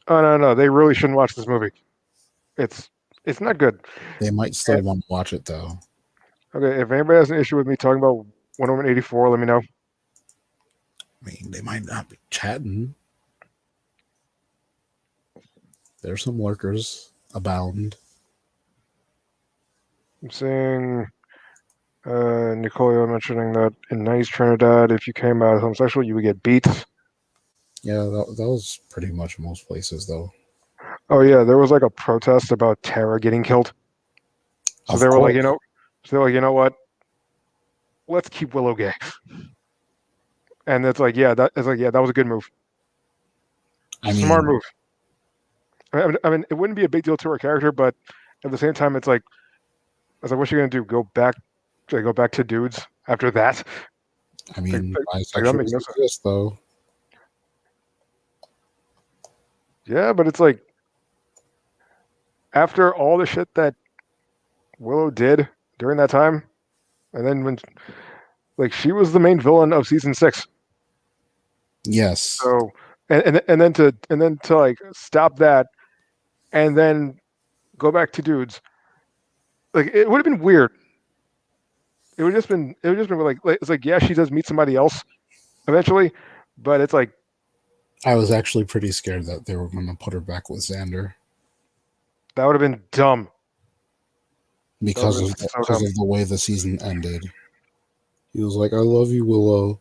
Oh no, no, they really shouldn't watch this movie. It's it's not good. They might still want to watch it though. Okay, if anybody has an issue with me talking about Wonder Woman 84, let me know. I mean, they might not be chatting. There's some lurkers abound. I'm seeing Nicolia mentioning that in nice Trinidad, if you came out homosexual, you would get beat. Yeah, that was pretty much most places though. Oh yeah, there was like a protest about Tara getting killed. So Of they were like, course. so they're like, you know what? Let's keep Willow gay. And it's like, yeah, that was a good move. I Smart mean, move. I mean, it wouldn't be a big deal to her character, but at the same time, it's like, I was like, what's she gonna do? Go back to dudes after that? That makes bisexuals no sense. exist though. Yeah, but it's like after all the shit that Willow did during that time, and then when like she was the main villain of season 6. Yes, So and then to like stop that and then go back to dudes, like it would have been weird. It would just been like it's like yeah, she does meet somebody else eventually, but it's like I was actually pretty scared that they were going to put her back with Xander that would have been dumb. That would have been so because dumb. of the way the season ended. He was like, "I love you, Willow,"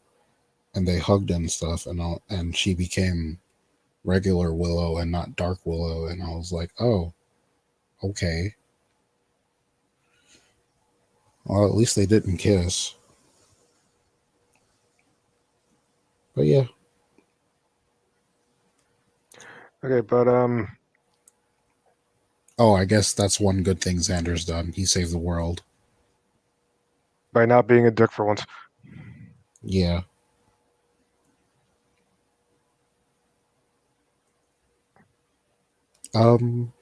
and they hugged and stuff, and she became regular Willow and not Dark Willow, and I was like, "Oh, okay." Well, at least they didn't kiss. But yeah, Okay, but oh, I guess that's one good thing Xander's done. He saved the world. by not being a dick for once. Yeah. Um.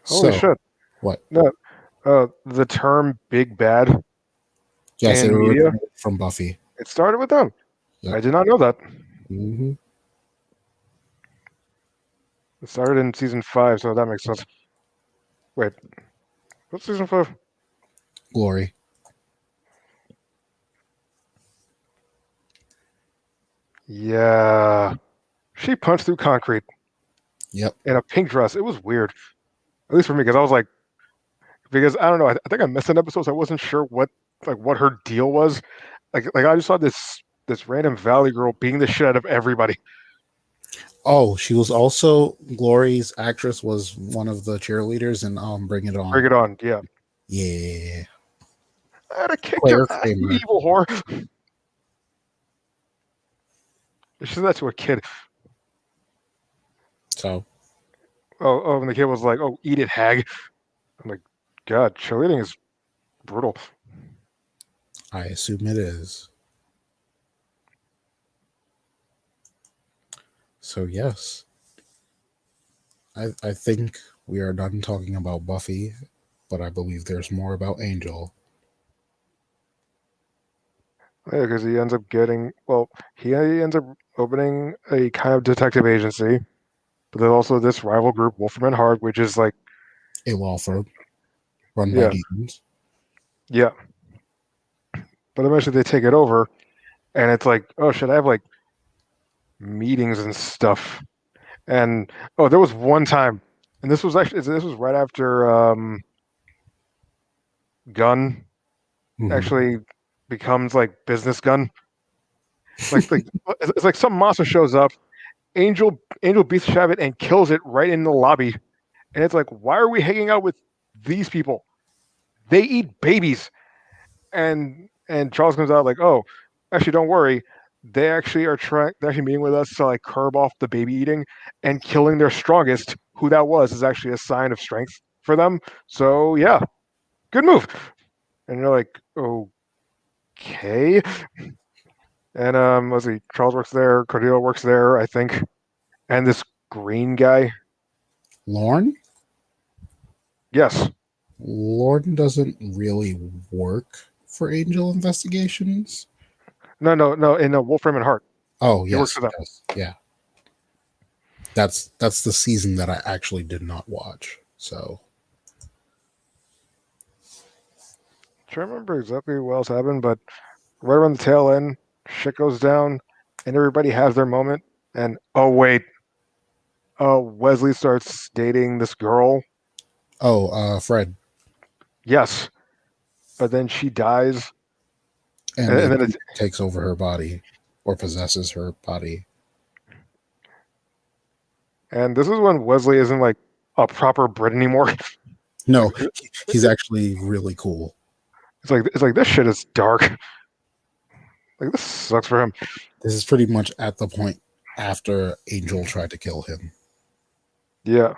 Holy So shit! what? No, the term "big bad" Yes, it in media originated from Buffy. it started with them. Yep. I did not know that. Hmm. It started in season 5, so that makes sense. Wait, what's season 5? Glory. Yeah, she punched through concrete Yep. in a pink dress. It was weird, at least for me, because I was like, because I don't know. I think I missed an episode, so I wasn't sure what her deal was. Like I just saw this random Valley girl beating the shit out of everybody. Oh, she was also Glory's actress was one of the cheerleaders in Bring It Bring On. it on, yeah. Yeah. I had to kick your Claire ass, you Kramer. evil whore. She said that to a kid. So And the kid was like, "Oh, eat it, hag." I'm like, God, cheerleading is brutal. I assume it is. So yes. I think we are done talking about Buffy, but I believe there's more about Angel. Yeah, because he ends up he ends up opening a kind of detective agency, but there's also this rival group, Wolfram and Hart, which is like, A law firm run by yeah, demons. yeah. But eventually they take it over, and it's like, oh, should I have like meetings and stuff? And oh, there was one time, and this was right after Gunn Hmm. actually becomes like business Gunn. Like it's like some monster shows up, Angel beats the shit out of it and kills it right in the lobby. And it's like, why are we hanging out with these people? They eat babies. And Charles comes out like, oh, actually, don't worry. They're actually meeting with us to like curb off the baby eating and killing their strongest. Who that was is actually a sign of strength for them. So yeah, good move. And you're like, okay. And let's see, Charles works there, Cordelia works there, I think, and this green guy. Lorne? Yes. Lorne doesn't really work for Angel Investigations. No. In Wolfram and Hart, Oh, he works yes, for he them. does. Yeah. That's the season that I actually did not watch. So Trying to remember exactly what else happened, but right around the tail end, shit goes down, and everybody has their moment. And oh wait, Wesley starts dating this girl. Fred, Yes, but then she dies, and and then then he it's takes over her body or possesses her body. and this is when Wesley isn't like a proper Brit anymore. No, like he's actually really cool. it's like this shit is dark. Like this sucks for him. This is pretty much at the point after Angel tried to kill him. Yeah,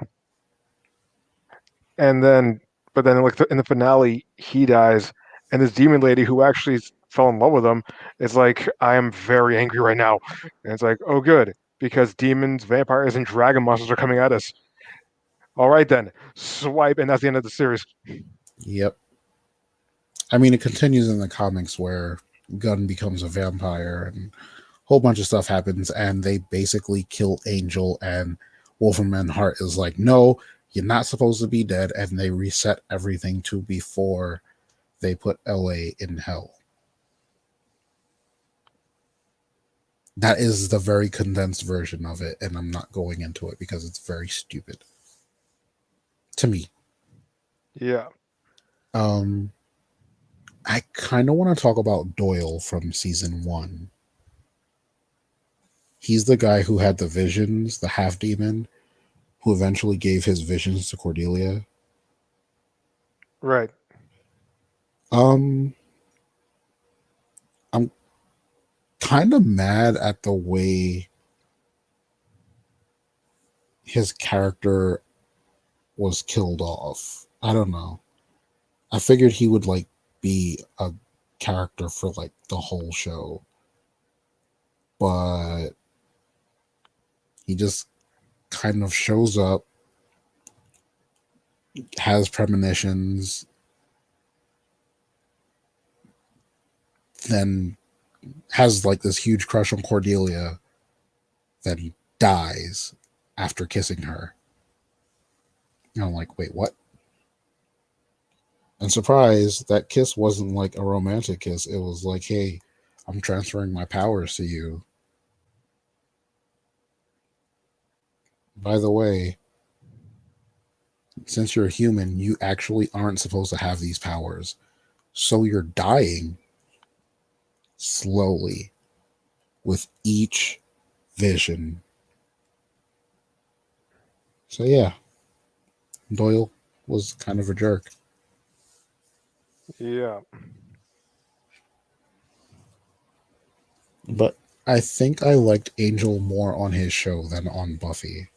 and then but then like in the finale, he dies, and this demon lady who actually fell in love with him is like, I am very angry right now, and it's like, oh good, because demons, vampires, and dragon monsters are coming at us. All right then, swipe, and that's the end of the series. Yep. I mean, it continues in the comics where Gunn becomes a vampire and a whole bunch of stuff happens, and they basically kill Angel. And Wolfman Hart is like, "No, you're not supposed to be dead," and they reset everything to before they put LA in hell. That is the very condensed version of it, and I'm not going into it because it's very stupid to me. Yeah, Um, I kind of want to talk about Doyle from season one. He's the guy who had the visions, the half demon, who eventually gave his visions to Cordelia. right. Um, I'm kind of mad at the way his character was killed off. I don't know. I figured he would like be a character for like the whole show, but he just kind of shows up, has premonitions, then has like this huge crush on Cordelia, then he dies after kissing her. And I'm like, wait, what? And surprised, that kiss wasn't like a romantic kiss. It was like, hey, I'm transferring my powers to you. By the way, since you're a human, you actually aren't supposed to have these powers. So you're dying slowly with each vision. So yeah, Doyle was kind of a jerk. Yeah, But I think I liked Angel more on his show than on Buffy.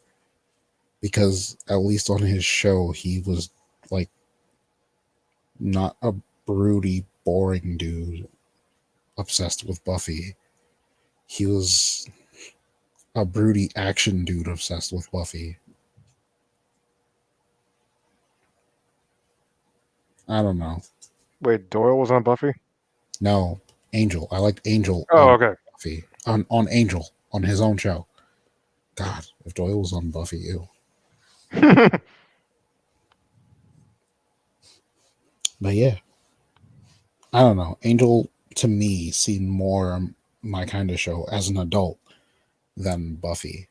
Because at least on his show, he was like not a broody, boring dude obsessed with Buffy. He was a broody action dude obsessed with Buffy. I don't know. wait, Doyle was on Buffy. No, Angel. I liked Angel Oh, on okay. Buffy. On Angel on his own show. God, if Doyle was on Buffy, ew. But yeah, I don't know. Angel to me seemed more my kind of show as an adult than Buffy.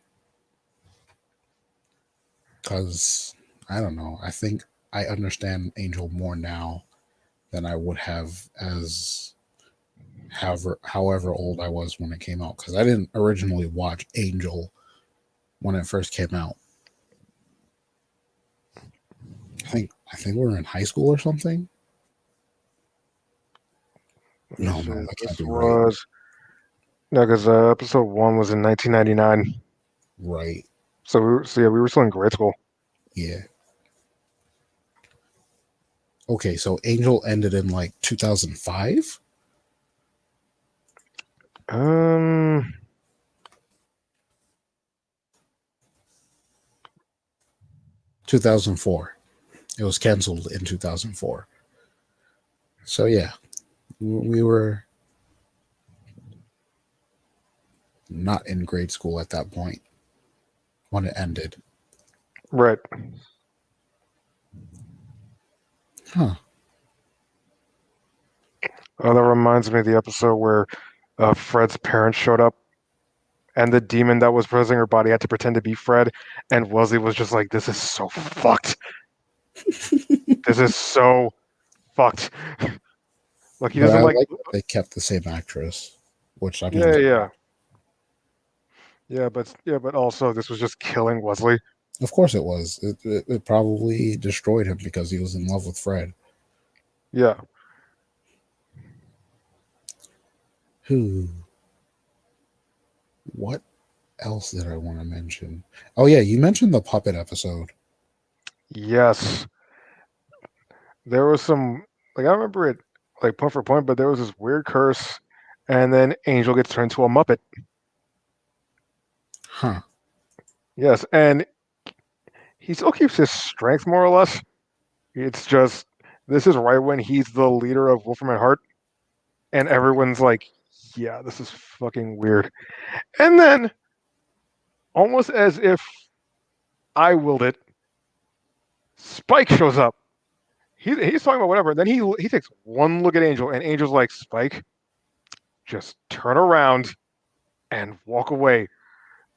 Because I don't know. I think I understand Angel more now than I would have as however old I was when it came out. Because I didn't originally watch Angel when it first came out. I think we were in high school or something. Let me No, see. that can't This be right. was no, because episode one was in 1999. Right. So yeah, we were still in grade school. Yeah. Okay, so Angel ended in like 2005, Um, 2004. It was canceled in 2004. So yeah, we were not in grade school at that point when it ended. Right. Huh. Oh, that reminds me of the episode where Fred's parents showed up, and the demon that was possessing her body had to pretend to be Fred, and Wesley was just like, "This is so fucked. This is so fucked." Like he But doesn't I like. like that they kept the same actress, which I mean, Yeah, yeah, yeah, but also this was just killing Wesley. of course it was. It probably destroyed him because he was in love with Fred. Yeah. Who? What else did I want to mention? Oh yeah, you mentioned the puppet episode. Yes. There was some like I remember it like point for point, but there was this weird curse, and then Angel gets turned into a Muppet. Huh. Yes, and he still keeps his strength more or less. It's just this is right when he's the leader of Wolfram and Hart, and everyone's like, "Yeah, this is fucking weird." And then, almost as if I willed it, Spike shows up. He's talking about whatever. Then he takes one look at Angel, and Angel's like, "Spike, just turn around and walk away.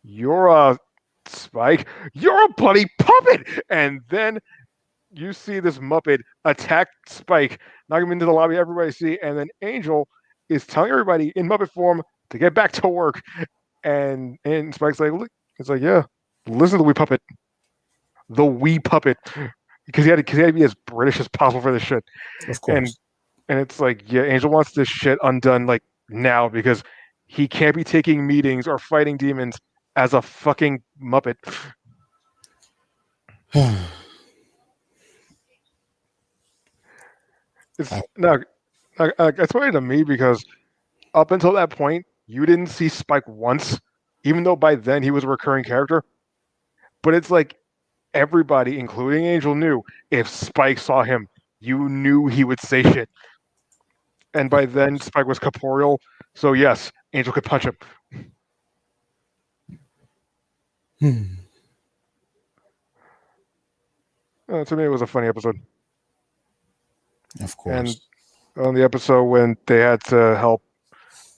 You're a Spike. You're a bloody puppet." And then you see this Muppet attack Spike, knock him into the lobby. Everybody see, and then Angel is telling everybody in Muppet form to get back to work. And Spike's like, "Look," it's like, "Yeah, listen to the wee puppet, the wee puppet," because he had to be as British as possible for this shit. Of And course. and it's like, yeah, Angel wants this shit undone like now because he can't be taking meetings or fighting demons as a fucking Muppet. It's I, no, it's funny to me because up until that point, you didn't see Spike once, even though by then he was a recurring character. But it's like everybody, including Angel, knew if Spike saw him, you knew he would say shit. And of by then, course. Spike was corporeal, so yes, Angel could punch him. Hmm. To me, it was a funny episode. Of And course. on the episode when they had to help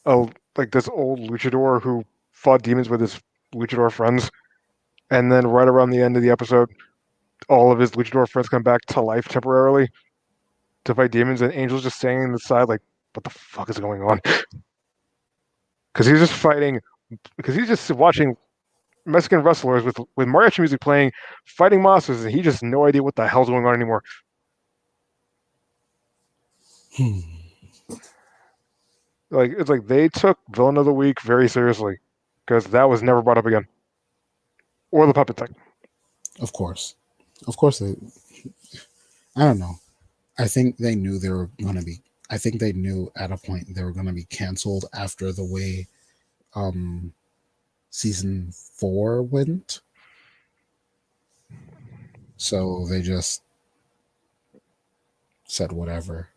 a like this old luchador who fought demons with his luchador friends, and then right around the end of the episode, all of his luchador friends come back to life temporarily to fight demons, and Angel's just standing on the side like, "What the fuck is going on?" Because he's just fighting. Because he's just watching Mexican wrestlers with mariachi music playing, fighting monsters, and he just no idea what the hell's going on anymore. Hmm. Like it's like they took Villain of the Week very seriously because that was never brought up again, or the puppet thing. Of course. Of course. I don't know. I think they knew they were going to be. I think they knew at a point they were going to be canceled after the way um season 4 went. So they just said whatever.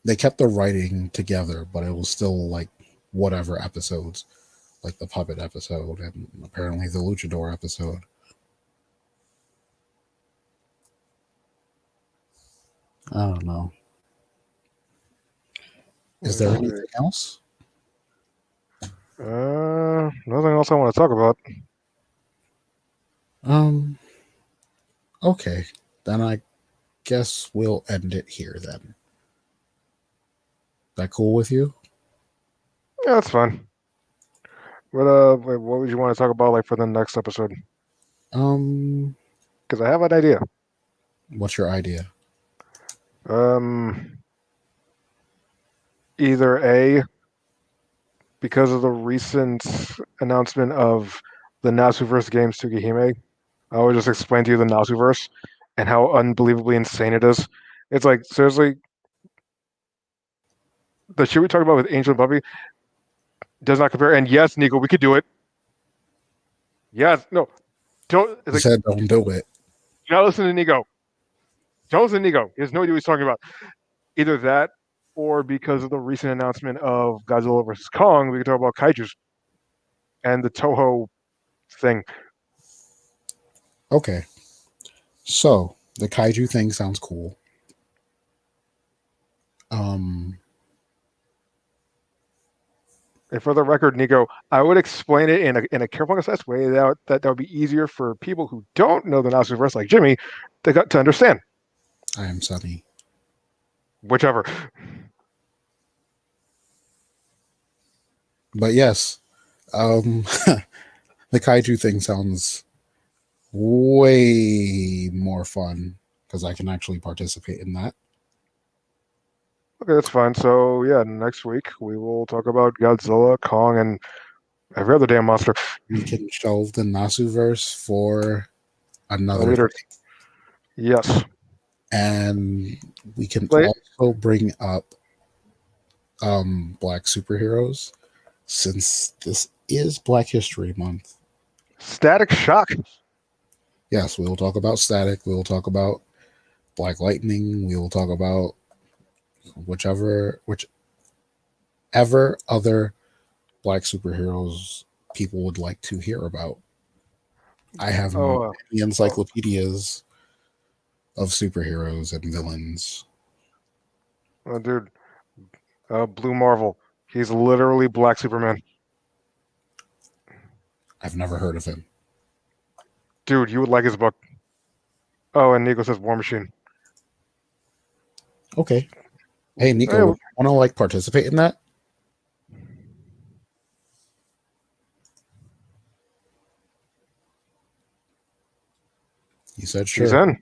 They kept the writing together, but it was still like whatever episodes, like the puppet episode and apparently the luchador episode. I don't know. Is Let's there see. anything else? Nothing else I want to talk about. Um, okay. Then I guess we'll end it here then. That cool with you? Yeah, that's fine. But wait, what would you want to talk about like for the next episode? Um, Because I have an idea. what's your idea? Um, Either A, because of the recent announcement of the Nasuverse games to Gehime, I will just explain to you the Nasuverse and how unbelievably insane it is. It's like seriously, the shit we talked about with Angel and Buffy does not compare. And yes, Nico, we could do it. Yes, no, don't. It's You like said don't do it. you're not listening to Nico. Don't listen to Nico. He has no idea what he's talking about. Either that, or because of the recent announcement of Godzilla versus Kong, we can talk about kaiju's and the Toho. thing. Okay. So the kaiju thing sounds cool. Um, And for the record, Nico, I would explain it in a careful and concise way that would be easier for people who don't know the Nasuverse, like Jimmy, to understand. I am Sunny. Whichever. But yes, um, the kaiju thing sounds way more fun because I can actually participate in that. Okay, that's fine. So yeah, next week we will talk about Godzilla, Kong, and every other damn monster. We can shelve the Nasuverse for A another leader. thing. Yes. And we can Like also bring up black superheroes since this is Black History Month. Static Shock. Yes, we will talk about Static. We will talk about Black Lightning. We will talk about whichever other black superheroes people would like to hear about. I have many Oh, oh, encyclopedias of superheroes and villains. oh dude. Blue Marvel. He's literally Black Superman. I've never heard of him. Dude, you would like his book. Oh, and Nico says War Machine. Okay. Hey, Nico, Eh, want to like participate in that? He said he's sure. in. All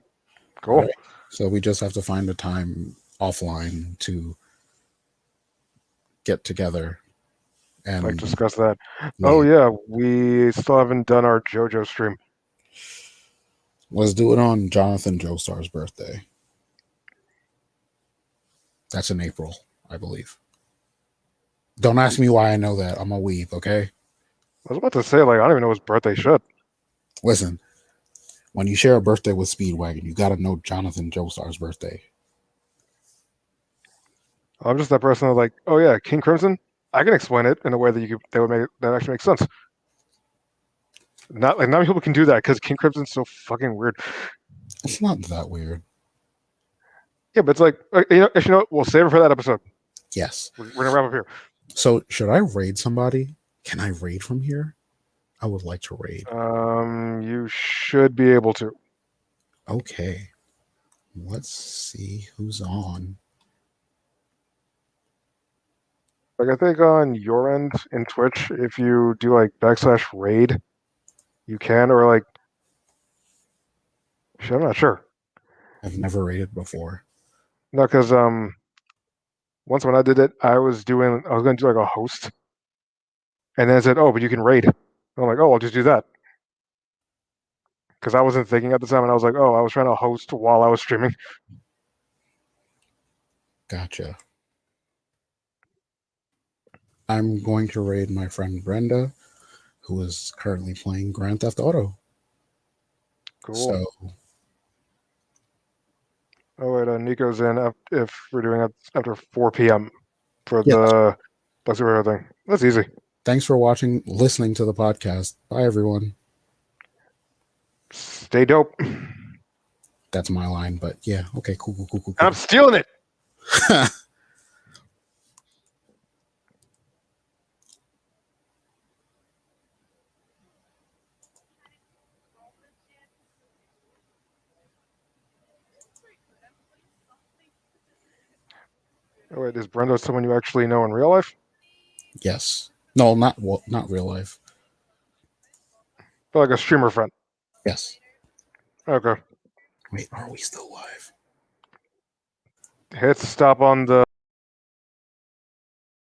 Cool. right. So we just have to find a time offline to get together Like and discuss that. Oh yeah, yeah, we still haven't done our JoJo stream. let's do it on Jonathan Joestar's birthday. That's in April, I believe. Don't ask me why I know that. I'm a weeb, okay? I was about to say, like, I don't even know his birthday shit. Listen, when you share a birthday with Speedwagon, you got to know Jonathan Joestar's birthday. I'm just that person that's like, oh yeah, King Crimson. I can explain it in a way that that would make that actually makes sense. Not like not many people can do that because King Crimson's so fucking weird. It's not that weird. Yeah, but it's like actually, what? We'll save it for that episode. Yes. We're gonna wrap up here. So, should I raid somebody? Can I raid from here? I would like to raid. You should be able to. Okay. Let's see who's on. Like I think on your end in Twitch, if you do like /raid, you can, or like shit, I'm not sure. I've never raided before. No, because once when I did it, I was gonna do like a host, and then it said, oh, but you can raid. I'm like, oh, I'll just do that because I wasn't thinking at the time, and I was like, oh, I was trying to host while I was streaming. Gotcha. I'm going to raid my friend Brenda, who is currently playing Grand Theft Auto. Cool. So, Oh wait, Nico's in if we're doing it after 4 p.m. for yeah, the Black Superhero thing. That's easy. thanks for listening to the podcast. Bye, everyone. Stay dope. That's my line, but yeah, okay, cool, cool, cool, cool, I'm cool. stealing it. Oh wait, is Brenda someone you actually know in real life? Yes. No, not real life. But like a streamer friend. Yes. Okay. Wait, are we still live? Hit stop on the